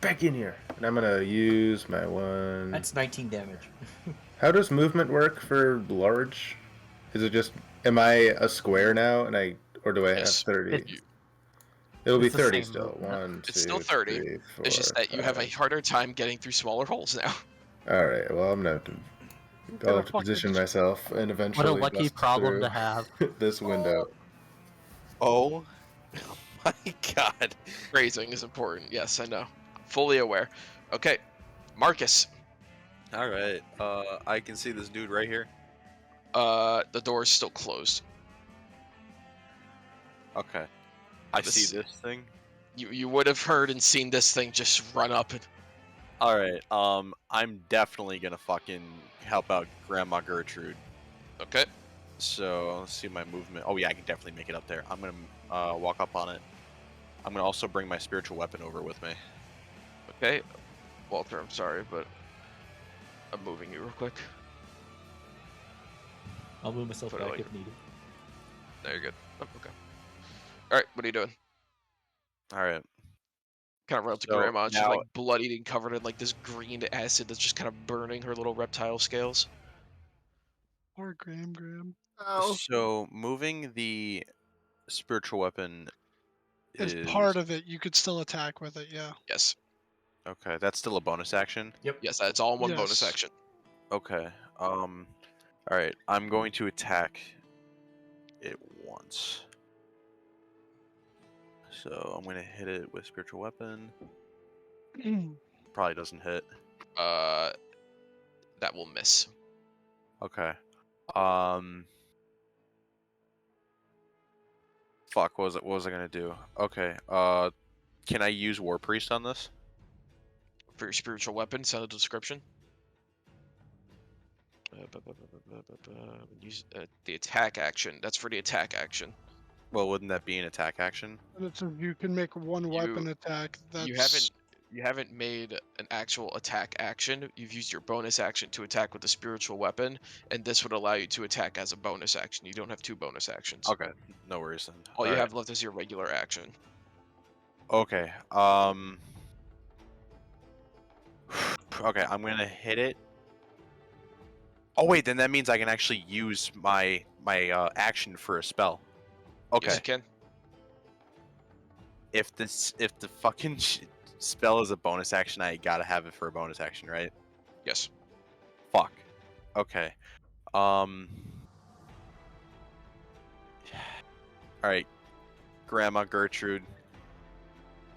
back in here. And I'm gonna use my one. That's 19 damage. How does movement work for large? Is it just am I a square now, or do I have Yes. 30? It'll be It's the 30 same still. movement. 1, 2, It's still 30. 3, 4, It's just that you have a 5. harder time getting through smaller holes now. All right. Well, I'm gonna have to. I'll have to fucking position myself and What eventually. a lucky bust problem through to have. this window. Oh my god. Phrasing is important. Yes, I know. Fully aware. Okay, Marcus. All right. I can see this dude right here. The door is still closed. Okay. I This- see this thing. You would have heard and seen this thing just run up and. All right. I'm definitely gonna fucking help out Grandma Gertrude. Okay. So let's see my movement. Oh yeah, I can definitely make it up there. I'm gonna walk up on it. I'm gonna also bring my spiritual weapon over with me. Okay. Walter, I'm sorry, but I'm moving you real quick. I'll move myself Put it back like- if needed. There, you're good. Oh, okay. All right, what are you doing? All right. Kind of run up to So, Grandma. And she's now- like blood eating, covered in like this green acid that's just kind of burning her little reptile scales. Or Graham. Oh. So moving the spiritual weapon As is part of it, you could still attack with it, yeah. Yes. okay. That's still a bonus action. Yes, that's all in one bonus Yes. action. Okay. All right. I'm going to attack it once. So I'm gonna hit it with spiritual weapon. Probably doesn't hit. That will miss. Okay. Fuck. What was I gonna do? Okay. Can I use War Priest on this? For your spiritual weapon, send a description. Use the attack action. That's for the attack action. Well, wouldn't that be an attack action? And it's you can make one weapon attack. That's You haven't You haven't made an actual attack action. You've used your bonus action to attack with a spiritual weapon, and this would allow you to attack as a bonus action. You don't have 2 bonus actions. Okay, no worries then. All you Alright. have left is your regular action. Okay. Okay, I'm gonna hit it. Oh wait, then that means I can actually use my action for a spell. Okay. Yes, you can. If the fucking spell is a bonus action, I gotta have it for a bonus action, right? Yes. Fuck. Okay. All right, Grandma Gertrude.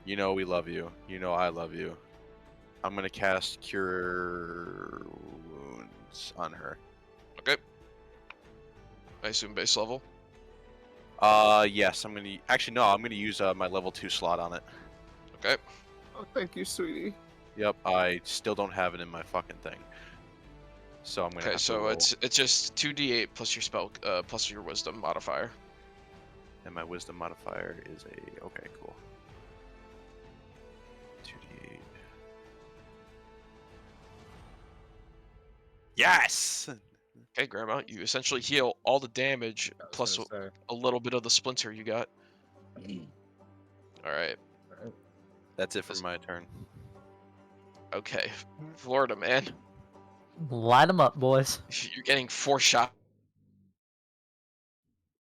You know we love you. You know I love you. I'm gonna cast Cure Wounds on her. Okay. I assume base level. Yes. I'm gonna actually no. I'm gonna use my level 2 slot on it. Okay. Oh, thank you, sweetie. Yep. I still don't have it in my fucking thing. So I'm gonna. Okay, have to so roll. it's just 2d8 plus your spell plus your wisdom modifier. And my wisdom modifier is a okay, cool. 2d8. Yes. Okay, Grandma, you essentially heal all the damage I was plus gonna say. a little bit of the splinter you got. All right. That's it for my turn. Okay, Florida man, Light them up, boys. you're getting 4 shots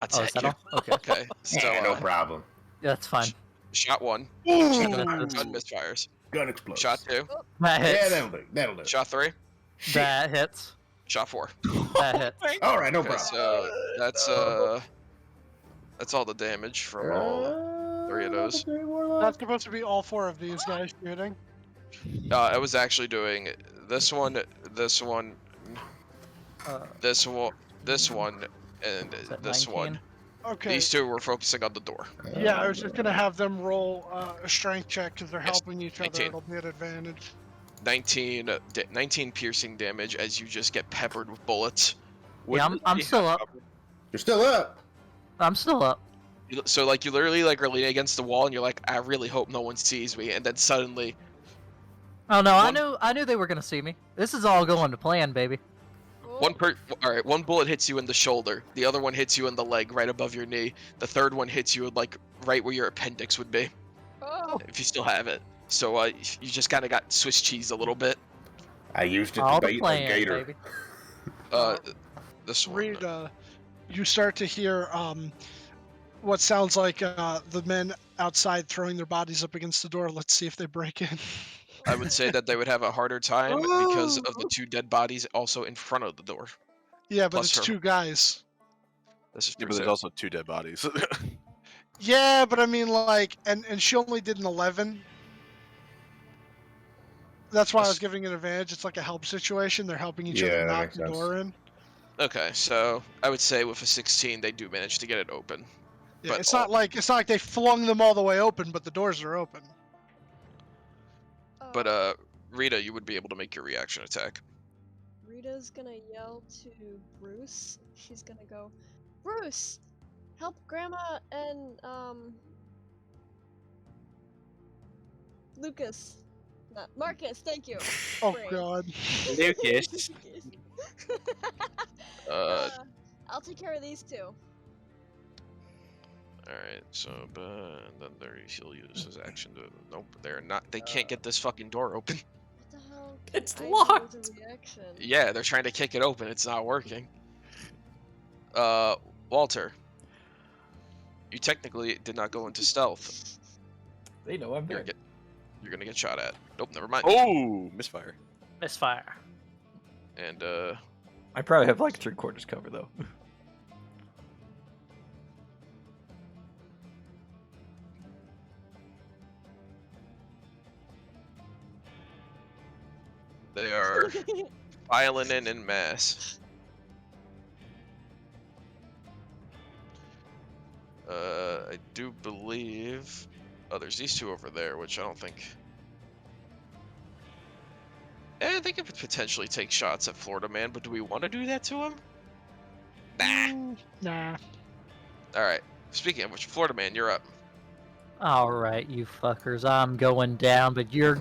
Oh, at is that you. all? Okay. Okay, so Yeah, no problem. Yeah, that's fine. shot 1, Ooh. gun misfires. Gun explodes. Shot 2, That Yeah, hits. that'll do. That'll do. shot 3, Shit. That hits. shot 4. That hits. All right, no Okay, problem. so that's all the damage from all 3 of those. That's supposed to be all 4 of these guys shooting. I was actually doing this one, this one, this one, and Is that this 19? one. Okay. These 2 were focusing on the door. Yeah, I was just gonna have them roll a strength check because they're Yes, helping each other. 19. It'll be an advantage. 19 piercing damage as you just get peppered with bullets. Yeah, I'm still up. You're still up. I'm still up. So like you literally like are leaning against the wall and you're like, I really hope no one sees me, and then suddenly Oh no, I knew they were gonna see me. This is all going to plan, baby. one bullet hits you in the shoulder, the other one hits you in the leg right above your knee, the third one hits you like right where your appendix would be, Oh. if you still have it. So you just kind of got Swiss cheese a little bit. I used it All to the bait a plan, gator. baby. This one. Reed, you start to hear what sounds like the men outside throwing their bodies up against the door. Let's see if they break in. I would say that they would have a harder time because of the 2 dead bodies also in front of the door. Yeah, but Plus it's her. 2 guys. This is Yeah, true, but there's too. also 2 dead bodies. Yeah, but I mean, like, and she only did an 11. That's why I was giving an advantage. It's like a help situation. They're helping each Yeah, other that knock makes the sense. door in. Okay, so I would say with a 16, they do manage to get it open. Yeah, But it's not like they flung them all the way open, but the doors are open. But Rita, you would be able to make your reaction attack. Rita's gonna yell to Bruce. She's gonna go, Bruce, help Grandma and Lucas. Not Marcus, thank you. Oh Brain. God. Lucas. I'll take care of these 2. Alright, so and then he'll use his action to. Nope, they're not. They can't get this fucking door open. What the hell? It's I do locked. as a reaction? Yeah, they're trying to kick it open. It's not working. Walter, you technically did not go into stealth. They know I'm there. You're gonna get shot at. Nope, never mind. Oh, misfire. Misfire. And I probably have like 3/4 cover though. they are filing in mass. I do believe. Oh, there's these 2 over there, which I don't think. They could potentially take shots at Florida Man, but do we want to do that to him? Nah. Nah. All right. Speaking of which, Florida Man, you're up. All right, you fuckers. I'm going down, but you're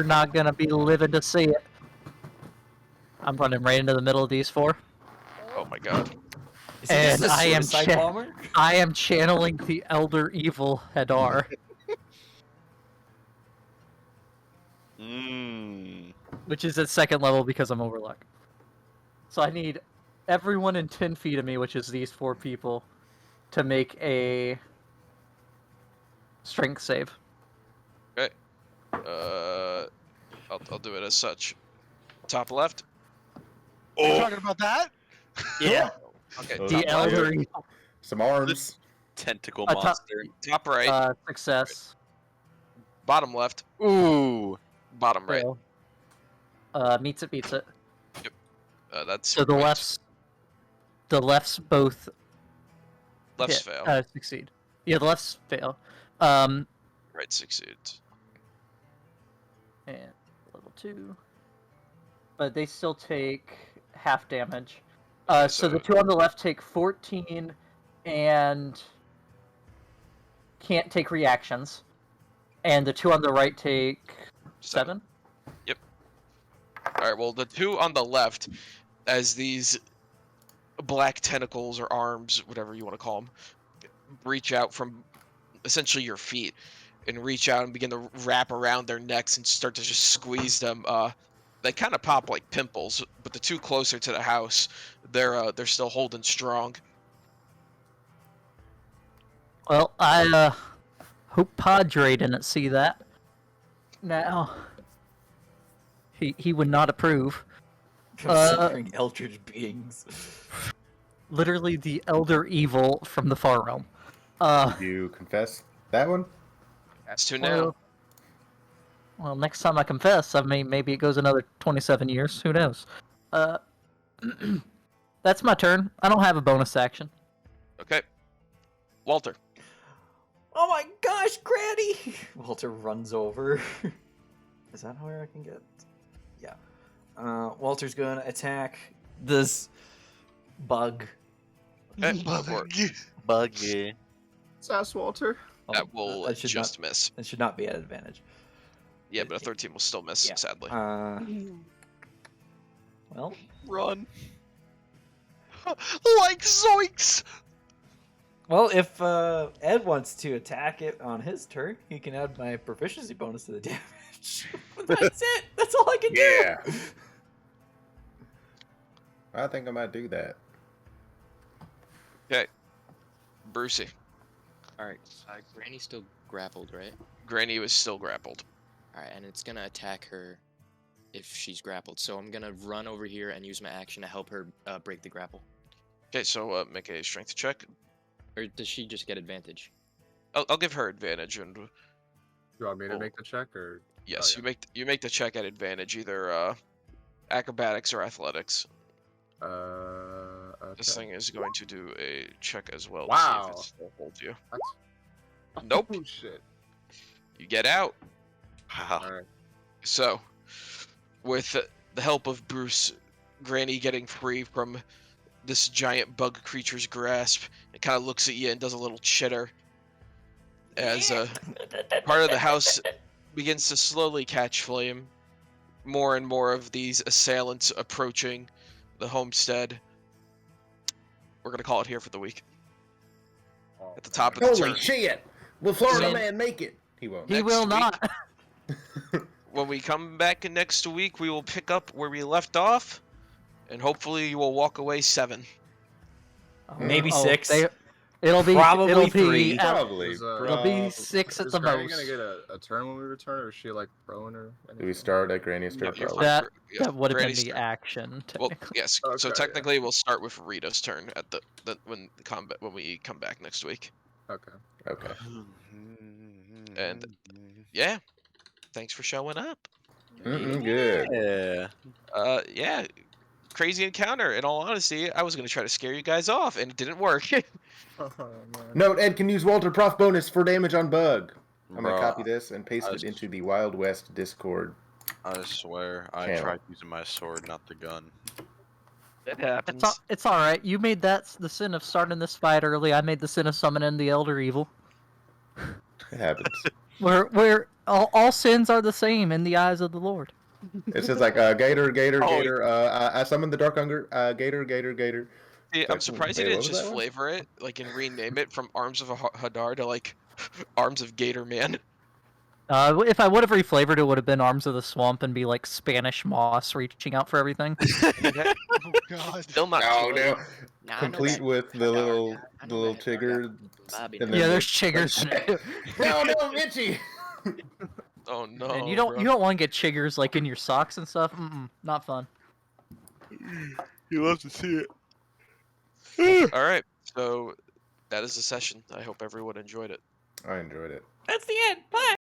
not gonna be living to see it. I'm running right into the middle of these four. Oh my god. Is he just And a suicide bomber? I am channeling the Elder Evil Hadar, which is at second level because I'm Overlook. So I need everyone in 10 feet of me, which is these four people, to make a strength save. Okay. I'll do it as such. Top left. Are you talking about that? Yeah. Okay. Oh, The Top Elder left. Evil. Some arms. Tentacle top- monster. Top right. Success. Bottom left. Ooh. Bottom right. Fail. Meets it, beats it. That's So the left's both left's hit, fail. succeed. Yeah, the left's fail. Right succeeds. And level 2. But they still take half damage. Okay, so the two on the left take 14 and can't take reactions. And the two on the right take 7. Yep. Alright, well, the two on the left, as these black tentacles or arms, whatever you want to call them, reach out from essentially your feet and reach out and begin to wrap around their necks and start to just squeeze them. They kind of pop like pimples, but the two closer to the house, they're still holding strong. Well, I hope Padre didn't see that. Now, he would not approve. Considering eldritch beings. Literally the Elder Evil from the Far Realm. You confess that one? That's two now. Well, next time I confess, maybe it goes another 27 years. Who knows? That's my turn. I don't have a bonus action. Okay. Walter. Oh my gosh, Granny! Walter runs over. Is that where I can get? Yeah. Walter's gonna attack this bug. Buggy. Sass Walter. That will that should just not, miss. That should not be at advantage. Yeah, but a 13 will still miss, sadly. Well. Run. Like zoinks! Well, if Ed wants to attack it on his turn, he can add my proficiency bonus to the damage. That's it. That's all I can do. I think I might do that. Okay. Brucey. Alright, Granny's still grappled, right? Granny was still grappled. Alright, and it's gonna attack her if she's grappled. So I'm gonna run over here and use my action to help her break the grapple. Okay, so make a strength check. Or does she just get advantage? I'll give her advantage, and You want me to make the check, or? yes, Oh, yeah. you make the check at advantage, either acrobatics or athletics. Okay. This thing is going to do a check as well. Wow. To see if it still holds you. What? Nope. Oh shit. You get out. Wow. All right. So, with the help of Bruce, Granny getting free from this giant bug creature's grasp, it kind of looks at you and does a little chitter as part of the house begins to slowly catch flame. More and more of these assailants approaching the homestead. We're gonna call it here for the week. Oh, At the top of the Holy turn. shit! Will Florida So- Man make it? He won't. He Next will week- not. When we come back next week, we will pick up where we left off, and hopefully you will walk away 7. Maybe 6. It'll be Probably 3. Probably. It'll be 6 at Is the Granny most. gonna get a turn when we return, or is she like prone or anything? Do we start at Granny's turn? You're Probably. That yeah, that would have been Granny's the turn. action. Well, Technically. yes. So Okay, technically, we'll start with Rita's turn at the when we come back next week. Okay. Okay. And yeah, thanks for showing up. Good. Yeah. Yeah, crazy encounter. In all honesty, I was gonna try to scare you guys off, and it didn't work. Oh, man. Note: Ed can use Walter Prof bonus for damage on bug. I'm gonna Bruh, copy this and paste it into the Wild West Discord. I swear, I Channel. tried using my sword, not the gun. It happens. It's all right. You made that the sin of starting this fight early. I made the sin of summoning the Elder Evil. It happens. Where all sins are the same in the eyes of the Lord. It's just like Gator, Gator, Oh, Gator. I summoned the Dark Hunger. Gator, Gator, Gator. See, It's I'm like, surprised he wait, didn't what was just that one? flavor it, like, and rename it from Arms of Hadar to, like, Arms of Gator Man. If I would have reflavored it, would have been Arms of the Swamp and be like Spanish moss reaching out for everything. Oh God. Still not Oh too late. no! Now, I know Complete that with the Hadar little guy. I the know little that Hadar guy chigger, from Bobby and knows. then Yeah, the there's chiggers in it. no, no, Itchy. Oh no, And you bro. don't want to get chiggers like in your socks and stuff. Not fun. You love to see it. All right, so that is the session. I hope everyone enjoyed it. I enjoyed it. That's the end. Bye.